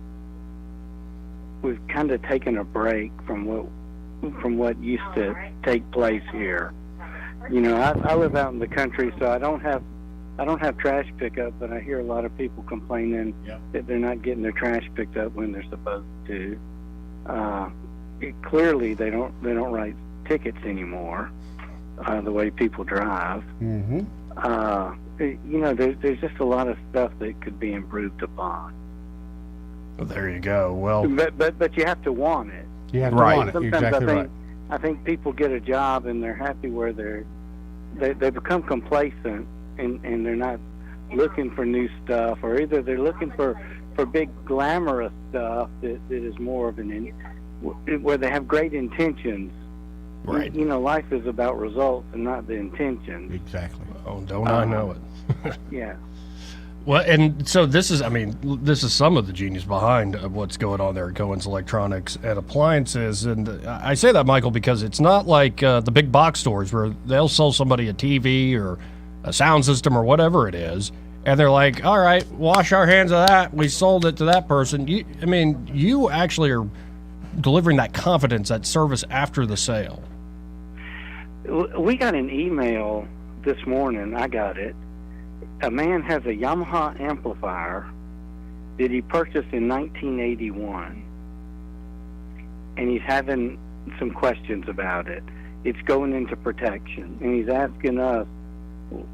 Speaker 13: kind of taken a break from what used to take place here. I live out in the country, so I don't have trash pickup, but I hear a lot of people complaining that they're not getting their trash picked up when they're supposed to. Clearly, they don't write tickets anymore. The way people drive.
Speaker 15: Mm-hmm.
Speaker 13: There's just a lot of stuff that could be improved upon.
Speaker 17: Well, there you go. Well,
Speaker 13: but you have to want it.
Speaker 15: You have to want it.
Speaker 13: Sometimes
Speaker 15: Exactly
Speaker 13: I think people get a job and they're happy where they become complacent and they're not looking for new stuff, or either they're looking for big glamorous stuff that is more of where they have great intentions.
Speaker 17: Right.
Speaker 13: Life is about results and not the intentions.
Speaker 15: Exactly.
Speaker 17: Oh, don't I know it?
Speaker 13: Yeah.
Speaker 17: Well, and so this is some of the genius behind what's going on there at Cohen's Electronics and Appliances. And I say that, Michael, because it's not like the big box stores where they'll sell somebody a TV or a sound system or whatever it is, and they're like, all right, wash our hands of that. We sold it to that person. You actually are delivering that confidence, that service after the sale.
Speaker 13: We got an email this morning. I got it. A man has a Yamaha amplifier that he purchased in 1981, and he's having some questions about it. It's going into protection, and he's asking us,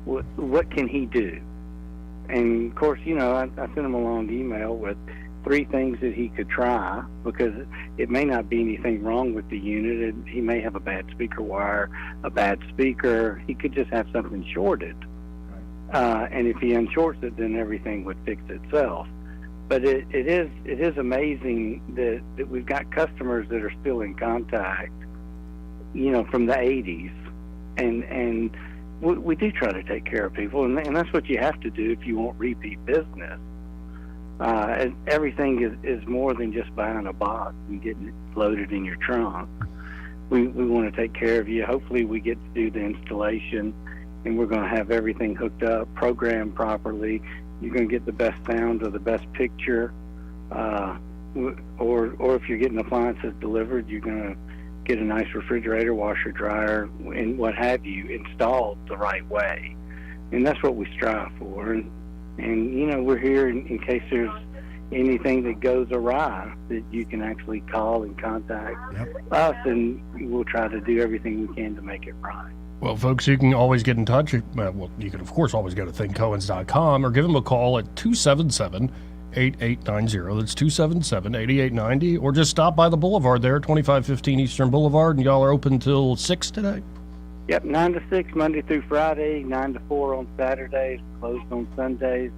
Speaker 13: what can he do? And, of course, I sent him a long email with 3 things that he could try, because it may not be anything wrong with the unit. He may have a bad speaker wire, a bad speaker. He could just have something shorted. And if he unshorts it, then everything would fix itself. But it is amazing that we've got customers that are still in contact, from the 80s. And we do try to take care of people, and that's what you have to do if you want repeat business. And everything is more than just buying a box and getting it loaded in your trunk. We want to take care of you. Hopefully we get to do the installation, and we're going to have everything hooked up, programmed properly. You're going to get the best sound or the best picture. Or if you're getting appliances delivered, you're going to get a nice refrigerator, washer, dryer, and what have you installed the right way. And that's what we strive for. And we're here in case there's anything that goes awry, that you can actually call and contact us, and we'll try to do everything we can to make it right.
Speaker 17: Well, folks, you can always get in touch. Well, you can, of course, always go to thinkcohens.com or give them a call at 277-8890. That's 277-8890. Or just stop by the Boulevard there, 2515 Eastern Boulevard, and y'all are open till 6 today?
Speaker 13: Yep, 9 to 6, Monday through Friday, 9 to 4 on Saturdays, closed on Sundays.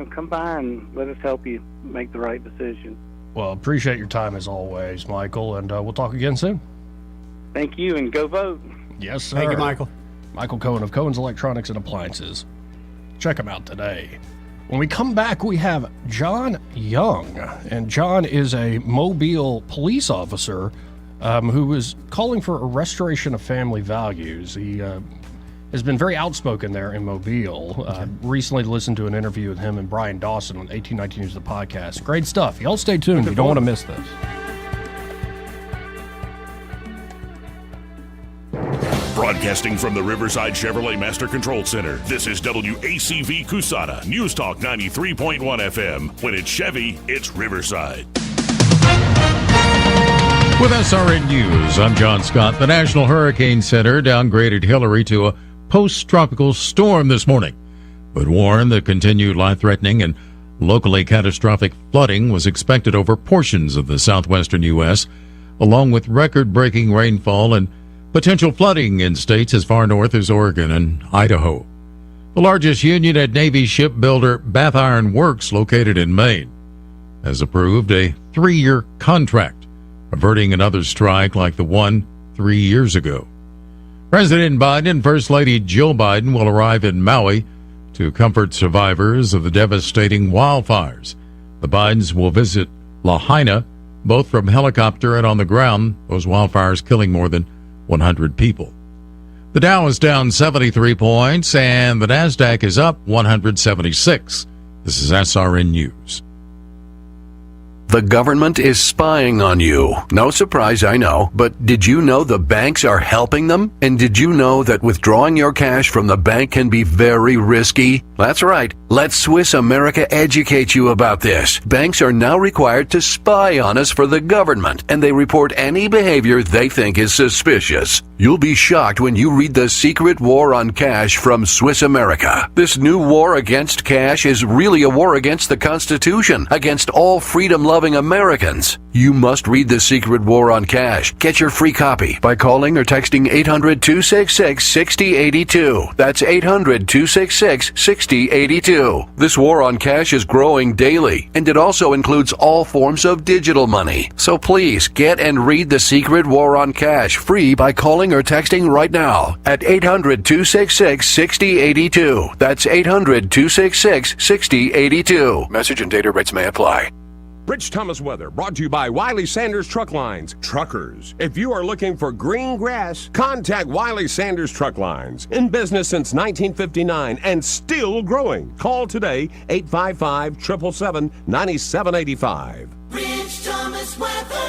Speaker 13: Come by and let us help you make the right decision.
Speaker 17: Well, appreciate your time as always, Michael, and we'll talk again soon.
Speaker 13: Thank you, and go vote.
Speaker 17: Yes, sir.
Speaker 15: Thank you, Michael.
Speaker 17: Michael Cohen of Cohen's Electronics and Appliances. Check him out today. When we come back, we have John Young, and John is a Mobile police officer who is calling for a restoration of family values. He has been very outspoken there in Mobile. Recently listened to an interview with him and Brian Dawson on 1819 News, the podcast. Great stuff. Y'all stay tuned. You don't want to miss this.
Speaker 9: Broadcasting from the Riverside Chevrolet Master Control Center, this is WACV Cusana, News Talk 93.1 FM. When it's Chevy, it's Riverside.
Speaker 1: With SRN News, I'm John Scott. The National Hurricane Center downgraded Hillary to a post-tropical storm this morning, but warned that continued life-threatening and locally catastrophic flooding was expected over portions of the southwestern U.S., along with record-breaking rainfall and potential flooding in states as far north as Oregon and Idaho. The largest union at Navy shipbuilder Bath Iron Works, located in Maine, has approved a 3-year contract, averting another strike like the one 3 years ago. President Biden and First Lady Jill Biden will arrive in Maui to comfort survivors of the devastating wildfires. The Bidens will visit Lahaina, both from helicopter and on the ground, those wildfires killing more than 100 people. The Dow is down 73 points and the Nasdaq is up 176. This is SRN News.
Speaker 19: The government is spying on you. No surprise, I know. But did you know the banks are helping them? And did you know that withdrawing your cash from the bank can be very risky? That's right. Let Swiss America educate you about this. Banks are now required to spy on us for the government, and they report any behavior they think is suspicious. You'll be shocked when you read The Secret War on Cash from Swiss America. This new war against cash is really a war against the Constitution, against all freedom-loving Americans. You must read The Secret War on Cash. Get your free copy by calling or texting 800-266-6082. That's 800-266-6082. This war on cash is growing daily, and it also includes all forms of digital money. So please get and read The Secret War on Cash free by calling or texting right now at 800-266-6082. That's 800-266-6082. Message and data rates may apply.
Speaker 10: Rich Thomas weather brought to you by Wiley Sanders Truck Lines. Truckers, if you are looking for green grass, contact Wiley Sanders Truck Lines. In business since 1959 and still growing. Call today, 855-777-9785.
Speaker 8: Rich Thomas weather.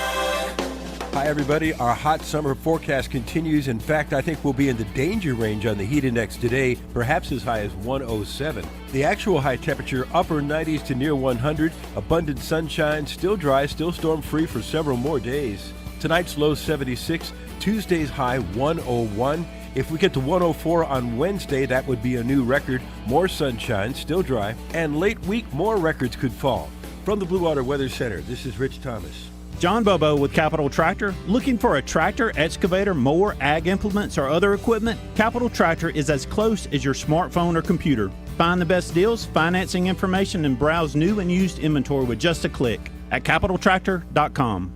Speaker 5: Hi, everybody. Our hot summer forecast continues. In fact, I think we'll be in the danger range on the heat index today, perhaps as high as 107. The actual high temperature, upper 90s to near 100. Abundant sunshine, still dry, still storm-free for several more days. Tonight's low 76, Tuesday's high 101. If we get to 104 on Wednesday, that would be a new record. More sunshine, still dry, and late week, more records could fall. From the Blue Water Weather Center, this is Rich Thomas.
Speaker 20: John Bobo with Capital Tractor. Looking for a tractor, excavator, mower, ag implements, or other equipment? Capital Tractor is as close as your smartphone or computer. Find the best deals, financing information, and browse new and used inventory with just a click at capitaltractor.com.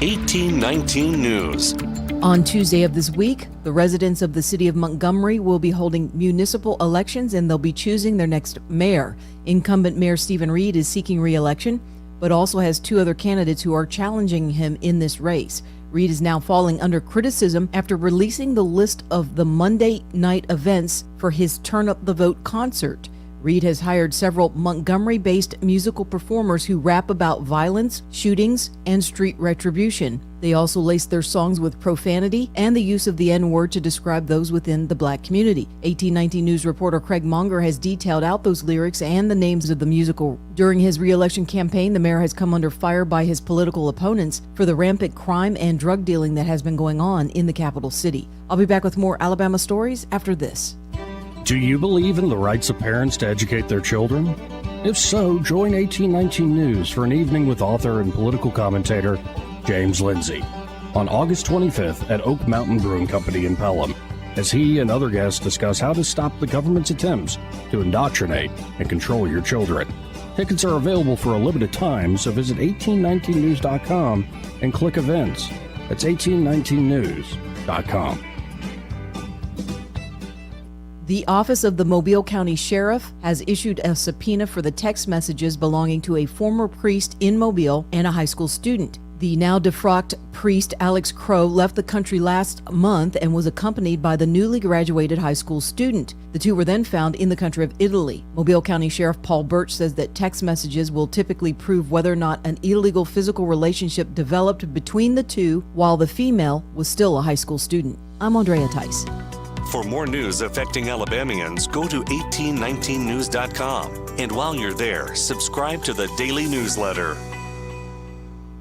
Speaker 22: 1819 News.
Speaker 23: On Tuesday of this week, the residents of the city of Montgomery will be holding municipal elections and they'll be choosing their next mayor. Incumbent Mayor Stephen Reed is seeking re-election, but also has two other candidates who are challenging him in this race. Reed is now falling under criticism after releasing the list of the Monday night events for his Turn Up the Vote concert. Reed has hired several Montgomery-based musical performers who rap about violence, shootings, and street retribution. They also lace their songs with profanity and the use of the N-word to describe those within the black community. 1819 News reporter Craig Monger has detailed out those lyrics and the names of the musical. During his re-election campaign, the mayor has come under fire by his political opponents for the rampant crime and drug dealing that has been going on in the capital city. I'll be back with more Alabama stories after this.
Speaker 17: Do you believe in the rights of parents to educate their children? If so, join 1819 News for an evening with author and political commentator James Lindsay on August 25th at Oak Mountain Brewing Company in Pelham, as he and other guests discuss how to stop the government's attempts to indoctrinate and control your children. Tickets are available for a limited time, so visit 1819news.com and click events. That's 1819news.com.
Speaker 23: The Office of the Mobile County Sheriff has issued a subpoena for the text messages belonging to a former priest in Mobile and a high school student. The now defrocked priest Alex Crow left the country last month and was accompanied by the newly graduated high school student. The two were then found in the country of Italy. Mobile County Sheriff Paul Birch says that text messages will typically prove whether or not an illegal physical relationship developed between the two while the female was still a high school student. I'm Andrea Tice.
Speaker 2: For more news affecting Alabamians, go to 1819news.com. And while you're there, subscribe to the daily newsletter.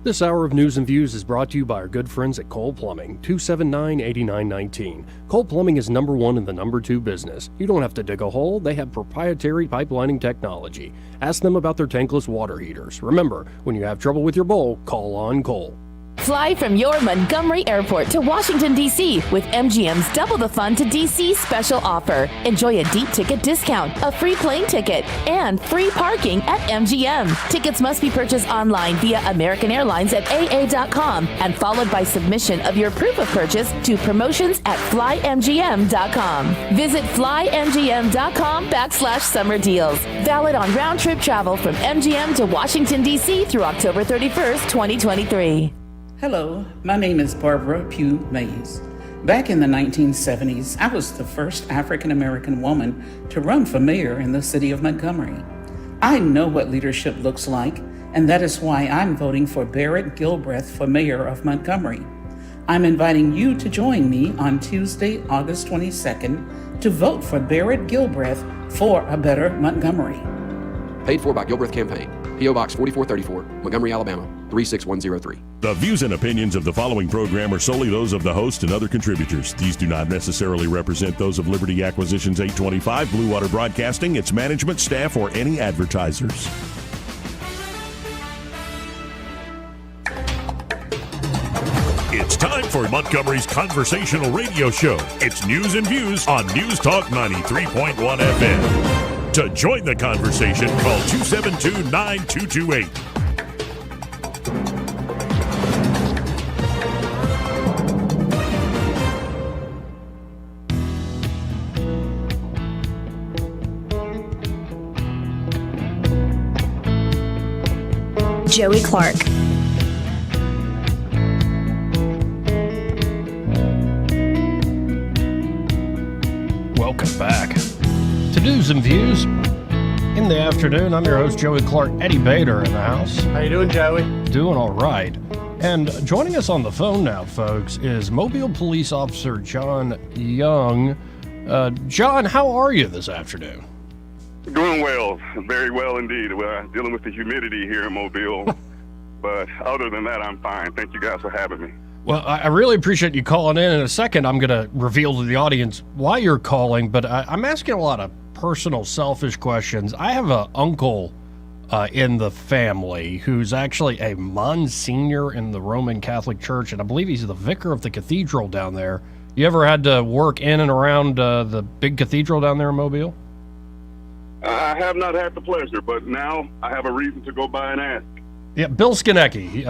Speaker 25: This hour of News and Views is brought to you by our good friends at Cole Plumbing, 279-8919. Cole Plumbing is number one in the number two business. You don't have to dig a hole. They have proprietary pipelining technology. Ask them about their tankless water heaters. Remember, when you have trouble with your bowl, call on Cole.
Speaker 3: Fly from your Montgomery Airport to Washington, D.C. with MGM's Double the Fun to D.C. special offer. Enjoy a deep ticket discount, a free plane ticket, and free parking at MGM. Tickets must be purchased online via American Airlines at AA.com and followed by submission of your proof of purchase to promotions@flymgm.com. Visit flymgm.com/summer deals. Valid on round-trip travel from MGM to Washington, D.C. through October 31st, 2023.
Speaker 11: Hello, my name is Barbara Pugh Mays. Back in the 1970s, I was the first African American woman to run for mayor in the city of Montgomery. I know what leadership looks like, and that is why I'm voting for Barrett Gilbreath for mayor of Montgomery. I'm inviting you to join me on Tuesday, August 22nd, to vote for Barrett Gilbreath for a better Montgomery.
Speaker 21: Paid for by Gilbreath Campaign. P.O. Box 4434, Montgomery, Alabama, 36103.
Speaker 9: The views and opinions of the following program are solely those of the host and other contributors. These do not necessarily represent those of Liberty Acquisitions 825, Blue Water Broadcasting, its management, staff, or any advertisers. It's time for Montgomery's conversational radio show. It's News and Views on News Talk 93.1 FM. To join the conversation, call 272-9228.
Speaker 26: Joey Clark.
Speaker 17: Welcome back to News and Views in the afternoon. I'm your host, Joey Clark. Eddie Bader in the house.
Speaker 15: How you doing, Joey?
Speaker 17: Doing all right. And joining us on the phone now, folks, is Mobile Police Officer John Young. John, how are you this afternoon?
Speaker 22: Doing well, very well indeed. We're dealing with the humidity here in Mobile, but other than that, I'm fine. Thank you guys for having me.
Speaker 17: Well, I really appreciate you calling in. In a second, I'm going to reveal to the audience why you're calling, but I'm asking a lot of personal, selfish questions. I have an uncle in the family who's actually a Monsignor in the Roman Catholic Church, and I believe he's the vicar of the cathedral down there. You ever had to work in and around the big cathedral down there in Mobile?
Speaker 22: I have not had the pleasure, but now I have a reason to go by and ask.
Speaker 17: Yeah, Bill Szymanski,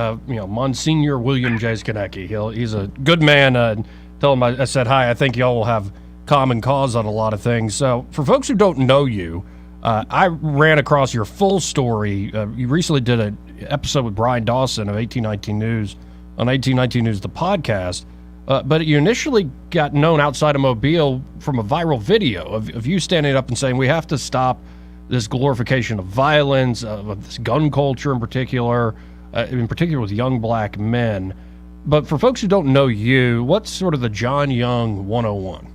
Speaker 17: Monsignor William J. Szymanski. He's a good man. Tell him I said hi. I think y'all will have common cause on a lot of things. So for folks who don't know you, I ran across your full story. You recently did an episode with Brian Dawson of 1819 News on 1819 News, the podcast. But you initially got known outside of Mobile from a viral video of you standing up and saying, we have to stop this glorification of violence, of this gun culture in particular with young black men. But for folks who don't know you, what's sort of the John Young 101?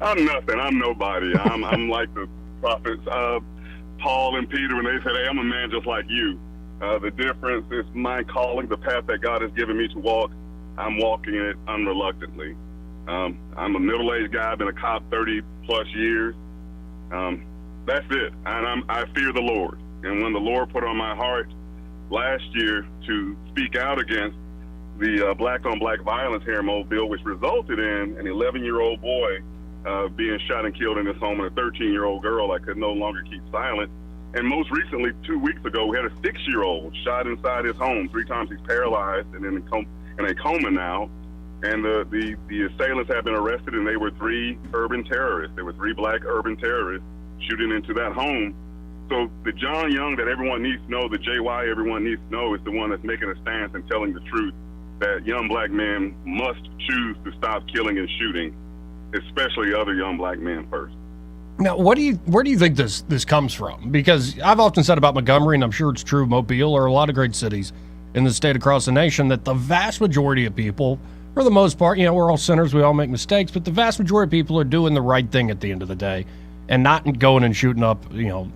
Speaker 22: I'm nothing. I'm nobody. I'm like the prophets, Paul and Peter, when they said, hey, I'm a man just like you. The difference is my calling, the path that God has given me to walk. I'm walking it unreluctantly. I'm a middle-aged guy. I've been a cop 30-plus years. That's it. And I fear the Lord. And when the Lord put on my heart last year to speak out against the black-on-black violence here in Mobile, which resulted in an 11-year-old boy being shot and killed in his home and a 13-year-old girl, I could no longer keep silent. And most recently, 2 weeks ago, we had a 6-year-old shot inside his home. 3 times he's paralyzed and in a coma now. And the assailants have been arrested, and they were 3 urban terrorists. There were 3 black urban terrorists shooting into that home. So the John Young that everyone needs to know, the JY everyone needs to know, is the one that's making a stance and telling the truth that young black men must choose to stop killing and shooting, especially other young black men first.
Speaker 17: Now, where do you think this comes from? Because I've often said about Montgomery, and I'm sure it's true, Mobile, or a lot of great cities in the state across the nation, that the vast majority of people for the most part, we're all sinners, we all make mistakes, but the vast majority of people are doing the right thing at the end of the day and not going and shooting up,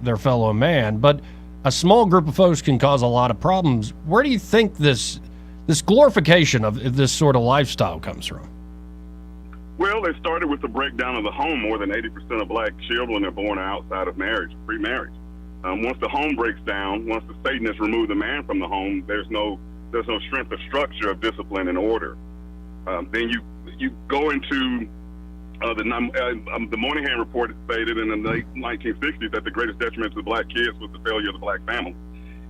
Speaker 17: their fellow man. But a small group of folks can cause a lot of problems. Where do you think this glorification of this sort of lifestyle comes from?
Speaker 22: Well, it started with the breakdown of the home. More than 80% of black children are born outside of marriage, pre-marriage. Once the home breaks down, once the Satanists remove the man from the home, there's no strength of structure of discipline and order. Then you go into the Moynihan report stated in the late 1960s that the greatest detriment to the black kids was the failure of the black family.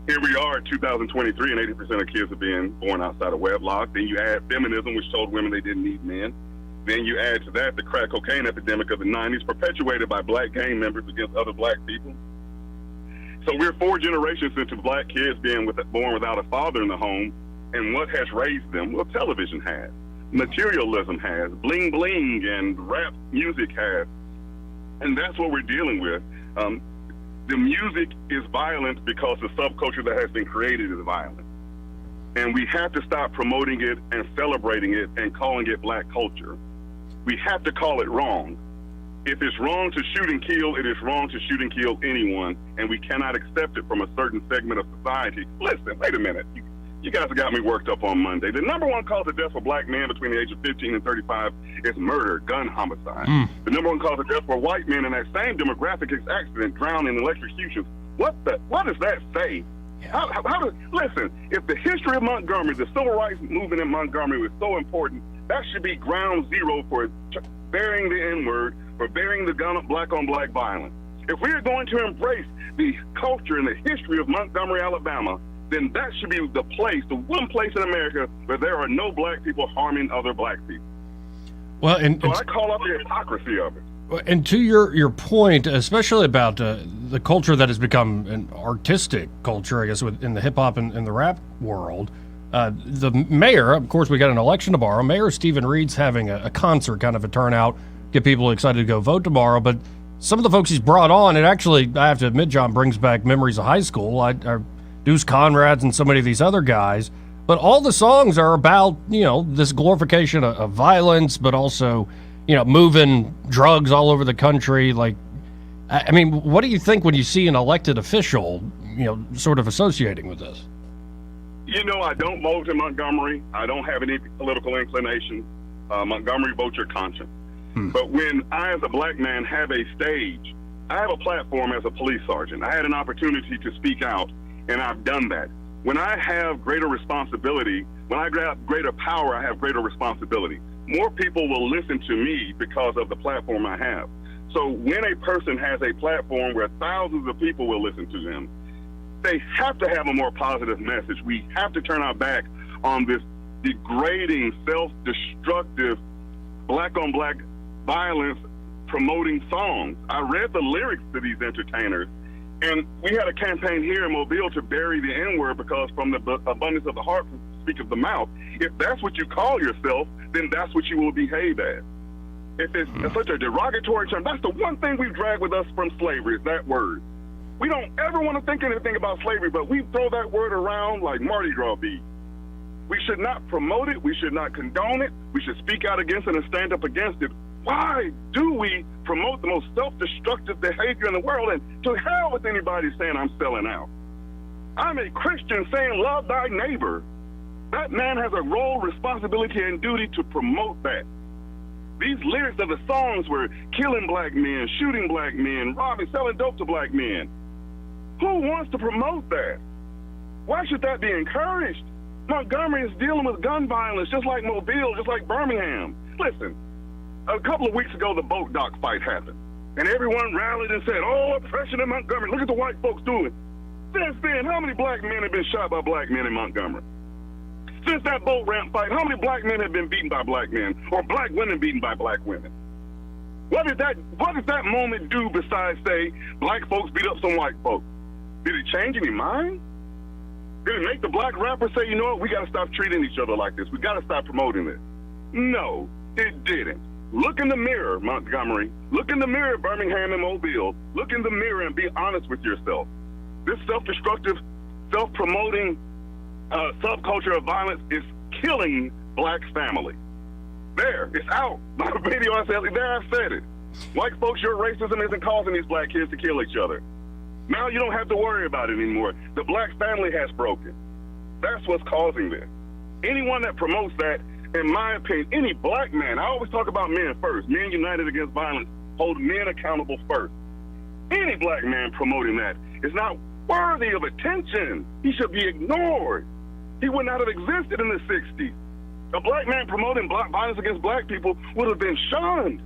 Speaker 22: Here we are in 2023, and 80% of kids are being born outside of wedlock. Then you add feminism, which told women they didn't need men. Then you add to that the crack cocaine epidemic of the 90s, perpetuated by black gang members against other black people. So we're 4 generations into black kids being born without a father in the home. And what has raised them? Well, television has. Materialism has. Bling bling and rap music has. And that's what we're dealing with. The music is violent because the subculture that has been created is violent. And we have to stop promoting it and celebrating it and calling it black culture. We have to call it wrong. If it's wrong to shoot and kill, it is wrong to shoot and kill anyone, and we cannot accept it from a certain segment of society. Listen, wait a minute. You guys have got me worked up on Monday. The number one cause of death for black men between the age of 15 and 35 is murder, gun homicide. The number one cause of death for white men in that same demographic is accident, drowning, and electrocutions. What does that say? Listen, if the history of Montgomery, the civil rights movement in Montgomery was so important, that should be ground zero for burying the N-word, for burying the gun of black-on-black violence. If we are going to embrace the culture and the history of Montgomery, Alabama, then that should be the place, the one place in America where there are no black people harming other black people.
Speaker 17: Well,
Speaker 22: so I call out the hypocrisy of it.
Speaker 17: And to your point, especially about the culture that has become an artistic culture, I guess, in the hip-hop and the rap world, the mayor, of course, we got an election tomorrow. Mayor Stephen Reed's having a concert, kind of a turnout, get people excited to go vote tomorrow. But some of the folks he's brought on, it actually, I have to admit, John, brings back memories of high school. Deuce Conrad's and so many of these other guys. But all the songs are about, this glorification of violence, but also, moving drugs all over the country. Like, I mean, what do you think when you see an elected official, sort of associating with this?
Speaker 22: I don't vote in Montgomery. I don't have any political inclination. Montgomery, vote your conscience. But when I, as a black man, have a stage, I have a platform as a police sergeant. I had an opportunity to speak out, and I've done that. When I have greater responsibility, when I grab greater power, I have greater responsibility. More people will listen to me because of the platform I have. So when a person has a platform where thousands of people will listen to them, they have to have a more positive message. We have to turn our back on this degrading, self-destructive, black-on-black violence promoting songs. I read the lyrics to these entertainers, and we had a campaign here in Mobile to bury the N-word because from the abundance of the heart speak of the mouth. If that's what you call yourself, then that's what you will behave as. If it's such a derogatory term, that's the one thing we've dragged with us from slavery, is that word. We don't ever want to think anything about slavery, but we throw that word around like Mardi Gras beads. We should not promote it. We should not condone it. We should speak out against it and stand up against it. Why do we promote the most self-destructive behavior in the world? And to hell with anybody saying I'm selling out. I'm a Christian saying love thy neighbor. That man has a role, responsibility, and duty to promote that. These lyrics of the songs were killing black men, shooting black men, robbing, selling dope to black men. Who wants to promote that? Why should that be encouraged? Montgomery is dealing with gun violence just like Mobile, just like Birmingham. Listen, a couple of weeks ago, the boat dock fight happened. And everyone rallied and said, oh, oppression in Montgomery. Look at the white folks doing. Since then, how many black men have been shot by black men in Montgomery? Since that boat ramp fight, how many black men have been beaten by black men or black women beaten by black women? What does that moment do besides say black folks beat up some white folks? Did it change any mind? Did it make the black rapper say, you know what, we got to stop treating each other like this. We got to stop promoting this. No, it didn't. Look in the mirror, Montgomery. Look in the mirror, Birmingham and Mobile. Look in the mirror and be honest with yourself. This self-destructive, self-promoting subculture of violence is killing black family. There, it's out. My video, I said, there I said it. White folks, your racism isn't causing these black kids to kill each other. Now you don't have to worry about it anymore. The black family has broken. That's what's causing this. Anyone that promotes that, in my opinion, any black man, I always talk about men first. Men united against violence, hold men accountable first. Any black man promoting that is not worthy of attention. He should be ignored. He would not have existed in the 60s. A black man promoting violence against black people would have been shunned.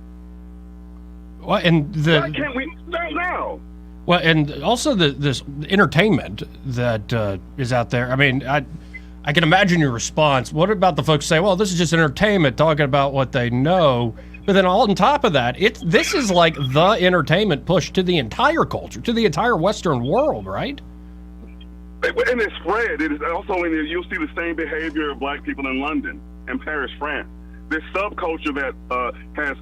Speaker 17: Well, and
Speaker 22: Why can't we start now?
Speaker 17: Well, and also this entertainment that is out there. I mean, I can imagine your response. What about the folks say, well, this is just entertainment, talking about what they know. But then all on top of that, this is like the entertainment push to the entire culture, to the entire Western world, right?
Speaker 22: And it's spread. It is also, you'll see the same behavior of black people in London and Paris, France. This subculture that has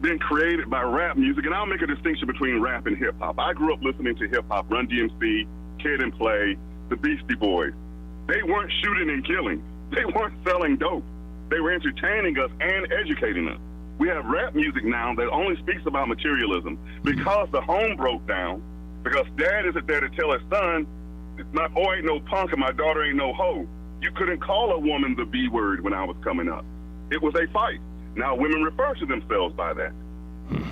Speaker 22: been created by rap music, and I'll make a distinction between rap and hip-hop. I grew up listening to hip-hop, Run DMC, Kid and Play, the Beastie Boys. They weren't shooting and killing. They weren't selling dope. They were entertaining us and educating us. We have rap music now that only speaks about materialism because the home broke down, because dad isn't there to tell his son, my boy ain't no punk and my daughter ain't no hoe. You couldn't call a woman the B word when I was coming up. It was a fight. Now women refer to themselves by that.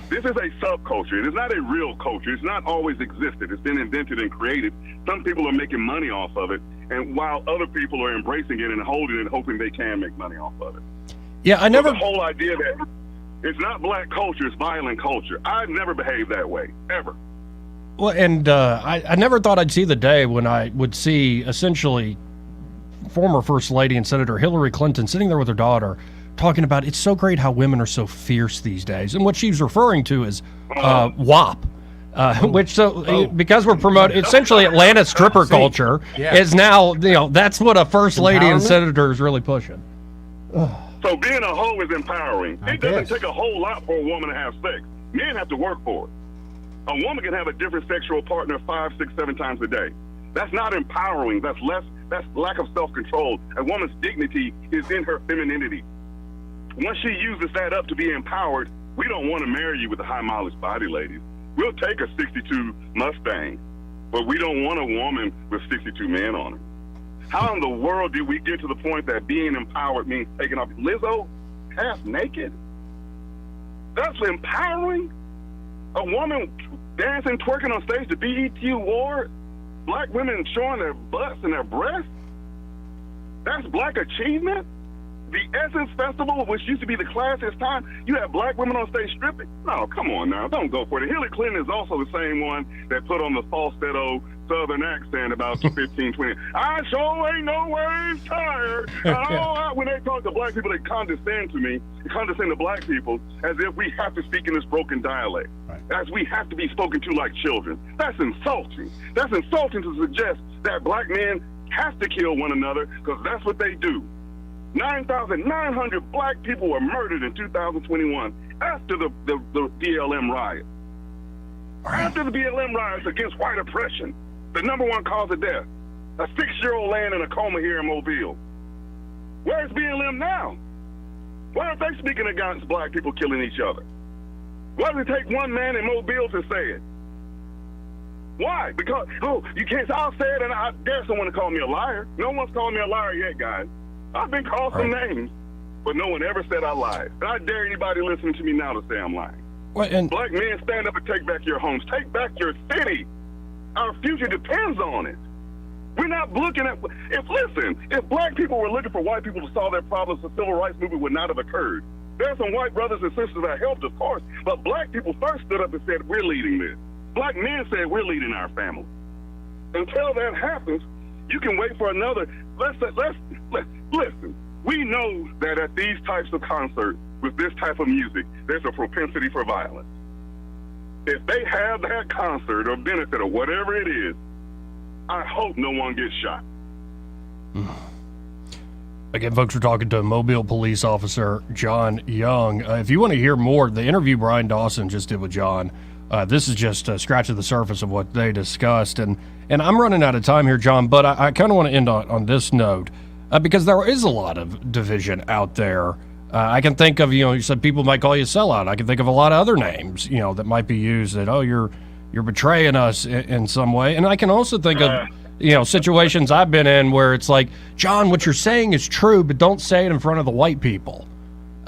Speaker 22: This is a subculture. It is not a real culture. It's not always existed. It's been invented and created. Some people are making money off of it, and while other people are embracing it and holding it, hoping they can make money off of it.
Speaker 17: Yeah, I never.
Speaker 22: So the whole idea that it's not black culture, it's violent culture. I've never behaved that way, ever.
Speaker 17: Well, and I never thought I'd see the day when I would see essentially former First Lady and Senator Hillary Clinton sitting there with her daughter talking about it's so great how women are so fierce these days. And what she's referring to is WAP. Because we're promoting essentially Atlanta stripper culture is now, that's what a First Lady and Senator is really pushing.
Speaker 22: So being a hoe is empowering. It doesn't take a whole lot for a woman to have sex. Men have to work for it. A woman can have a different sexual partner 5, 6, 7 times a day. That's not empowering. That's lack of self-control. A woman's dignity is in her femininity. Once she uses that up to be empowered, we don't want to marry you with a high-mileage body, ladies. We'll take a 62 Mustang, but we don't want a woman with 62 men on her. How in the world did we get to the point that being empowered means taking off Lizzo half naked? That's empowering? A woman dancing, twerking on stage to BET Award? Black women showing their butts and their breasts? That's black achievement? The Essence Festival, which used to be the classiest time, you have black women on stage stripping? No, come on now, don't go for it. Hillary Clinton is also the same one that put on the falsetto Southern accent about 15, 20. I sure ain't no ways tired. When they talk to black people, they condescend to me, condescend to black people as if we have to speak in this broken dialect, as we have to be spoken to like children. That's insulting. That's insulting to suggest that black men have to kill one another because that's what they do. 9,900 black people were murdered in 2021 after the BLM riot. After the BLM riots against white oppression, the #1 cause of death. A 6-year-old laying in a coma here in Mobile. Where's BLM now? Why aren't they speaking against black people killing each other? Why does it take one man in Mobile to say it? Why? Because, you can't say, I'll say it and I dare someone to call me a liar. No one's called me a liar yet, guys. I've been called some names, but no one ever said I lied. And I dare anybody listening to me now to say I'm lying. Black men, stand up and take back your homes. Take back your city. Our future depends on it. We're not looking at, if black people were looking for white people to solve their problems, the civil rights movement would not have occurred. There are some white brothers and sisters that helped, of course, but black people first stood up and said, we're leading this. Black men said, we're leading our family. Until that happens, you can wait for another. Listen, we know that at these types of concerts, with this type of music, there's a propensity for violence. If they have that concert or benefit or whatever it is, I hope no one gets shot.
Speaker 17: Again, folks, we're talking to Mobile police officer John Young. If you want to hear more, the interview Brian Dawson just did with John, this is just scratching the surface of what they discussed. And I'm running out of time here, John, but I kind of want to end on this note, because there is a lot of division out there I can think of, you said people might call you a sellout. I can think of a lot of other names, that might be used that, you're betraying us in some way. And I can also think of, situations I've been in where it's like, John, what you're saying is true, but don't say it in front of the white people.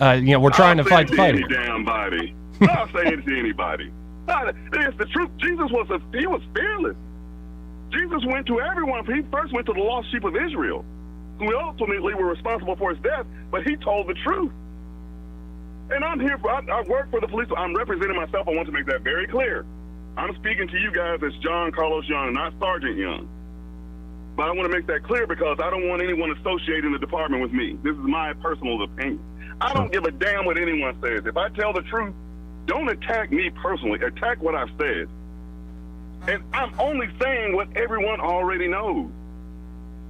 Speaker 17: We're trying to fight the fight here.
Speaker 22: Damn body. I'll say it to anybody. It's the truth. Jesus was fearless. Jesus went to everyone. He first went to the lost sheep of Israel, who ultimately were responsible for his death, but he told the truth. And I'm here I work for the police. I'm representing myself. I want to make that very clear. I'm speaking to you guys as John Carlos Young, not Sergeant Young. But I want to make that clear because I don't want anyone associating the department with me. This is my personal opinion. I don't give a damn what anyone says. If I tell the truth, don't attack me personally. Attack what I've said. And I'm only saying what everyone already knows.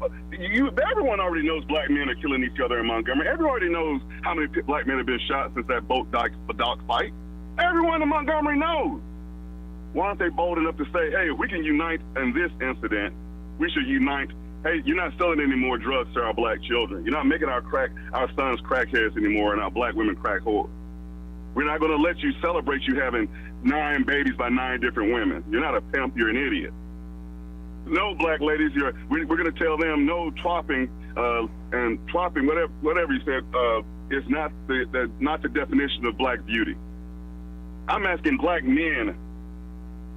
Speaker 22: Everyone already knows black men are killing each other in Montgomery. Everyone already knows how many black men have been shot since that boat dock fight. Everyone in Montgomery knows. Why aren't they bold enough to say, hey, if we can unite in this incident, we should unite. Hey, you're not selling any more drugs to our black children. You're not making our sons crackheads anymore and our black women crack whores. We're not going to let you celebrate you having 9 babies by 9 different women. You're not a pimp. You're an idiot. No, black ladies, we're going to tell them no twopping and twopping, whatever you said, is not the definition of black beauty. I'm asking black men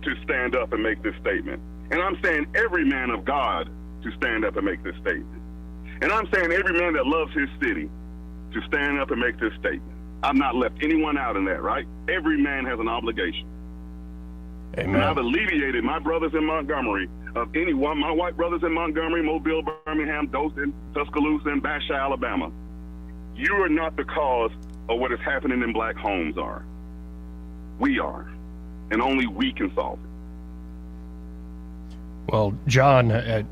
Speaker 22: to stand up and make this statement. And I'm saying every man of God to stand up and make this statement. And I'm saying every man that loves his city to stand up and make this statement. I've not left anyone out in that, right? Every man has an obligation.
Speaker 17: Amen.
Speaker 22: And I've alleviated my brothers in Montgomery of anyone, my white brothers in Montgomery, Mobile, Birmingham, Dothan, Tuscaloosa, and Basha, Alabama. You are not the cause of what is happening in black homes are. We are. And only we can solve it.
Speaker 17: Well, John,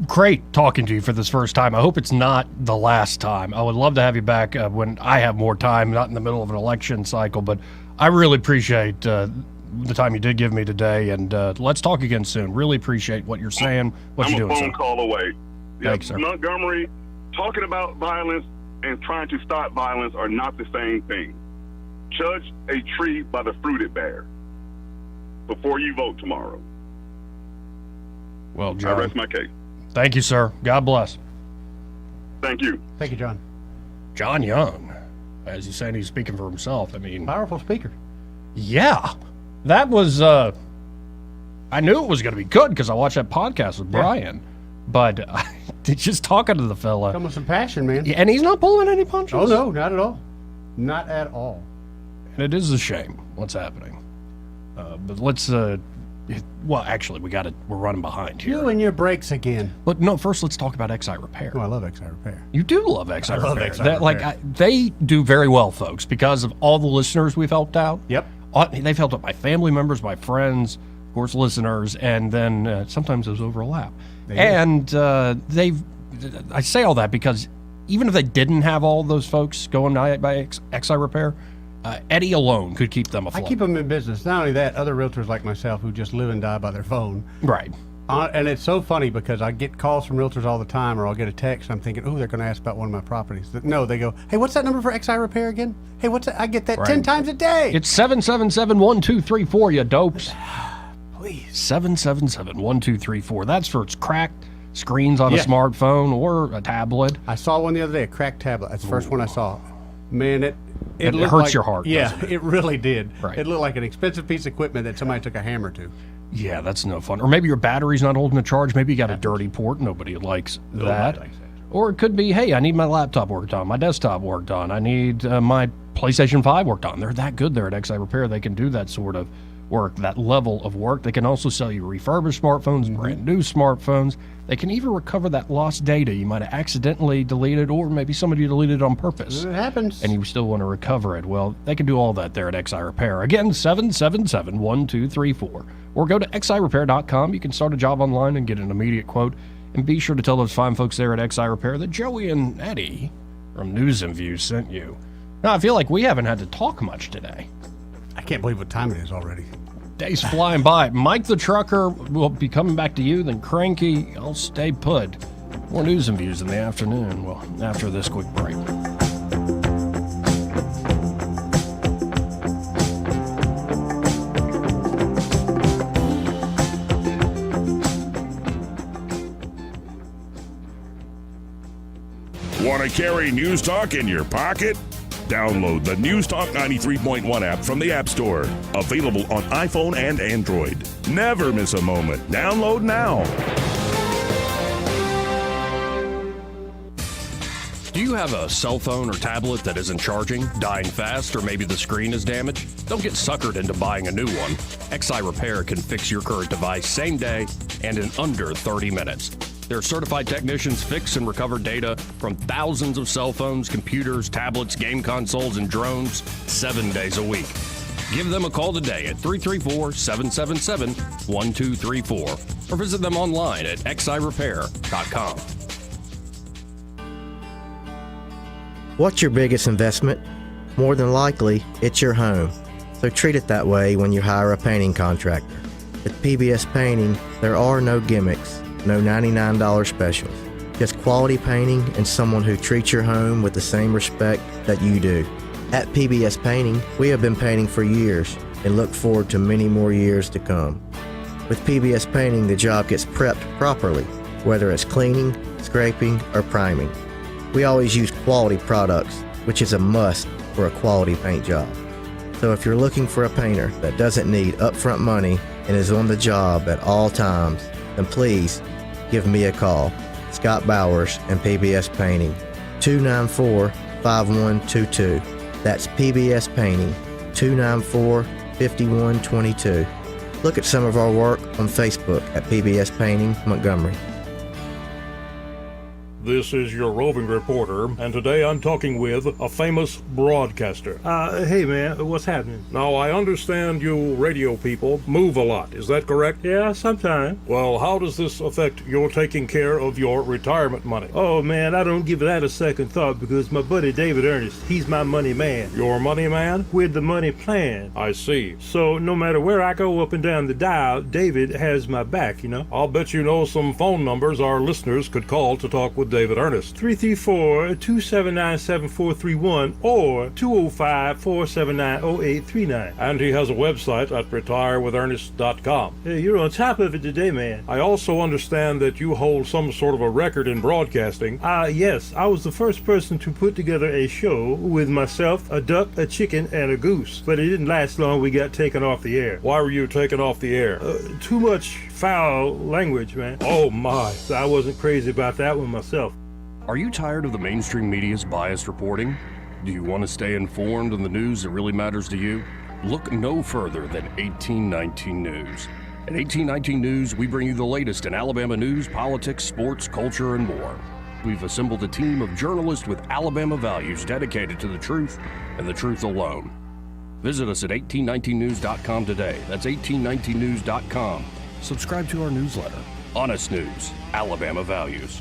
Speaker 17: great talking to you for this first time. I hope it's not the last time. I would love to have you back when I have more time, not in the middle of an election cycle, but I really appreciate the time you did give me today, and let's talk again soon. Really appreciate what you're saying, what you're doing,
Speaker 22: I'm a phone call away.
Speaker 17: Thanks, sir.
Speaker 22: Montgomery, talking about violence and trying to stop violence are not the same thing. Judge a tree by the fruit it bears before you vote tomorrow.
Speaker 17: Well, John,
Speaker 22: I rest my case.
Speaker 17: Thank you, sir. God bless.
Speaker 22: Thank you.
Speaker 15: Thank you, John.
Speaker 17: John Young, as he's saying, he's speaking for himself. I mean,
Speaker 15: powerful speaker.
Speaker 17: Yeah, that was. I knew it was going to be good because I watched that podcast with Brian, but just talking to the fella,
Speaker 15: come with some passion, man.
Speaker 17: And he's not pulling any punches.
Speaker 15: Oh no, not at all, not at all.
Speaker 17: And it is a shame what's happening. But let's. Well, actually, we're running behind here.
Speaker 15: You and your brakes again.
Speaker 17: But no, first let's talk about XI Repair.
Speaker 15: Oh, I love XI Repair.
Speaker 17: You do love XI Repair.
Speaker 15: Love XI Repair.
Speaker 17: They do very well, folks, because of all the listeners we've helped out.
Speaker 15: Yep.
Speaker 17: They've helped out my family members, my friends, of course, listeners, and then sometimes those overlap. I say all that because even if they didn't have all those folks going by XI Repair, Eddie alone could keep them afloat.
Speaker 15: I keep them in business. Not only that, other realtors like myself who just live and die by their phone.
Speaker 17: Right.
Speaker 15: And it's so funny because I get calls from realtors all the time, or I'll get a text. I'm thinking, oh, they're going to ask about one of my properties. No, they go, hey, what's that number for XI Repair again? Hey, what's that? I get that 10 times a day.
Speaker 17: It's 777-1234, you dopes.
Speaker 15: Please.
Speaker 17: 777-1234. That's for its cracked screens on a smartphone or a tablet.
Speaker 15: I saw one the other day, a cracked tablet. That's the first one I saw. Man, it
Speaker 17: hurts
Speaker 15: like,
Speaker 17: your heart.
Speaker 15: Yeah, it really did.
Speaker 17: Right.
Speaker 15: It looked like an expensive piece of equipment that somebody took a hammer to.
Speaker 17: Yeah, that's no fun. Or maybe your battery's not holding a charge. Maybe you got a dirty port. Nobody likes that. Or it could be, hey, I need my laptop worked on, my desktop worked on, I need my PlayStation 5 worked on. They're that good there at XI Repair. They can do that sort of work, that level of work. They can also sell you refurbished smartphones, brand new smartphones. They can even recover that lost data you might have accidentally deleted, or maybe somebody deleted it on purpose.
Speaker 15: It happens.
Speaker 17: And you still want to recover it. Well, they can do all that there at XI Repair. Again, 777-1234. Or go to xirepair.com. You can start a job online and get an immediate quote. And be sure to tell those fine folks there at XI Repair that Joey and Eddie from News and Views sent you. Now, I feel like we haven't had to talk much today.
Speaker 15: I can't believe what time it is already.
Speaker 17: Day's flying by. Mike the Trucker will be coming back to you. Then Cranky, I'll stay put. More News and Views in the afternoon. Well, after this quick break.
Speaker 9: Want to carry News Talk in your pocket? Download the News Talk 93.1 app from the App Store. Available on iPhone and Android. Never miss a moment. Download now.
Speaker 25: Do you have a cell phone or tablet that isn't charging, dying fast, or maybe the screen is damaged? Don't get suckered into buying a new one. XI Repair can fix your current device same day and in under 30 minutes. Their certified technicians fix and recover data from thousands of cell phones, computers, tablets, game consoles, and drones 7 days a week. Give them a call today at 334-777-1234 or visit them online at xirepair.com.
Speaker 4: What's your biggest investment? More than likely, it's your home. So treat it that way when you hire a painting contractor. With PBS Painting, there are no gimmicks. No $99 specials. Just quality painting and someone who treats your home with the same respect that you do. At PBS Painting, we have been painting for years and look forward to many more years to come. With PBS Painting, the job gets prepped properly, whether it's cleaning, scraping, or priming. We always use quality products, which is a must for a quality paint job. So if you're looking for a painter that doesn't need upfront money and is on the job at all times, then please give me a call. Scott Bowers and PBS Painting, 294-5122. That's PBS Painting, 294-5122. Look at some of our work on Facebook at PBS Painting Montgomery.
Speaker 6: This is your roving reporter, and today I'm talking with a famous broadcaster.
Speaker 7: Hey man, what's happening?
Speaker 6: Now, I understand you radio people move a lot, is that correct?
Speaker 7: Yeah, sometimes.
Speaker 6: Well, how does this affect your taking care of your retirement money?
Speaker 7: Oh man, I don't give that a second thought because my buddy David Ernest, he's my money man.
Speaker 6: Your money man?
Speaker 7: With the money plan.
Speaker 6: I see.
Speaker 7: So no matter where I go up and down the dial, David has my back, you know?
Speaker 6: I'll bet you know some phone numbers our listeners could call to talk with David Ernest.
Speaker 7: 334-279-7431 or 205-479-0839.
Speaker 6: And he has a website at retirewithernest.com.
Speaker 7: Hey, you're on top of it today, man.
Speaker 6: I also understand that you hold some sort of a record in broadcasting.
Speaker 7: Yes. I was the first person to put together a show with myself, a duck, a chicken, and a goose. But it didn't last long. We got taken off the air.
Speaker 6: Why were you taken off the air?
Speaker 7: Too much foul language, man.
Speaker 6: Oh, my.
Speaker 7: So I wasn't crazy about that one myself.
Speaker 25: Are you tired of the mainstream media's biased reporting? Do you want to stay informed on the news that really matters to you? Look no further than 1819 News. At 1819 News, we bring you the latest in Alabama news, politics, sports, culture, and more. We've assembled a team of journalists with Alabama values dedicated to the truth and the truth alone. Visit us at 1819news.com today. That's 1819news.com. Subscribe to our newsletter. Honest News, Alabama Values.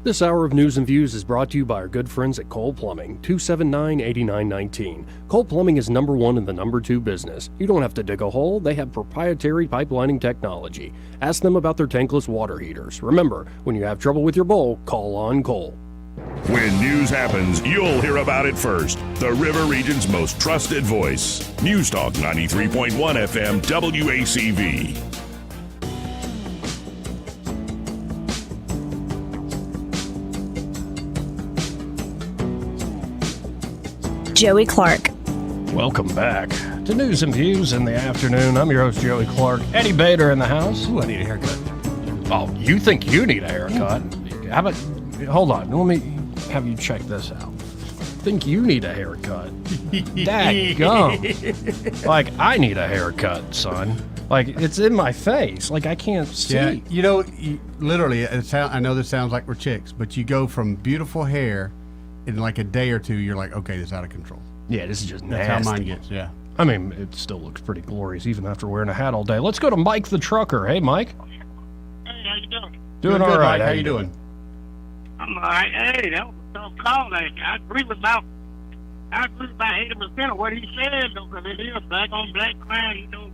Speaker 25: This hour of News and Views is brought to you by our good friends at Cole Plumbing, 279-8919. Cole Plumbing is number one in the number two business. You don't have to dig a hole. They have proprietary pipelining technology. Ask them about their tankless water heaters. Remember, when you have trouble with your bowl, call on Cole.
Speaker 9: When news happens, you'll hear about it first. The River Region's most trusted voice. News Talk 93.1 FM WACV.
Speaker 26: Joey Clark.
Speaker 17: Welcome back to News and Views in the afternoon. I'm your host, Joey Clark. Eddie Bader in the house.
Speaker 12: Ooh, I need a haircut.
Speaker 17: Oh, you think you need a haircut? How about, hold on, let me have you check this out. Think you need a haircut? Dadgum. Like, I need a haircut, son. Like, it's in my face. Like, I can't see.
Speaker 15: Yeah, you know, literally, I know this sounds like we're chicks, but you go from beautiful hair in like a day or two, you're like, okay, this is out of control.
Speaker 17: Yeah, this is just nasty.
Speaker 15: That's how mine gets, yeah.
Speaker 17: I mean, it still looks pretty glorious even after wearing a hat all day. Let's go to Mike the trucker. Hey, Mike.
Speaker 14: Hey, how you doing?
Speaker 17: Doing all right. How you doing?
Speaker 14: I'm all right. Hey, that was a tough call. I agree with about 80% of what he said, though, because it is black on black crime, you know.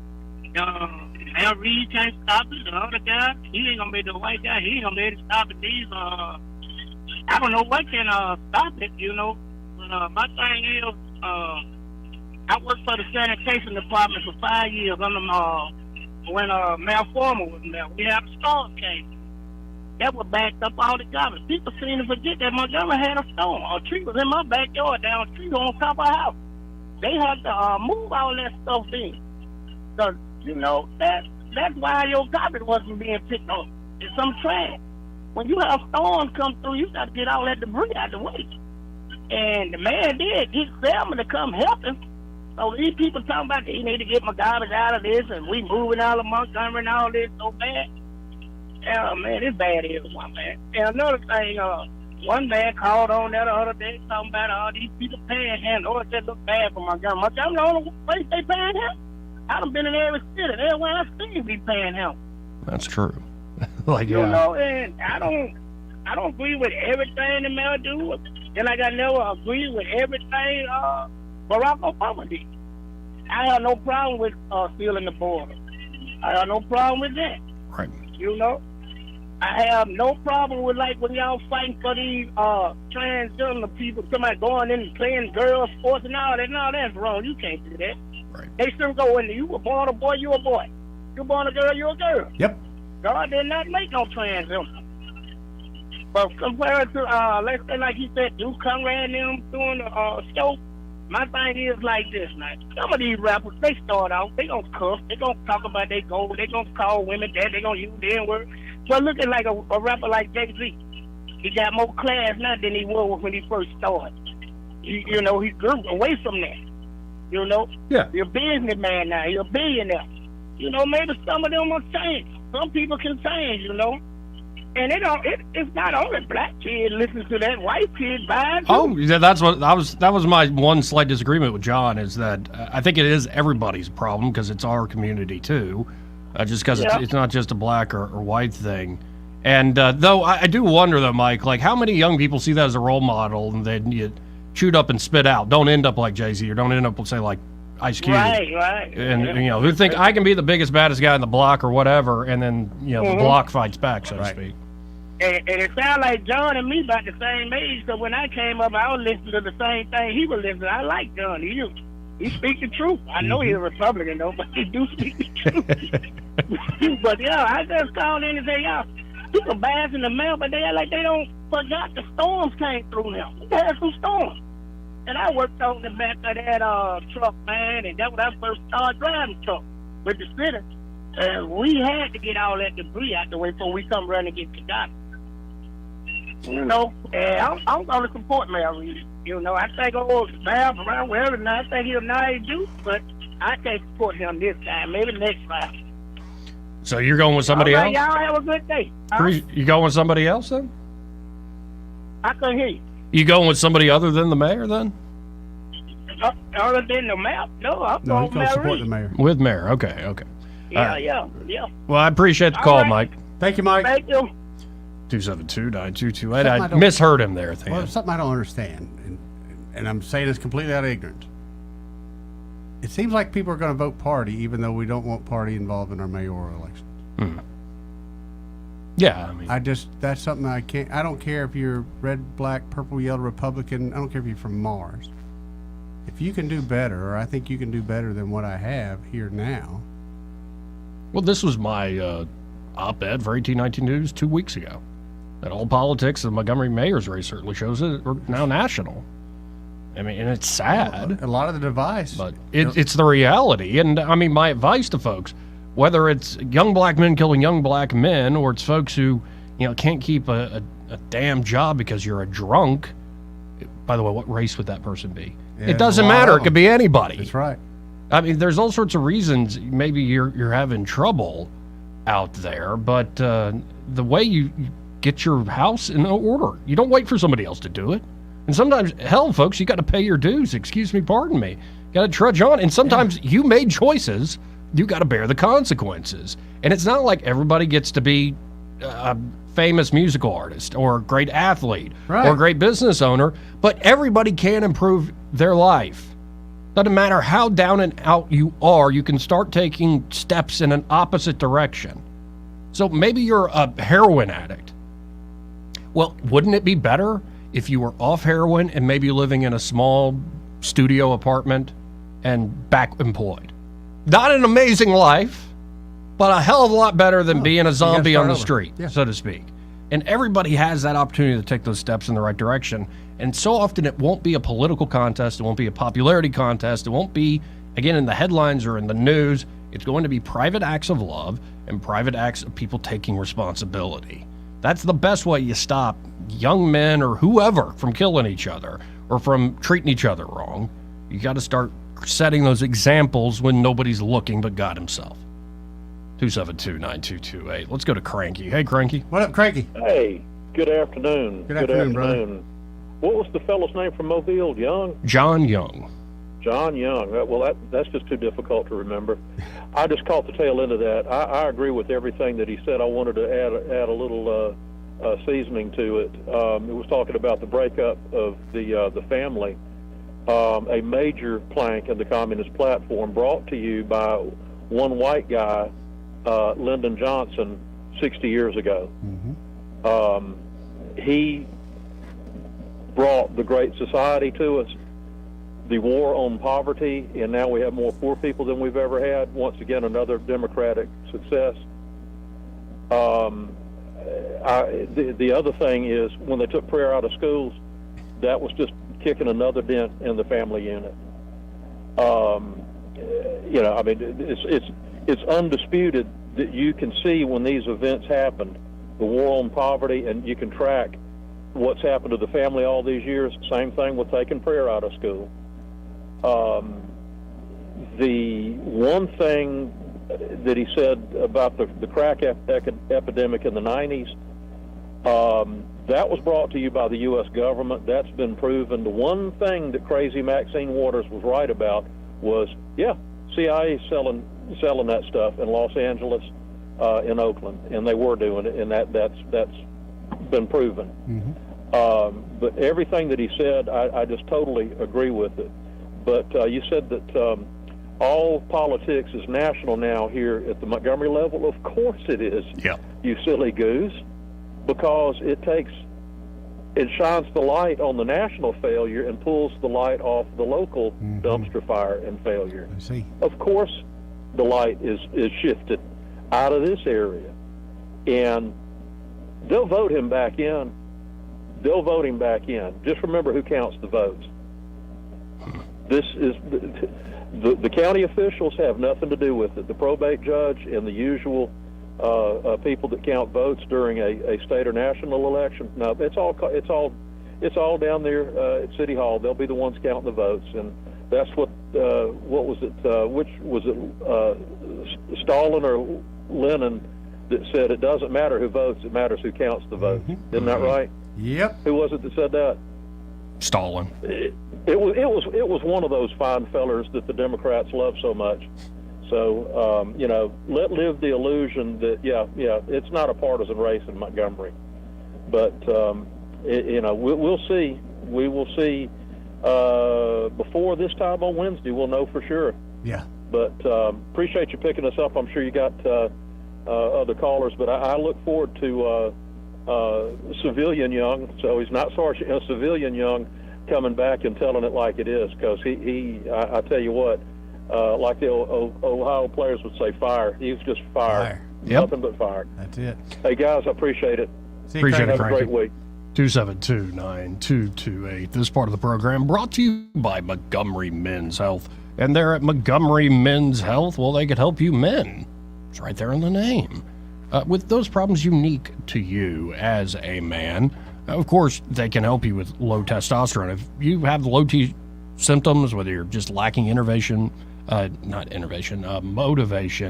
Speaker 14: Al Reed can't stop it. The other guy, he ain't gonna be the white guy. He ain't gonna be able to stop it. These, I don't know what can stop it, you know. But my thing is, I worked for the sanitation department for 5 years under when Mayor Former was mayor. We had a storm case. that was backed up all the garbage. People seem to forget that Montgomery had a storm. A tree was in my backyard, down a tree on top of a house. They had to move all that stuff in. Because, you know, that's why your garbage wasn't being picked up. It's some trash. When you have storms come through, you got to get all that debris out the way. And the man did get Selma to come help him. So these people talking about they need to get my garbage out of this, and we moving out of Montgomery and all this so bad. Yeah, man, it's bad here, one man. And another thing, one man called on that the other day talking about all these people panhandle. Oh, it just look bad for Montgomery. Montgomery the only place they panhandle. I done been in every city. Everywhere I seen we panhandle.
Speaker 17: That's true. Like,
Speaker 14: You know, and I don't agree with everything the mayor do. And like I never agree with everything Barack Obama did. I have no problem with sealing the border. I have no problem with that.
Speaker 17: Right.
Speaker 14: You know, I have no problem with like when y'all fighting for these transgender people, somebody going in and playing girls sports and all that. No, that's wrong. You can't do that.
Speaker 17: Right.
Speaker 14: They still go in there. You were born a boy, you a boy. You born a girl, you a girl.
Speaker 15: Yep.
Speaker 14: God did not make no transgender. But compared to, let's say like he said, Duke Conrad and them doing the show, my thing is like this, now. Some of these rappers, they start out, they gonna cuss, they gonna talk about their gold, they gonna call women that, they gonna use the N-word. But look at like a rapper like Jay-Z. He got more class now than he was when he first started. You know, he grew away from that. You know?
Speaker 17: Yeah.
Speaker 14: He's a businessman now, he's a billionaire. You know, maybe some of them will change. Some people can change, you know? And it's not only black kids listening to that, white kids buying.
Speaker 17: Oh, yeah, that was my one slight disagreement with John, is that I think it is everybody's problem because it's our community too, just because it's not just a black or white thing. And though I do wonder though, Mike, like how many young people see that as a role model and then you chewed up and spit out, don't end up like Jay-Z or don't end up say like Ice Cube.
Speaker 14: Right.
Speaker 17: And you know, who think I can be the biggest, baddest guy in the block or whatever, and then the block fights back, so to speak.
Speaker 14: And it sounds like John and me about the same age, so when I came up, I was listening to the same thing he was listening to. I like John. He speaks the truth. I know he's a Republican, though, but he do speak the truth. But, yeah, I just called in and said, y'all, people bass in the mail, but they act like they don't forgot the storms came through now. We had some storms. And I worked on the back of that truck, man, and that's when I first started driving truck with the city. And we had to get all that debris out the way before we come running and get the doctor. You know, I'm going to support Mayor Reed. You know, I think Bab around wherever, and I think he'll nice do, but I can't support him this time. Maybe next time.
Speaker 17: So you're going with somebody else?
Speaker 14: Y'all have a good day.
Speaker 17: You going with somebody else then?
Speaker 14: I couldn't hear you.
Speaker 17: You going with somebody other than the mayor then?
Speaker 14: Other than the mayor? No, I'm going with Mayor
Speaker 15: support
Speaker 14: Reed.
Speaker 15: the mayor.
Speaker 17: With mayor, okay.
Speaker 14: Yeah.
Speaker 17: Well, I appreciate the call,
Speaker 14: right.
Speaker 17: Mike.
Speaker 15: Thank you, Mike.
Speaker 14: Thank you.
Speaker 17: 272-9228. I misheard him there, Thea.
Speaker 15: Well, something I don't understand, and I'm saying this completely out of ignorance. It seems like people are going to vote party, even though we don't want party involved in our mayoral elections.
Speaker 17: Hmm. Yeah, I mean,
Speaker 15: that's something I don't care if you're red, black, purple, yellow, Republican. I don't care if you're from Mars. If you can do better, or I think you can do better than what I have here now.
Speaker 17: Well, this was my op-ed for 1819 News 2 weeks ago. That all politics of the Montgomery mayor's race certainly shows it are now national. I mean, and it's sad.
Speaker 15: A lot of the device.
Speaker 17: But it's the reality. And, I mean, my advice to folks, whether it's young black men killing young black men or it's folks who, can't keep a damn job because you're a drunk. By the way, what race would that person be?
Speaker 15: Yeah,
Speaker 17: it doesn't matter. It could be anybody.
Speaker 15: That's right.
Speaker 17: I mean, there's all sorts of reasons maybe you're having trouble out there, but the way you get your house in order, you don't wait for somebody else to do it. And sometimes, hell, folks, you got to pay your dues. Excuse me, pardon me. Got to trudge on. And sometimes you made choices. You got to bear the consequences. And it's not like everybody gets to be a famous musical artist or a great athlete or a great business owner, but everybody can improve their life. Doesn't matter how down and out you are, you can start taking steps in an opposite direction. So maybe you're a heroin addict. Well, wouldn't it be better if you were off heroin and maybe living in a small studio apartment and back employed? Not an amazing life, but a hell of a lot better than being a zombie on the street, so to speak. And everybody has that opportunity to take those steps in the right direction. And so often it won't be a political contest. It won't be a popularity contest. It won't be, again, in the headlines or in the news. It's going to be private acts of love and private acts of people taking responsibility. That's the best way you stop young men or whoever from killing each other or from treating each other wrong. You got to start setting those examples when nobody's looking but God himself. 272-9228. Let's go to Cranky. Hey, Cranky.
Speaker 15: What up, Cranky?
Speaker 1: Hey, good afternoon.
Speaker 15: Good afternoon, brother.
Speaker 1: What was the fellow's name from Mobile? Young?
Speaker 17: John Young.
Speaker 1: John Young. Well, that's just too difficult to remember. I just caught the tail end of that. I agree with everything that he said. I wanted to add a little seasoning to it. It was talking about the breakup of the family. A major plank in the Communist platform brought to you by one white guy, Lyndon Johnson, 60 years ago. He brought the Great Society to us, the war on poverty, and now we have more poor people than we've ever had. Once again, another Democratic success. The other thing is when they took prayer out of schools, that was just kicking another dent in the family unit. It's undisputed that you can see when these events happened, the war on poverty, and you can track what's happened to the family all these years. Same thing with taking prayer out of school. The one thing that he said about the crack epidemic in the 90s, that was brought to you by the U.S. government. That's been proven. The one thing that crazy Maxine Waters was right about was, CIA selling that stuff in Los Angeles, in Oakland, and they were doing it, and that's been proven. But everything that he said, I just totally agree with it. But you said that all politics is national now here at the Montgomery level. Of course it is, you silly goose, because it shines the light on the national failure and pulls the light off the local dumpster fire and failure.
Speaker 15: I see.
Speaker 1: Of course the light is shifted out of this area, and they'll vote him back in. They'll vote him back in. Just remember who counts the votes. This is the county officials have nothing to do with it. The probate judge and the usual people that count votes during a state or national election. No, it's all down there at City Hall. They'll be the ones counting the votes, and that's what was it? Which was it? Stalin or Lenin that said it doesn't matter who votes; it matters who counts the votes. Isn't that right?
Speaker 15: Yep.
Speaker 1: Who was it that said that?
Speaker 17: Stalin.
Speaker 1: It was one of those fine fellers that the Democrats love so much. So let live the illusion that it's not a partisan race in Montgomery, but we'll see. We will see before this time on Wednesday. We'll know for sure.
Speaker 15: Yeah.
Speaker 1: But appreciate you picking us up. I'm sure you got other callers, but I look forward to Civilian Young. So he's not Sergeant, Civilian Young, coming back and telling it like it is, because I tell you what, like the Ohio players would say, fire. He was just fire. Nothing but fire.
Speaker 15: That's it.
Speaker 1: Hey guys, I appreciate it.
Speaker 17: Appreciate it,
Speaker 1: Have a great week.
Speaker 17: 272-9228. This part of the program brought to you by Montgomery Men's Health. And they're at Montgomery Men's Health. Well, they could help you men. It's right there in the name. With those problems unique to you as a man. Of course, they can help you with low testosterone. If you have low T symptoms, whether you're just lacking motivation,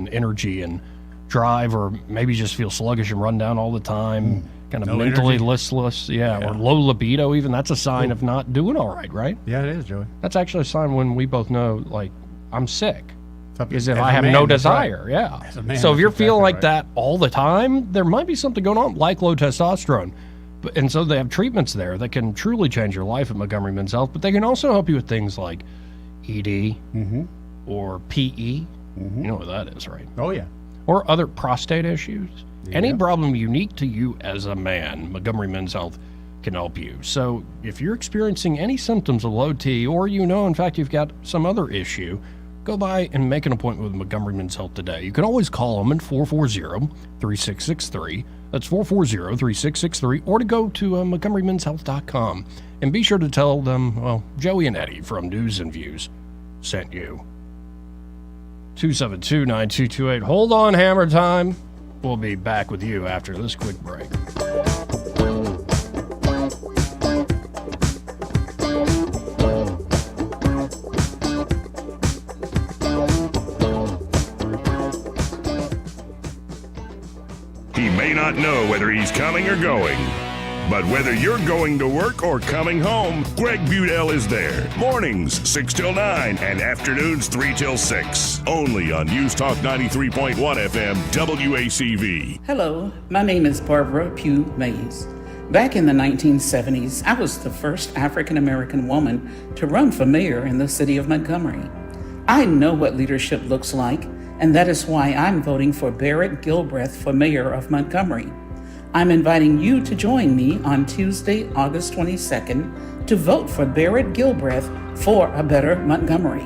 Speaker 17: energy, and drive, or maybe just feel sluggish and run down all the time, kind of
Speaker 15: No
Speaker 17: mentally
Speaker 15: energy.
Speaker 17: listless, or low libido even, that's a sign of not doing all right?
Speaker 15: Yeah, it is, Joey.
Speaker 17: That's actually a sign when we both know, like, I'm sick. Is if
Speaker 15: As
Speaker 17: I
Speaker 15: a
Speaker 17: have
Speaker 15: man,
Speaker 17: no
Speaker 15: that's
Speaker 17: desire,
Speaker 15: right. As a man,
Speaker 17: So if
Speaker 15: that's
Speaker 17: you're
Speaker 15: exactly
Speaker 17: feeling like
Speaker 15: right.
Speaker 17: that all the time, there might be something going on, like low testosterone. And so they have treatments there that can truly change your life at Montgomery Men's Health, but they can also help you with things like ED or PE. You know what that is, right?
Speaker 15: Oh, yeah.
Speaker 17: Or other prostate issues.
Speaker 15: Yeah.
Speaker 17: Any problem unique to you as a man, Montgomery Men's Health can help you. So if you're experiencing any symptoms of low T, or in fact, you've got some other issue, go by and make an appointment with Montgomery Men's Health today. You can always call them at 440-3663. That's 440-3663, or to go to MontgomeryMen'sHealth.com. And be sure to tell them, well, Joey and Eddie from News and Views sent you. 272-9228. Hold on, Hammer Time. We'll be back with you after this quick break.
Speaker 9: He may not know whether he's coming or going, but whether you're going to work or coming home, Greg Budell is there. Mornings, 6 till 9, and afternoons, 3 till 6. Only on News Talk 93.1 FM, WACV.
Speaker 11: Hello, my name is Barbara Pugh Mays. Back in the 1970s, I was the first African American woman to run for mayor in the city of Montgomery. I know what leadership looks like, and that is why I'm voting for Barrett Gilbreath for mayor of Montgomery. I'm inviting you to join me on Tuesday, August 22nd, to vote for Barrett Gilbreath for a better Montgomery.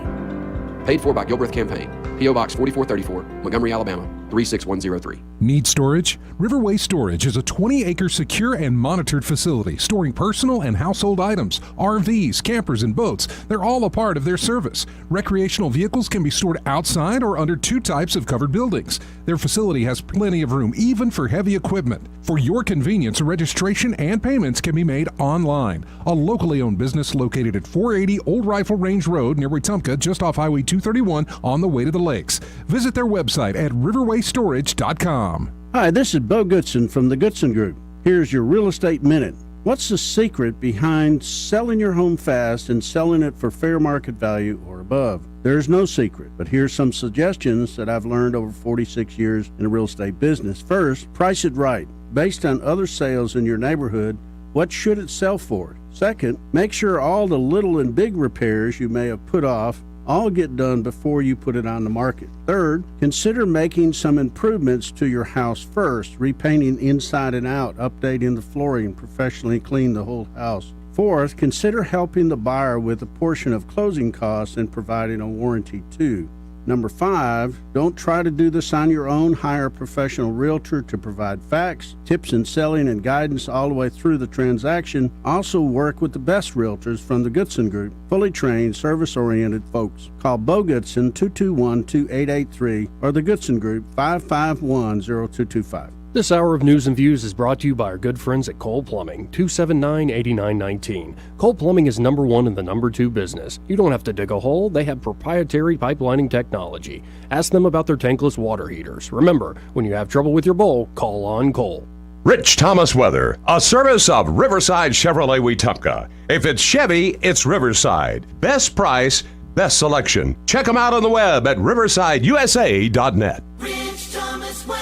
Speaker 21: Paid for by Gilbreath Campaign. P.O. Box 4434, Montgomery, Alabama, 36103.
Speaker 12: Need storage? Riverway Storage is a 20-acre secure and monitored facility storing personal and household items, RVs, campers, and boats. They're all a part of their service. Recreational vehicles can be stored outside or under 2 types of covered buildings. Their facility has plenty of room, even for heavy equipment. For your convenience, registration and payments can be made online. A locally owned business located at 480 Old Rifle Range Road near Wetumpka, just off Highway 231 on the way to the lakes. Visit their website at riverwaystorage.com.
Speaker 13: Hi, this is Bo Goodson from the Goodson Group. Here's your Real Estate Minute. What's the secret behind selling your home fast and selling it for fair market value or above? There's no secret, but here's some suggestions that I've learned over 46 years in the real estate business. First, price it right. Based on other sales in your neighborhood, what should it sell for? Second, make sure all the little and big repairs you may have put off all get done before you put it on the market. Third, consider making some improvements to your house first, repainting inside and out, updating the flooring, professionally clean the whole house. Fourth, consider helping the buyer with a portion of closing costs and providing a warranty too. Number 5, don't try to do this on your own. Hire a professional realtor to provide facts, tips in selling, and guidance all the way through the transaction. Also work with the best realtors from the Goodson Group, fully trained, service-oriented folks. Call Bo Goodson 221-2883 or the Goodson Group 551-0225.
Speaker 25: This hour of News and Views is brought to you by our good friends at Cole Plumbing, 279-8919. Cole Plumbing is number 1 in the number 2 business. You don't have to dig a hole. They have proprietary pipelining technology. Ask them about their tankless water heaters. Remember, when you have trouble with your bowl, call on Cole.
Speaker 10: Rich Thomas Weather, a service of Riverside Chevrolet Wetumpka. If it's Chevy, it's Riverside. Best price, best selection. Check them out on the web at riversideusa.net.
Speaker 8: Rich Thomas Weather.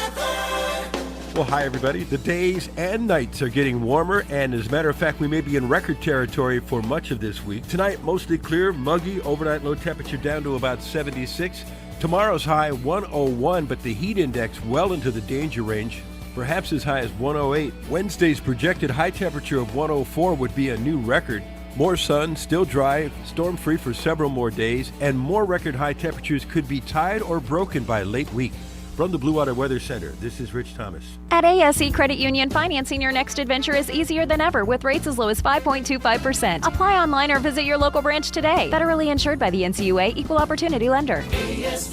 Speaker 5: Well, hi, everybody. The days and nights are getting warmer, and as a matter of fact, we may be in record territory for much of this week. Tonight, mostly clear, muggy, overnight low temperature down to about 76. Tomorrow's high, 101, but the heat index well into the danger range, perhaps as high as 108. Wednesday's projected high temperature of 104 would be a new record. More sun, still dry, storm-free for several more days, and more record high temperatures could be tied or broken by late week. From the Blue Water Weather Center, this is Rich Thomas.
Speaker 16: At ASE Credit Union, financing your next adventure is easier than ever with rates as low as 5.25%. Apply online or visit your local branch today. Federally insured by the NCUA, Equal Opportunity Lender.
Speaker 8: ASE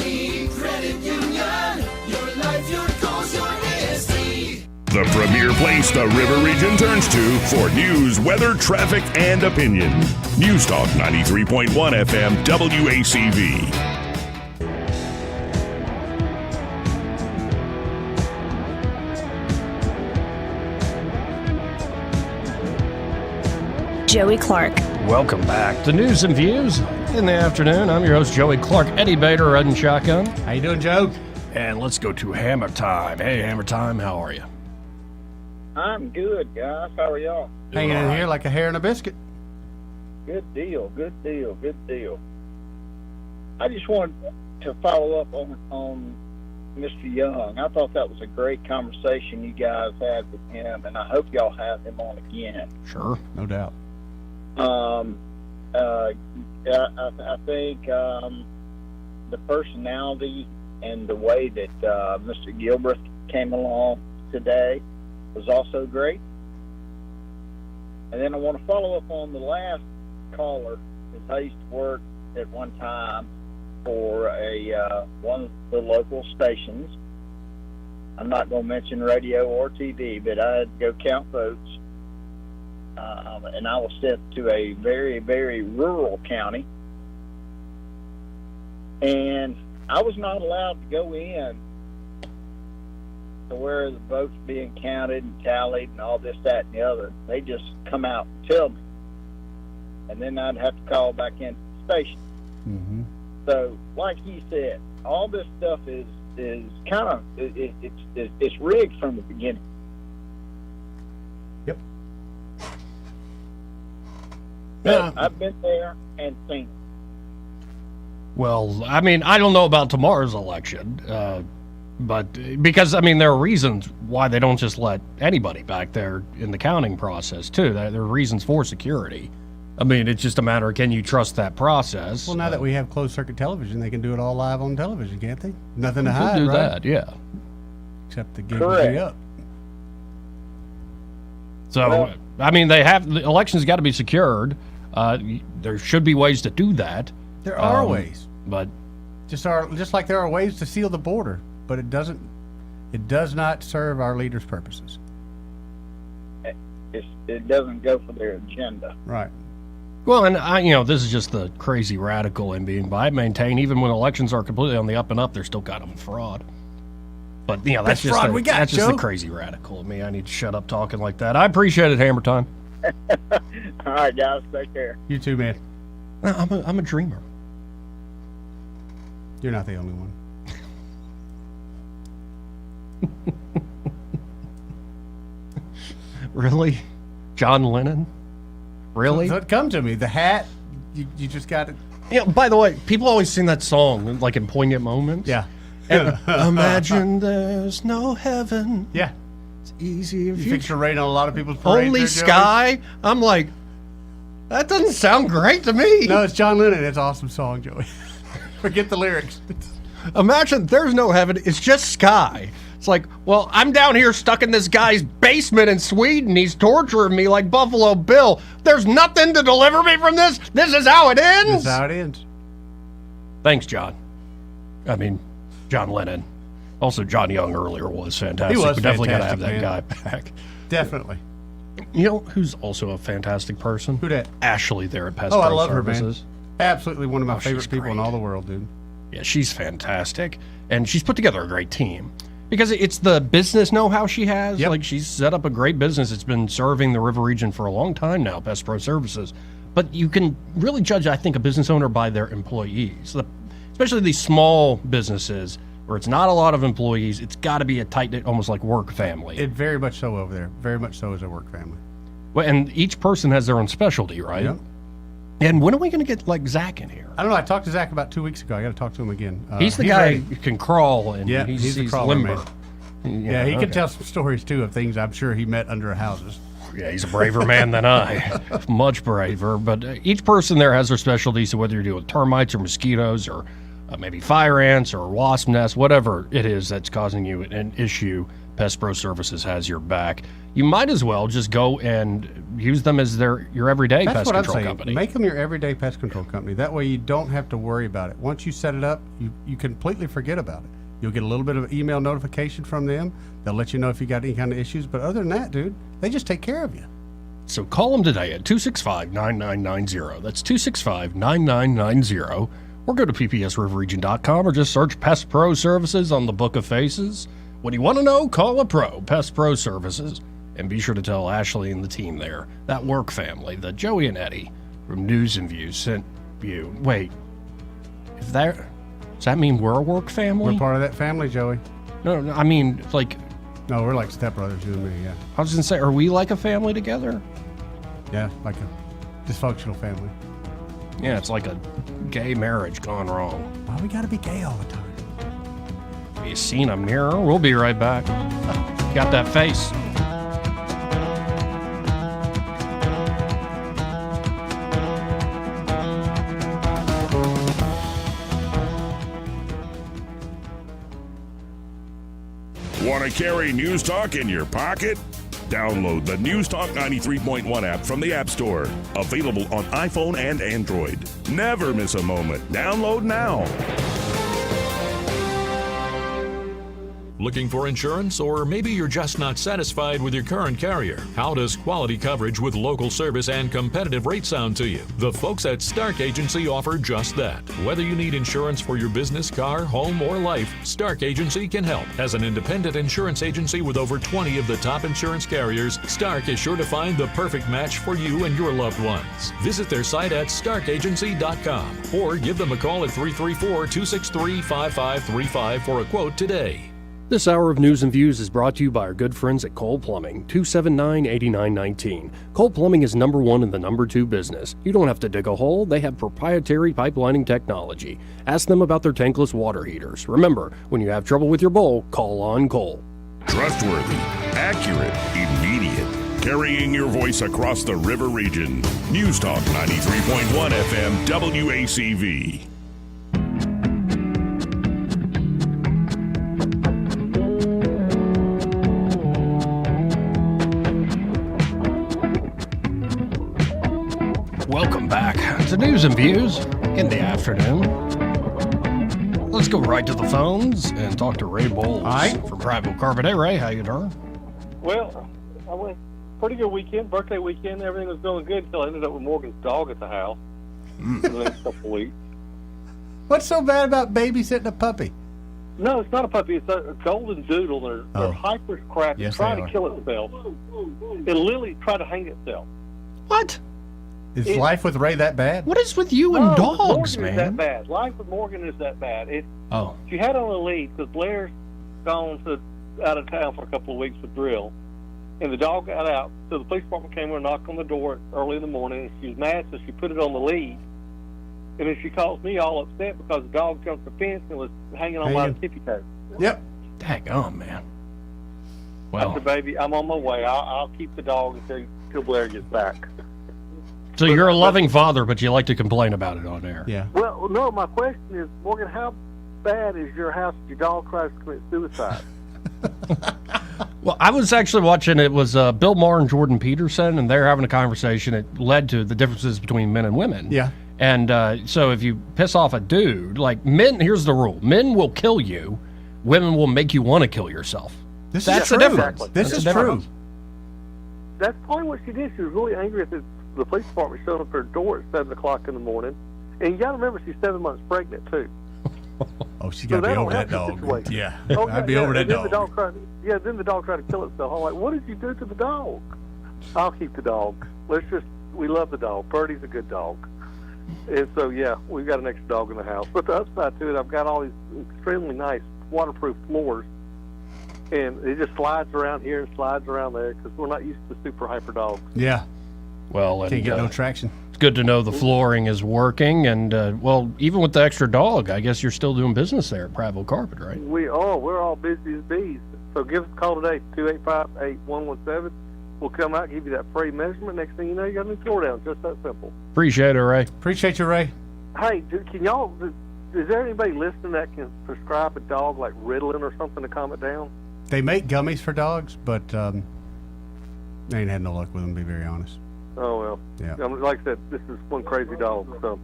Speaker 8: Credit Union, your life, your goals, your ASE.
Speaker 9: The premier place the River Region turns to for news, weather, traffic, and opinion. News Talk 93.1 FM, WACV.
Speaker 26: Joey Clark.
Speaker 17: Welcome back to News and Views in the afternoon. I'm your host, Joey Clark. Eddie Bader, Red Shotgun.
Speaker 15: How you doing, Joe?
Speaker 17: And let's go to Hammer Time. Hey, Hammer Time, how are you?
Speaker 18: I'm good, guys. How are y'all?
Speaker 15: Hanging in here like a hair in a biscuit.
Speaker 18: Good deal, good deal, good deal. I just wanted to follow up on Mr. Young. I thought that was a great conversation you guys had with him, and I hope y'all have him on again.
Speaker 17: Sure,
Speaker 15: no doubt.
Speaker 18: I think the personality and the way that Mr. Gilbreath came along today was also great. And then I want to follow up on the last caller, because I used to work at one time for one of the local stations. I'm not going to mention radio or TV, but I had to go count votes. And I was sent to a very, very rural county. And I was not allowed to go in to where the votes being counted and tallied and all this, that, and the other. They just come out and tell me. And then I'd have to call back into the station.
Speaker 13: Mm-hmm.
Speaker 18: So, like he said, all this stuff is kind of, it's rigged from the beginning.
Speaker 15: Yep.
Speaker 18: Yeah. I've been there and seen it.
Speaker 17: Well, I mean, I don't know about tomorrow's election, but because, I mean, there are reasons why they don't just let anybody back there in the counting process, too. There are reasons for security. I mean, it's just a matter of, can you trust that process?
Speaker 15: Well, now that we have closed-circuit television, they can do it all live on television, can't they? Nothing to hide,
Speaker 17: do
Speaker 15: right?
Speaker 17: that, yeah.
Speaker 15: Except the gig will be up.
Speaker 17: So, I mean, the election's got to be secured. There should be ways to do that.
Speaker 15: There are ways,
Speaker 17: but
Speaker 15: just like there are ways to seal the border, but it does not serve our leaders' purposes.
Speaker 18: It doesn't go for their agenda.
Speaker 15: Right.
Speaker 17: Well, and this is just the crazy radical in being, but I maintain even when elections are completely on the up and up, they're still kind of fraud. But that's just
Speaker 15: fraud we got,
Speaker 17: that's just
Speaker 15: Joe.
Speaker 17: the crazy radical in me. I need to shut up talking like that. I appreciate it, Hammer Time.
Speaker 18: All right, guys, take care.
Speaker 15: You too, man.
Speaker 17: I'm a dreamer.
Speaker 15: You're not the only one.
Speaker 17: Really? John Lennon? Really?
Speaker 15: So come to me. The hat, you just got it.
Speaker 17: Yeah, by the way, people always sing that song, like in poignant moments.
Speaker 15: Yeah.
Speaker 17: And imagine there's no heaven.
Speaker 15: Yeah.
Speaker 17: It's easy if
Speaker 15: you fix your rain on a lot of people's parades.
Speaker 17: Only
Speaker 15: there,
Speaker 17: sky?
Speaker 15: Joey.
Speaker 17: I'm like, that doesn't sound great to me.
Speaker 15: No, it's John Lennon. It's an awesome song, Joey. Forget the lyrics.
Speaker 17: Imagine there's no heaven. It's just sky. It's like, well, I'm down here stuck in this guy's basement in Sweden. He's torturing me like Buffalo Bill. There's nothing to deliver me from this. This is how it ends.
Speaker 15: This is how it ends.
Speaker 17: Thanks, John. I mean, John Lennon. Also, John Young earlier was fantastic.
Speaker 15: He was
Speaker 17: We definitely got to have
Speaker 15: fantastic,
Speaker 17: that guy back.
Speaker 15: Definitely.
Speaker 17: You know who's also a fantastic person?
Speaker 15: Who that?
Speaker 17: Ashley there at Pest
Speaker 15: Oh,
Speaker 17: Pro
Speaker 15: I love
Speaker 17: Services.
Speaker 15: her, man. Absolutely one of my favorite
Speaker 17: she's
Speaker 15: people in
Speaker 17: great.
Speaker 15: all the world, dude.
Speaker 17: Yeah, she's fantastic. And she's put together a great team. Because it's the business know-how she has.
Speaker 15: Yep.
Speaker 17: Like, she's set up a great business. It's been serving the River region for a long time now, Pest Pro Services. But you can really judge, I think, a business owner by their employees. Especially these small businesses where it's not a lot of employees. It's got to be a tight-knit, almost like work family.
Speaker 15: It very much so over there. Very much so as a work family.
Speaker 17: Well, and each person has their own specialty, right?
Speaker 15: Yep.
Speaker 17: And when are we going to get, like, Zach in here?
Speaker 15: I don't know. I talked to Zach about 2 weeks ago. I got to talk to him again.
Speaker 17: He's the guy who can crawl, and
Speaker 15: yeah,
Speaker 17: he's
Speaker 15: the crawler,
Speaker 17: limber.
Speaker 15: man. Yeah, he can tell some stories, too, of things I'm sure he met under houses.
Speaker 17: Yeah, he's a braver man than I. Much braver. But each person there has their specialty, so whether you're dealing with termites or mosquitoes or maybe fire ants or wasp nests, whatever it is that's causing you an issue, Pest Pro Services has your back. You might as well just go and use them as your everyday
Speaker 15: That's
Speaker 17: pest
Speaker 15: what
Speaker 17: control
Speaker 15: I'm saying.
Speaker 17: company.
Speaker 15: Make them your everyday pest control company. That way you don't have to worry about it. Once you set it up, you completely forget about it. You'll get a little bit of email notification from them. They'll let you know if you got any kind of issues. But other than that, dude, they just take care of you.
Speaker 17: So call them today at 265-9990. That's 265-9990. Or go to ppsriverregion.com or just search Pest Pro Services on the Book of Faces. When you want to know, call a pro, Pest Pro Services. And be sure to tell Ashley and the team there, that work family, that Joey and Eddie from News and Views sent you. Wait, does that mean we're a work family?
Speaker 15: We're part of that family, Joey.
Speaker 17: No, I mean, like...
Speaker 15: No, we're like stepbrothers, you and me, yeah.
Speaker 17: I was going to say, are we like a family together?
Speaker 15: Yeah, like a dysfunctional family.
Speaker 17: Yeah, it's like a gay marriage gone wrong.
Speaker 15: Why we gotta be gay all the time?
Speaker 17: Have you seen a mirror? We'll be right back. Got that face.
Speaker 9: Want to carry News Talk in your pocket? Download the News Talk 93.1 app from the App Store. Available on iPhone and Android. Never miss a moment. Download now.
Speaker 2: Looking for insurance, or maybe you're just not satisfied with your current carrier? How does quality coverage with local service and competitive rates sound to you? The folks at Stark Agency offer just that. Whether you need insurance for your business, car, home, or life, Stark Agency can help. As an independent insurance agency with over 20 of the top insurance carriers, Stark is sure to find the perfect match for you and your loved ones. Visit their site at starkagency.com or give them a call at 334-263-5535 for a quote today.
Speaker 25: This hour of News and Views is brought to you by our good friends at Cole Plumbing, 279-8919. Cole Plumbing is number one in the number two business. You don't have to dig a hole. They have proprietary pipelining technology. Ask them about their tankless water heaters. Remember, when you have trouble with your bowl, call on Cole.
Speaker 9: Trustworthy, accurate, immediate. Carrying your voice across the river region. News Talk 93.1 FM WACV.
Speaker 17: Welcome back to News and Views in the afternoon. Let's go right to the phones and talk to Ray Bowles from Prattville Carpet. Hey, Ray, how you doing?
Speaker 3: Well, I went pretty good weekend, birthday weekend. Everything was going good until I ended up with Morgan's dog at the house for the next couple of weeks.
Speaker 15: What's so bad about babysitting a puppy?
Speaker 3: No, it's not a puppy. It's a golden doodle. They're hyper cracked.
Speaker 15: Yes,
Speaker 3: it's trying
Speaker 15: they
Speaker 3: to
Speaker 15: are.
Speaker 3: kill itself. It literally tried to hang itself.
Speaker 17: What?
Speaker 15: Is life with Ray that bad?
Speaker 17: What is with you and dogs,
Speaker 3: Morgan
Speaker 17: man?
Speaker 3: is that bad. Life with Morgan is that bad. She had on a lead because Blair's gone out of town for a couple of weeks with drill, and the dog got out. So the police department came over and knocked on the door early in the morning, and she was mad, so she put it on the lead. And then she calls me all upset because the dog jumped the fence and was hanging on by the tippy toe.
Speaker 15: Yep.
Speaker 17: Daggone, man.
Speaker 3: I said, baby, I'm on my way. I'll keep the dog until Blair gets back.
Speaker 17: So you're a loving father, but you like to complain about it on air.
Speaker 15: Yeah.
Speaker 3: Well, no, my question is, Morgan, how bad is your house if your dog tries to commit suicide?
Speaker 17: Well, I was actually watching, it was Bill Maher and Jordan Peterson, and they're having a conversation. It led to the differences between men and women.
Speaker 15: Yeah.
Speaker 17: And so if you piss off a dude, like men, here's the rule. Men will kill you. Women will make you want to kill yourself. That's the difference.
Speaker 3: Exactly.
Speaker 15: This is true.
Speaker 3: That's probably what she did. She was really angry at the police department showing up at her door at 7 o'clock in the morning. And you got to remember, she's 7 months pregnant, too.
Speaker 15: Oh, she got to be over that dog. Yeah. I'd be over that dog.
Speaker 3: Then the dog tried to kill itself. I'm like, what did you do to the dog? I'll keep the dog. We love the dog. Birdie's a good dog. And so, yeah, we've got an extra dog in the house. But the upside to it, I've got all these extremely nice waterproof floors. And it just slides around here and slides around there because we're not used to super hyper dogs.
Speaker 15: Yeah.
Speaker 17: Well, and,
Speaker 15: can't get no traction.
Speaker 17: It's good to know the flooring is working. And, well, even with the extra dog, I guess you're still doing business there at Prattville Carpet, right?
Speaker 3: We're all busy as bees. So give us a call today, 285-8117. We'll come out and give you that free measurement. Next thing you know, you got a new floor down. Just that simple.
Speaker 17: Appreciate it, Ray.
Speaker 15: Appreciate you, Ray.
Speaker 3: Hey, can y'all, is there anybody listening that can prescribe a dog like Ritalin or something to calm it down?
Speaker 15: They make gummies for dogs, but they ain't had no luck with them, to be very honest.
Speaker 3: Oh, well.
Speaker 15: Yeah.
Speaker 3: Like I said, this is one crazy dog. So,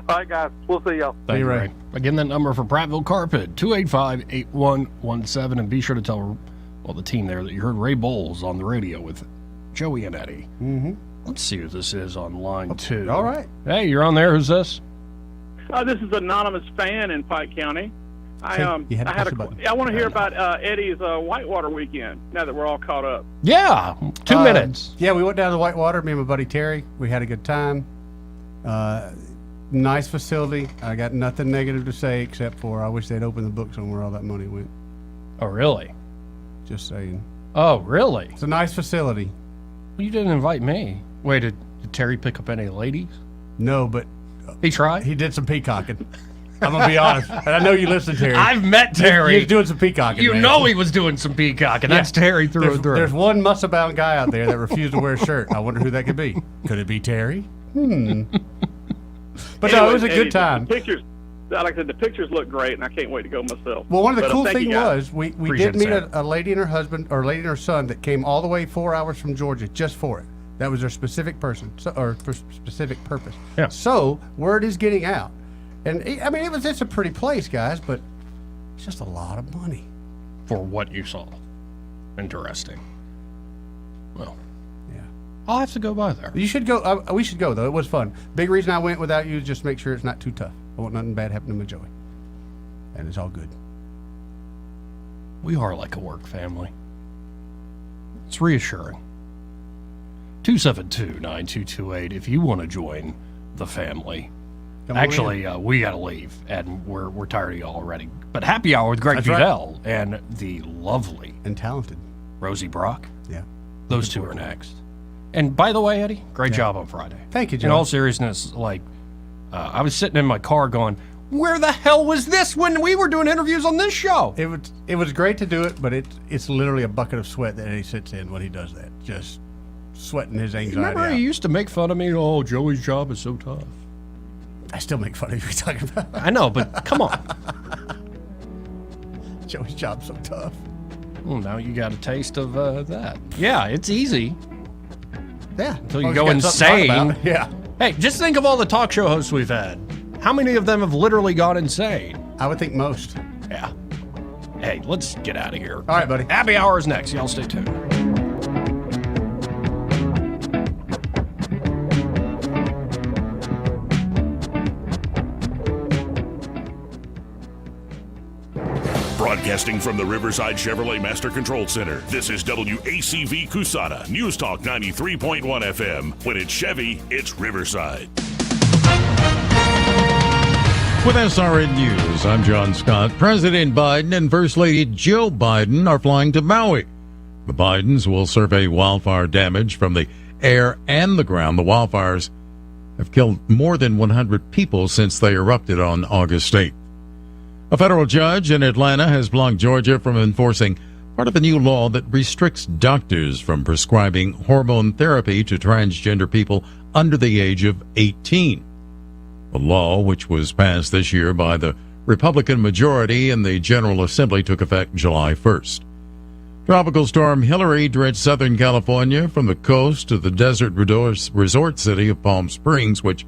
Speaker 3: all right, guys, we'll see y'all.
Speaker 17: Thank you, Ray. Again, that number for Prattville Carpet, 285-8117. And be sure to tell the team there that you heard Ray Bowles on the radio with Joey and Eddie.
Speaker 15: Mm-hmm.
Speaker 17: Let's see who this is on line 2.
Speaker 15: All right.
Speaker 17: Hey, you're on there. Who's this?
Speaker 19: This is anonymous fan in Pike County. I want to hear about Eddie's whitewater weekend. Now that we're all caught up.
Speaker 17: Yeah, 2 minutes.
Speaker 15: Yeah, we went down to the Whitewater. Me and my buddy Terry. We had a good time. Nice facility. I got nothing negative to say except for I wish they'd opened the books on where all that money went.
Speaker 17: Oh, really?
Speaker 15: Just saying.
Speaker 17: Oh, really?
Speaker 15: It's a nice facility.
Speaker 17: Well, you didn't invite me. Wait, did Terry pick up any ladies?
Speaker 15: No, but
Speaker 17: he tried.
Speaker 15: He did some peacocking. I'm gonna be honest, and I know you listen, Terry.
Speaker 17: I've met Terry.
Speaker 15: He was doing some peacocking.
Speaker 17: You
Speaker 15: man.
Speaker 17: know he was doing some peacocking. That's Terry through and through.
Speaker 15: There's one muscle-bound guy out there that refused to wear a shirt. I wonder who that could be. Could it be Terry? But no, it was a good time.
Speaker 19: The like I said, the pictures look great, and I can't wait to go myself.
Speaker 15: Well, one of the cool
Speaker 19: thank you,
Speaker 15: things
Speaker 19: guys.
Speaker 15: was we did meet a lady and her husband, or a lady and her son, that came all the way 4 hours from Georgia just for it. That was their specific person, or for specific purpose.
Speaker 17: Yeah.
Speaker 15: So word is getting out, and I mean it's a pretty place, guys, but it's just a lot of money
Speaker 17: for what you saw. Interesting. Well, yeah, I'll have to go by there.
Speaker 15: You should go. We should go though. It was fun. Big reason I went without you is just to make sure it's not too tough. I want nothing bad happening to Joey, and it's all good.
Speaker 17: We are like a work family. It's reassuring. 272-9228 if you want to join the family. Actually, we got to leave, and we're tired of y'all already. But happy hour with Greg Budell and the lovely
Speaker 15: and talented
Speaker 17: Rosie Brock.
Speaker 15: Yeah.
Speaker 17: Those two are next. And by the way, Eddie, great job on Friday.
Speaker 15: Thank you, Joe.
Speaker 17: In all seriousness, I was sitting in my car going, where the hell was this when we were doing interviews on this show?
Speaker 15: It was great to do it, but it's literally a bucket of sweat that Eddie sits in when he does that. Just sweating his anxiety
Speaker 17: Remember,
Speaker 15: out.
Speaker 17: he used to make fun of me. Oh, Joey's job is so tough.
Speaker 15: I still make fun of you talking about.
Speaker 17: I know, but come on.
Speaker 15: Joey's job's so tough.
Speaker 17: Well, now you got a taste of that. Yeah, it's easy.
Speaker 15: Yeah.
Speaker 17: Until you go insane.
Speaker 15: Yeah.
Speaker 17: Hey, just think of all the talk show hosts we've had. How many of them have literally gone insane?
Speaker 15: I would think most.
Speaker 17: Yeah. Hey, let's get out of here.
Speaker 15: All right, buddy.
Speaker 17: Happy hour is next. Y'all stay tuned.
Speaker 9: Broadcasting from the Riverside Chevrolet Master Control Center, this is WACV Cusana, News Talk 93.1 FM. When it's Chevy, it's Riverside.
Speaker 4: With SRN News, I'm John Scott. President Biden and First Lady Jill Biden are flying to Maui. The Bidens will survey wildfire damage from the air and the ground. The wildfires have killed more than 100 people since they erupted on August 8th. A federal judge in Atlanta has blocked Georgia from enforcing part of a new law that restricts doctors from prescribing hormone therapy to transgender people under the age of 18. The law, which was passed this year by the Republican majority in the General Assembly, took effect July 1st. Tropical storm Hillary dredged Southern California from the coast to the desert resort city of Palm Springs, which